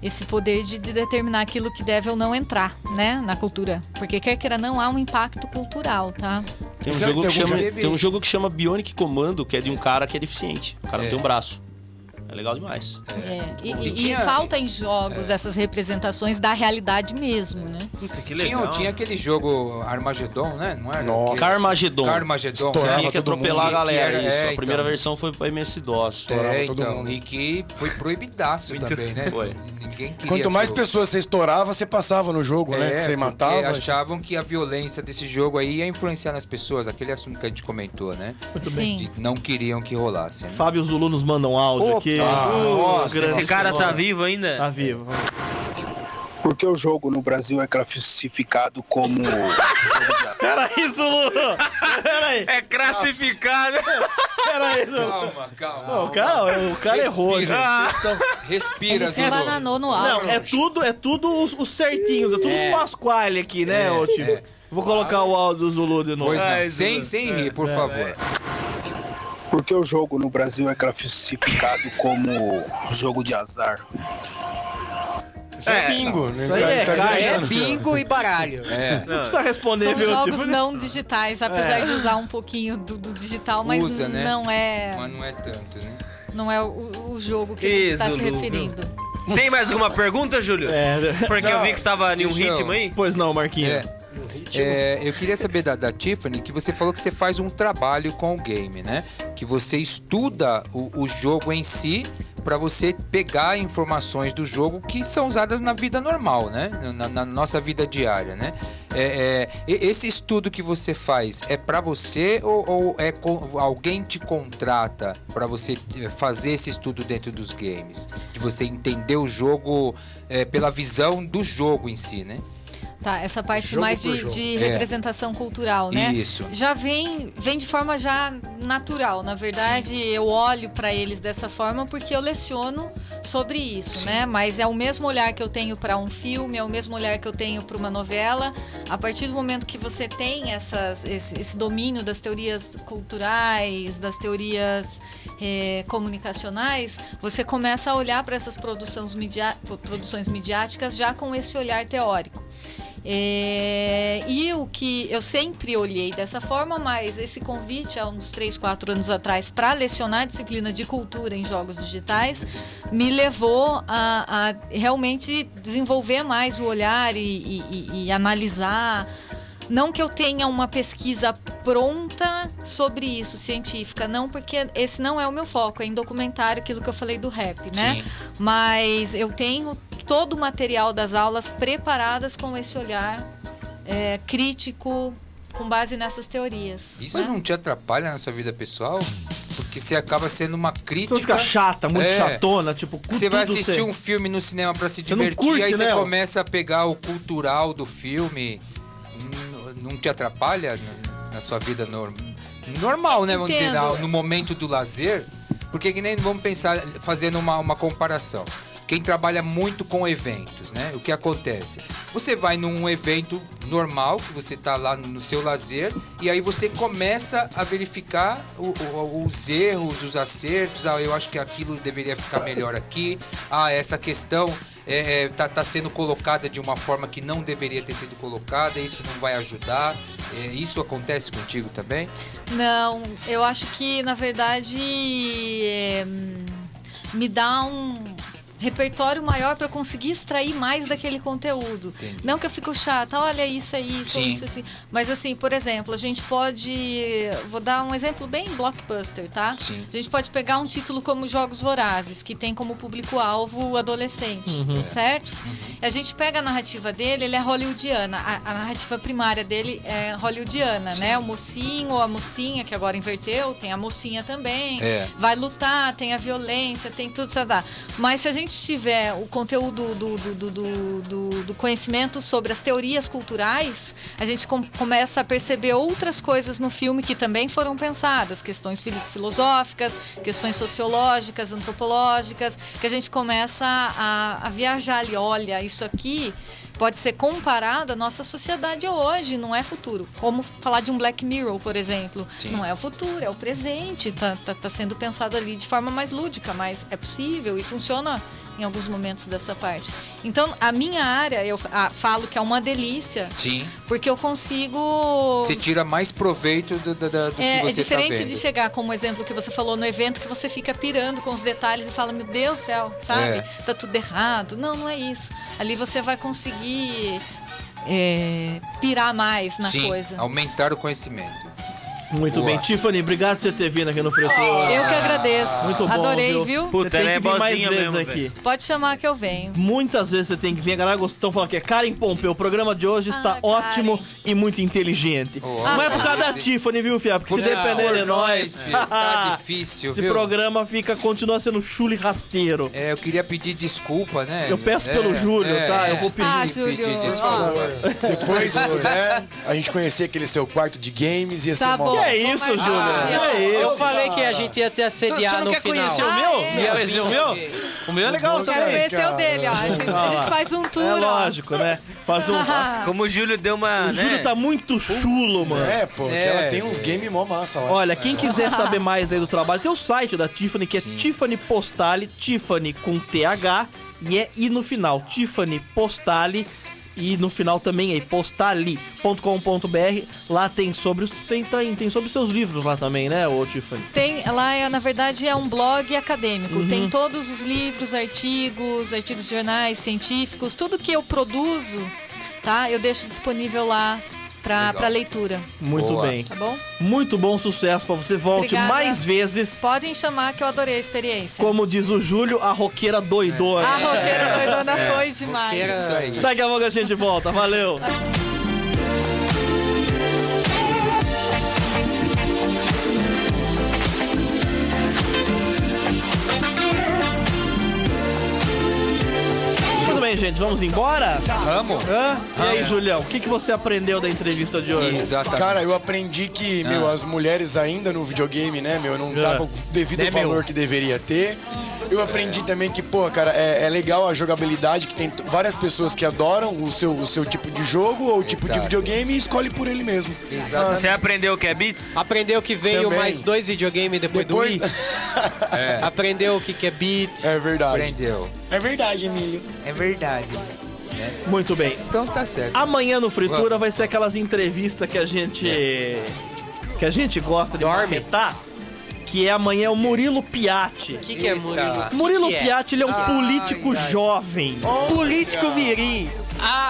esse poder de determinar aquilo que deve ou não entrar, né, na cultura. Porque quer queira não, há um impacto cultural, tá? Tem um, Será jogo que que tem algum chama, jogo? tem um jogo que chama Bionic Commando, que é de um cara que é deficiente. O cara não tem um braço. É legal demais. E falta em jogos essas representações da realidade mesmo, né? Puta, que legal. Tinha aquele jogo Armagedon, né? Não era? Nossa. Carmageddon. Carmageddon. Estourava Tinha que todo atropelar mundo. a galera, Que era- isso. é, A primeira então. versão foi pra MS-DOS. Estourava todo mundo. E que foi proibidaço também, né? Foi. Ninguém queria Quanto mais aquilo. pessoas você estourava, você passava no jogo, né? Que você porque matava. achavam que a violência desse jogo aí ia influenciar nas pessoas. Aquele assunto que a gente comentou, né? Sim. De não queriam que rolasse, né? Fábio Zulu nos manda um áudio Opa! aqui. Nossa, grande Esse cara tá senhora. vivo ainda? Tá vivo. Porque o jogo no Brasil é classificado como jogo de Peraí, Zulu! Peraí, É classificado. peraí, Zulu. Calma. Não, o cara errou, gente. Respira. Vocês tão- Respira, Ele se Zulu. bananou no Não, áudio. é tudo os certinhos, é tudo os Pasquale aqui, né, ô tio? Vou colocar o áudio do Zulu de novo. Pois não, Ai, sem Zulu. rir, por favor. Porque o jogo no Brasil é classificado como jogo de azar. Isso é bingo. Né? Isso aí é caixa. É viajando. bingo e baralho. Não precisa responder, São viu, jogos Tiffany? não digitais, apesar de usar um pouquinho do digital, mas Usa, né? não é, Mas não é tanto, né? não é o jogo que a gente está se Zulu, referindo. Tem mais alguma pergunta, Júlio? Porque eu vi que você tava em um Deixa eu- ritmo aí. Pois não, Marquinhos. Eu queria saber da Tiffany, que você falou que você faz um trabalho com o game, né? Que você estuda o jogo em si para você pegar informações do jogo que são usadas na vida normal, né? Na nossa vida diária, né? Esse estudo que você faz é para você ou alguém te contrata para você fazer esse estudo dentro dos games? De você entender o jogo pela visão do jogo em si, né? Tá, essa parte Jogo mais por de, jogo. de representação cultural, né? Isso. Já vem de forma já natural. Na verdade, eu olho para eles dessa forma porque eu leciono sobre isso, né? Mas é o mesmo olhar que eu tenho para um filme, é o mesmo olhar que eu tenho para uma novela. A partir do momento que você tem esse domínio das teorias culturais, das teorias comunicacionais, você começa a olhar para essas produções midiáticas já com esse olhar teórico. E o que eu sempre olhei dessa forma, mas esse convite há uns 3, 4 anos atrás para lecionar a disciplina de cultura em jogos digitais me levou a realmente desenvolver mais o olhar e analisar. Não que eu tenha uma pesquisa pronta sobre isso, científica, não, porque esse não é o meu foco, é em documentário, aquilo que eu falei do rap, né? Sim. Mas eu tenho todo o material das aulas preparadas com esse olhar crítico, com base nessas teorias. Isso né? não te atrapalha na sua vida pessoal? Porque você acaba sendo uma crítica. Você fica chata, muito chatona, tipo, Você vai tudo assistir um filme no cinema pra se Você não divertir, curte, aí você né? começa a pegar o cultural do filme. Não te atrapalha na sua vida normal, né? Vamos dizer, Entendo. no momento do lazer? Porque que nem vamos pensar, fazendo uma comparação. Quem trabalha muito com eventos, né? O que acontece? Você vai num evento normal, que você tá lá no seu lazer, e aí você começa a verificar os erros, os acertos. Ah, eu acho que aquilo deveria ficar melhor aqui. Ah, essa questão tá sendo colocada de uma forma que não deveria ter sido colocada, isso não vai ajudar. Isso acontece contigo também? Não, eu acho que, na verdade, me dá um repertório maior para conseguir extrair mais daquele conteúdo. Entendi. Não que eu fico chata, olha isso aí, isso assim. Mas assim, por exemplo, a gente pode... Vou dar um exemplo bem blockbuster, tá? Sim. A gente pode pegar um título como Jogos Vorazes, que tem como público-alvo o adolescente, certo? A gente pega a narrativa dele, ele é hollywoodiana. A narrativa primária dele é hollywoodiana, né? O mocinho ou a mocinha, que agora inverteu, tem a mocinha também. Vai lutar, tem a violência, tem tudo pra dar. Mas se a gente tiver o conteúdo do conhecimento sobre as teorias culturais, a gente começa a perceber outras coisas no filme que também foram pensadas, questões filosóficas, questões sociológicas, antropológicas, que a gente começa a viajar ali. Olha, isso aqui pode ser comparado à nossa sociedade hoje, não é futuro. Como falar de um Black Mirror, por exemplo. Sim. Não é o futuro, é o presente. Tá sendo pensado ali de forma mais lúdica, mas é possível e funciona em alguns momentos dessa parte. Então, a minha área, eu falo que é uma delícia. Sim. Porque eu consigo... Você tira mais proveito do que você tá vendo. É diferente de chegar, como exemplo que você falou no evento, que você fica pirando com os detalhes e fala, meu Deus do céu, sabe? Tá tudo errado. Não é isso. Ali você vai conseguir pirar mais na coisa. Aumentar o conhecimento. Muito Boa. bem. Tiffany, obrigado por você ter vindo aqui no Fretor. Eu que agradeço. Muito bom, Adorei, viu? Você tem ela que vir é mais boazinha vezes mesmo, aqui. Pode chamar que eu venho. Muitas vezes você tem que vir. A galera estão falando que é Karen Pompeu. O programa de hoje está ótimo e muito inteligente. Não é por causa da Tiffany, viu, Fia? Porque se depender de nós, filho, tá difícil, esse viu? programa continua sendo chule rasteiro. Eu queria pedir desculpa, né? Eu peço pelo Júlio, tá? Eu vou pedir. Júlio. Pedir desculpa. Depois, né, a gente conhecer aquele seu quarto de games, ia ser Tá uma bom. Que é isso, Vamos Júlio? marcar. Que é isso? Eu falei que a gente ia te assediar Você não no quer final. conhecer o meu? é? Quer conhecer o meu? O meu é legal Quero também. conhecer o dele, ó. A gente faz um tour, É ó. lógico, né? Faz um... Como o Júlio deu uma. O Júlio tá muito chulo, mano. Pô, que ela tem uns games mó massa lá. Olha, quem quiser saber mais aí do trabalho, tem o site da Tiffany, que é Tiffany Postale, Tiffany com TH E no final, Tiffany Postali. E no final também é postali.com.br. Lá tem sobre seus livros lá também, né, ô Tiffany? Tem, lá na verdade é um blog acadêmico. Tem todos os livros, artigos de jornais científicos, tudo que eu produzo, tá? Eu deixo disponível lá pra leitura. Muito bem. Tá bom? Muito bom, sucesso pra você. Volte Obrigada. mais vezes. Podem chamar que eu adorei a experiência. Como diz o Júlio, a roqueira doidona. A roqueira doidona foi demais. Isso aí. Daqui a pouco a gente volta. Valeu. Tudo bem, gente, vamos embora? Vamos? E aí, Julião, o que você aprendeu da entrevista de hoje? Exatamente. Cara, eu aprendi que, as mulheres ainda no videogame, né, não davam o devido valor que deveria ter. Eu aprendi também que, cara, é legal a jogabilidade, que tem várias pessoas que adoram o seu tipo de jogo ou o tipo de videogame e escolhe por ele mesmo. Exatamente. Você aprendeu o que é Beats? Aprendeu que veio Também. mais 2 videogames depois do Wii? Aprendeu o que é beat. É verdade. Aprendeu. É verdade, Emílio. É verdade. Muito bem. Então tá certo. Amanhã no Fritura vai ser aquelas entrevistas que a gente gosta de marketar. Que é amanhã o Murilo Piatti. O que é Murilo? Murilo que é? Piatti, ele é um político jovem. Político mirim.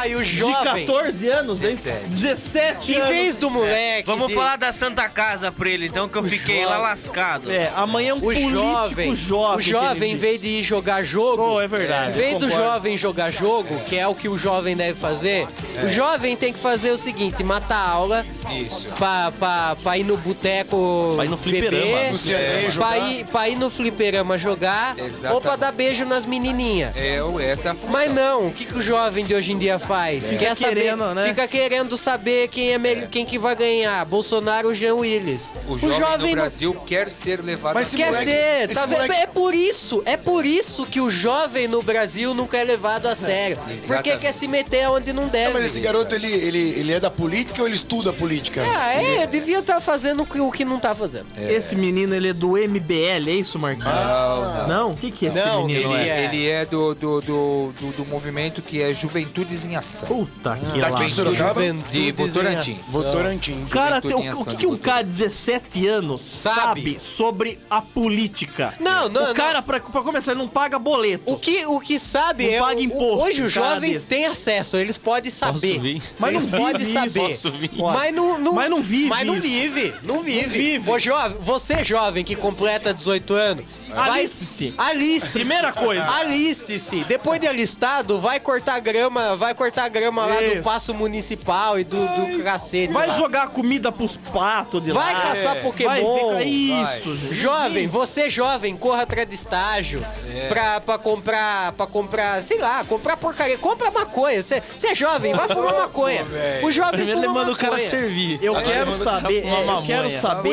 E o De jovem. 14 anos, hein? 17. 17 Em anos. vez do moleque. Vamos falar da Santa Casa pra ele, então, que eu fiquei lá lascado. Amanhã é um O político jovem, jovem. o jovem, em vez de ir jogar jogo, É verdade. em vez do concordo. jovem jogar jogo, que é o que o jovem deve fazer, o jovem tem que fazer o seguinte: matar a aula, Isso. pra ir no boteco, Pra ir no fliperama. beber, No CNE pra ir no fliperama jogar, Exatamente. ou pra dar beijo nas menininhas. Essa é a função. Mas não, o que o jovem de hoje em dia faz? Quer saber, querendo, né? Fica querendo saber quem é melhor, quem que vai ganhar, Bolsonaro ou Jean Willis. O jovem no Brasil quer ser levado Mas a esse Quer moleque- ser, esse tá vendo? moleque- É por isso que o jovem no Brasil nunca é levado a sério. Porque Exatamente. quer se meter onde não deve. Mas esse garoto, ele é da política ou ele estuda a política? Devia estar fazendo o que não tá fazendo. Esse menino, ele é do MBL, é isso, Marquinhos? Não. O que é esse Não, menino? Ele é do movimento que é Juventudes em Ação. Puta que Daqui lá. em Sorocaba? De Votorantim. Votorantim. Cara, Juventude em o Ação que de um cara de 17 anos sabe sobre a política? Não. O cara, pra começar, ele não paga boleto. O que sabe Não é. paga imposto, Hoje um os cara jovens desse. têm acesso, eles podem saber. vir? Mas Eles não podem vive saber. isso. Pode. Mas não vive. Mas não vive isso. Não vive. vive. Ô, jovem, você jovem que completa 18 anos, Aliste-se. Aliste-se. Primeira coisa. Aliste-se. Depois de alistado, vai cortar grama lá Isso. do Paço Municipal e do cacete. Vai lá. jogar comida pros patos de Vai lá. caçar Pokémon. Vai ficar isso, gente. Jovem, você jovem, corra atrás de estágio pra comprar, sei lá, comprar porcaria. Compra maconha. Você é jovem, vai fumar maconha. O jovem Primeiro ele fuma manda o cara maconha. servir. Eu Aí quero ele manda o cara saber, fumar eu maconha. quero saber.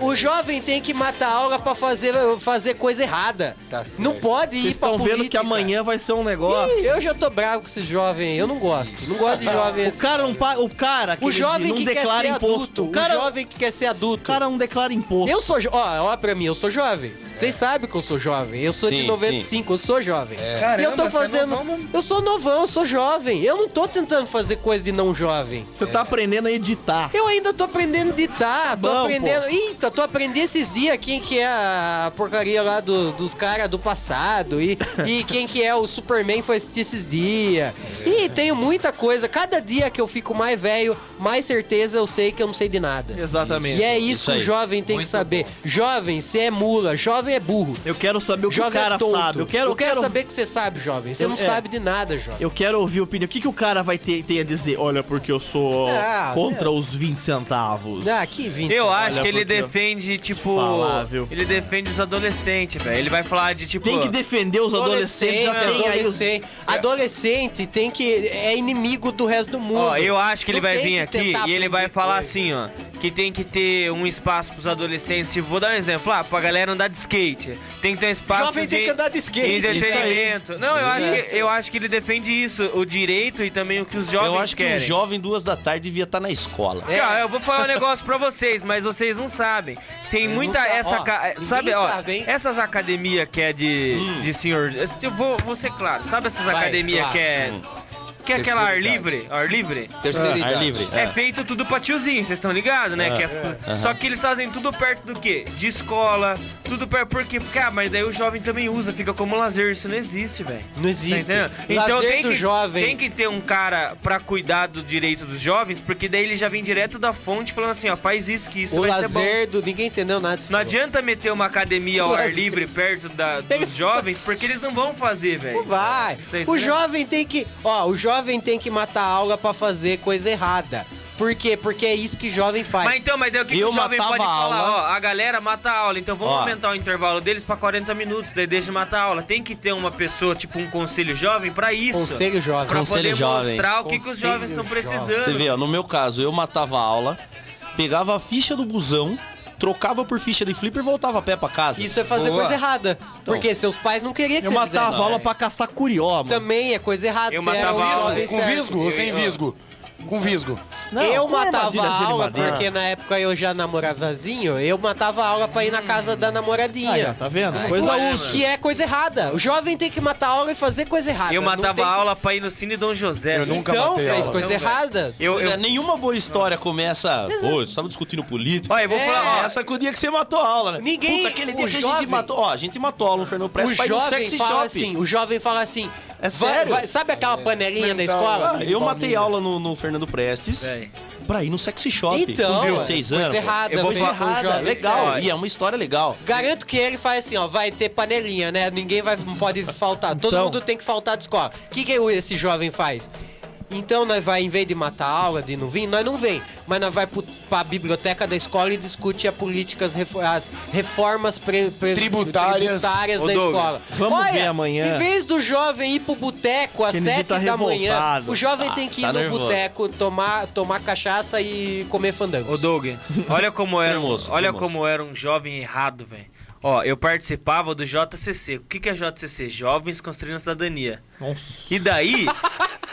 O jovem tem que matar a aula pra fazer coisa errada. Tá certo. Não pode Vocês ir pra estão política. vendo que amanhã vai ser um negócio. Ih, eu já tô bravo com esses jovens. Eu não gosto. Não gosto de jovem O assim. cara não paga. O cara que O jovem não que quer declara ser imposto. adulto. O cara, O jovem que quer ser adulto. o cara não declara imposto. Eu sou ó pra mim, eu sou jovem. Vocês sabem que eu sou jovem. Eu sou de Sim, 95, eu sou jovem. E eu Caramba, tô você é fazendo. novão mesmo. Eu sou novão, eu sou jovem. Eu não tô tentando fazer coisa de não jovem. Você tá aprendendo a editar. Eu ainda tô aprendendo a editar, tô Bom, aprendendo. pô. Eita, tô aprendendo esses dias quem que é a porcaria lá dos caras do passado e quem que é o Superman foi assistir esses dias. E tenho muita coisa. Cada dia que eu fico mais velho, mais certeza eu sei que eu não sei de nada. Exatamente. E é isso que o aí. jovem tem que saber. Jovem, você é mula, jovem é burro. Eu quero saber o que o Jovem cara é tonto. sabe. Eu quero saber que você sabe, jovem. Você Eu- não é. sabe de nada, jovem. Eu quero ouvir a opinião. O que o cara vai ter a dizer? Olha, porque eu sou contra os 20 centavos. Ah, que 20. Eu acho Olha, que ele porque- defende, tipo. Falável. Ele defende os adolescentes, velho. Ele vai falar de tipo. Tem que defender os adolescentes. Já tem aí os... Adolescente tem que é inimigo do resto do mundo. Ó, eu acho que ele Não vai tem vir que aqui tentar e ele vai aprender falar coisa. assim, ó. que tem que ter um espaço pros adolescentes. Tipo, vou dar um exemplo, pra galera andar de skate. Tem que ter um espaço Jovem tem que andar de skate. entretenimento. Não, eu acho que ele defende isso, o direito e também o que os jovens Eu acho querem. que um jovem 2 da tarde devia estar na escola. Cara, eu vou falar um negócio pra vocês, mas vocês não sabem. Tem muita sabe, essas academias que é de senhor. Eu vou ser claro. Sabe essas academias que é que é aquela ar livre? Terceira idade. Ar livre. É feito tudo pra tiozinho, vocês estão ligados, né? Só que eles fazem tudo perto do quê? De escola, tudo perto. Por quê? Porque, mas daí o jovem também usa, fica como lazer. Isso não existe, velho. Não existe. Tá então Lazer do jovem. tem que ter um cara pra cuidar do direito dos jovens, porque daí ele já vem direto da fonte falando assim, faz isso, que isso vai ser bom. Lazer do... Ninguém entendeu nada. Não adianta meter uma academia ao ar livre perto dos jovens, porque eles não vão fazer, velho. Não vai. O jovem tem que... o jovem tem que matar a aula pra fazer coisa errada. Por quê? Porque é isso que jovem faz. Mas daí o que o jovem pode falar? A galera mata a aula, então vamos aumentar o intervalo deles pra 40 minutos, daí deixa de matar a aula. Tem que ter uma pessoa, tipo um conselho jovem pra isso. Conselho jovem. Pra Conselho poder jovem. mostrar o que os jovens estão precisando. Você vê, no meu caso, eu matava a aula, pegava a ficha do busão, trocava por ficha de flipper e voltava a pé pra casa. Isso é fazer coisa errada. Porque seus pais não queriam que Eu você matava fizesse. a aula pra caçar curió, mano. Também é coisa errada. Eu você era matava a aula jovem Com certo. visgo ou sem visgo? Com visgo. Não, Eu com matava armadilha a de aula madeira. porque na época eu já namoravazinho, eu matava a aula pra ir na casa da namoradinha. Aí, ó, tá vendo? Coisa útil. Que é coisa errada. O jovem tem que matar a aula e fazer coisa errada. Eu Não matava tem a que- aula pra ir no Cine Dom José. Eu nunca Então, matei fez aula. coisa Não, velho. errada. Pois é, nenhuma boa história começa... Ô, você tava discutindo política. Olha, eu vou falar, Essa com o dia que você matou a aula, né? Ninguém- Puta, aquele dia o que a jovem- gente matou... Ó, a gente matou a aula no Fernando O Press pra ir no jovem sexy fala shop. assim, o jovem fala assim... É sério? sabe aquela panelinha da Mental. escola? Ah, eu matei aula no Fernando Prestes Véi. pra ir no sexy shop Então, com 16 anos. coisa errada. Eu vou coisa falar- errada, jovem legal. sério. E é uma história legal. Garanto que ele faz assim, ó, vai ter panelinha, né? Ninguém não pode faltar. Todo Então. mundo tem que faltar de escola. O que esse jovem faz? Então nós vai, em vez de matar a aula, de não vir, nós não vem. Mas nós vai pra biblioteca da escola e discute as reformas Tributárias. da Ô, Douglas, escola. vamos Olha, ver amanhã. Em vez do jovem ir pro boteco às Kennedy 7 tá da manhã, revoltado. o jovem tem que ir tá no nervoso. boteco, tomar cachaça e comer fandangos. Ô Doug, olha como era, Tremoço, olha tremoço. como era um jovem errado, velho. Ó, eu participava do JCC. O que é JCC? Jovens Construindo a Cidadania. Nossa. E daí,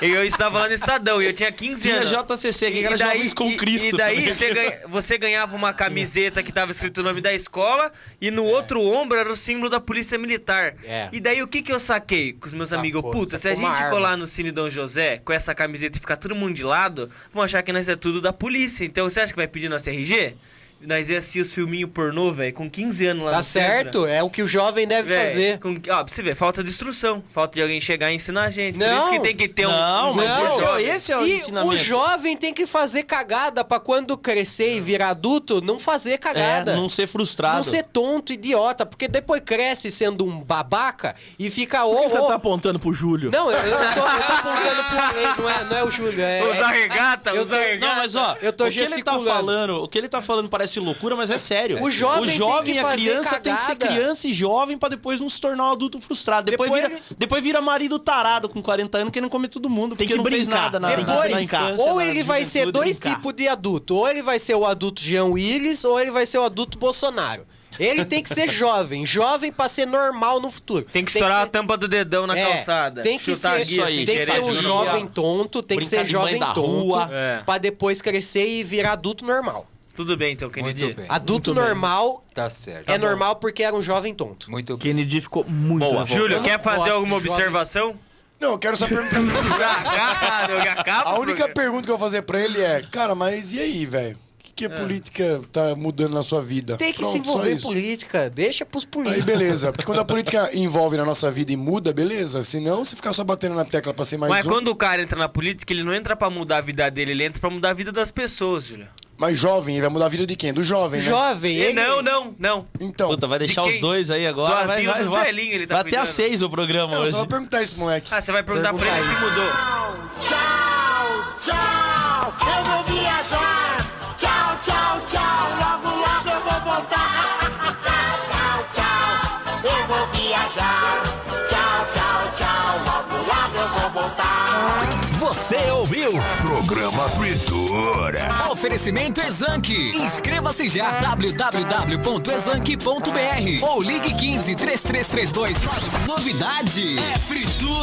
eu estava lá no Estadão e eu tinha 15 Tinha anos. JCC, que era Jovens com Cristo. E daí também. você ganhava uma camiseta que tava escrito o nome da escola e no outro ombro era o símbolo da Polícia Militar. É. E daí o que eu saquei com os meus amigos? Puta, se a sacou uma gente arma. colar no Cine Dom José com essa camiseta e ficar todo mundo de lado, vão achar que nós é tudo da polícia. Então você acha que vai pedir nosso RG? Nós ia assistir os filminhos pornô, velho, com 15 anos lá Tá no centro. certo, é o que o jovem deve Véi, fazer. ó, pra você ver, falta de instrução. falta de alguém chegar e ensinar a gente. Por Não. isso que tem que ter Não, mas Não. esse é o E ensinamento. o jovem tem que fazer cagada pra quando crescer e virar adulto, não fazer cagada. É, não ser frustrado. Não ser tonto, idiota, porque depois cresce sendo um babaca e fica... Por que você tá apontando pro Júlio? Não, eu tô apontando pro ele, não é o Júlio. Usa regata, eu usa tô- regata. Não, mas ó, Eu tô o que ele tá gesticulando. falando, o que ele tá falando parece loucura, mas é sério. O jovem tem que a fazer criança tem que ser cagada. criança e jovem pra depois não se tornar um adulto frustrado. Depois, Depois depois vira marido tarado com 40 anos querendo comer todo mundo, Tem porque que não fez brincar, nada na, Depois, na infância, ou na ele vai ser juventude. dois brincar. tipos de adulto. Ou ele vai ser o adulto Jean Willis, ou ele vai ser o adulto Bolsonaro. Ele tem que ser jovem. Jovem pra ser normal no futuro. Tem que estourar a ser- tampa do dedão na calçada. Tem que chutar ser, a guia, assim, tem que ser xerete um no jovem guia. tonto, tem que Brincar ser de jovem mãe da tonto, rua. É. pra depois crescer e virar adulto normal. Tudo bem, então, Kennedy. Muito bem. Adulto Muito bem. normal Tá certo. é normal porque era um jovem tonto. Muito bem. Kennedy ficou muito Boa. revoltado. Júlio, Eu quer não fazer gosto alguma de observação? Não, eu quero só perguntar o seguinte. Acaba. A única pergunta que eu vou fazer pra ele é, cara, mas e aí, velho? O que a política tá mudando na sua vida? Tem que Pronto, se envolver só em isso. política, deixa pros Aí políticos. beleza, porque quando a política envolve na nossa vida e muda, beleza. Senão, se ficar só batendo na tecla pra ser mais Mas um. quando o cara entra na política, ele não entra pra mudar a vida dele, ele entra pra mudar a vida das pessoas, Júlio. Mas jovem, ele vai mudar a vida de quem? Do jovem, né? Jovem, ele... Não. Então, Puta, vai deixar De os quem? dois aí agora. Do asilo dos velhinhos ele tá vai até cuidando. às 6 o programa não, hoje. só vou perguntar isso pro moleque. Ah, você vai perguntar pra ele se mudou. Tchau, eu vou viajar. Tchau, tchau, tchau, logo, logo eu vou voltar. Tchau, tchau, eu vou viajar. Tchau, tchau, tchau, logo, logo eu vou voltar. Você Você ouviu? Programa Fritura. Oferecimento Exanc. Inscreva-se já. www.exanc.br ou ligue 15 3332. Novidade é Fritura.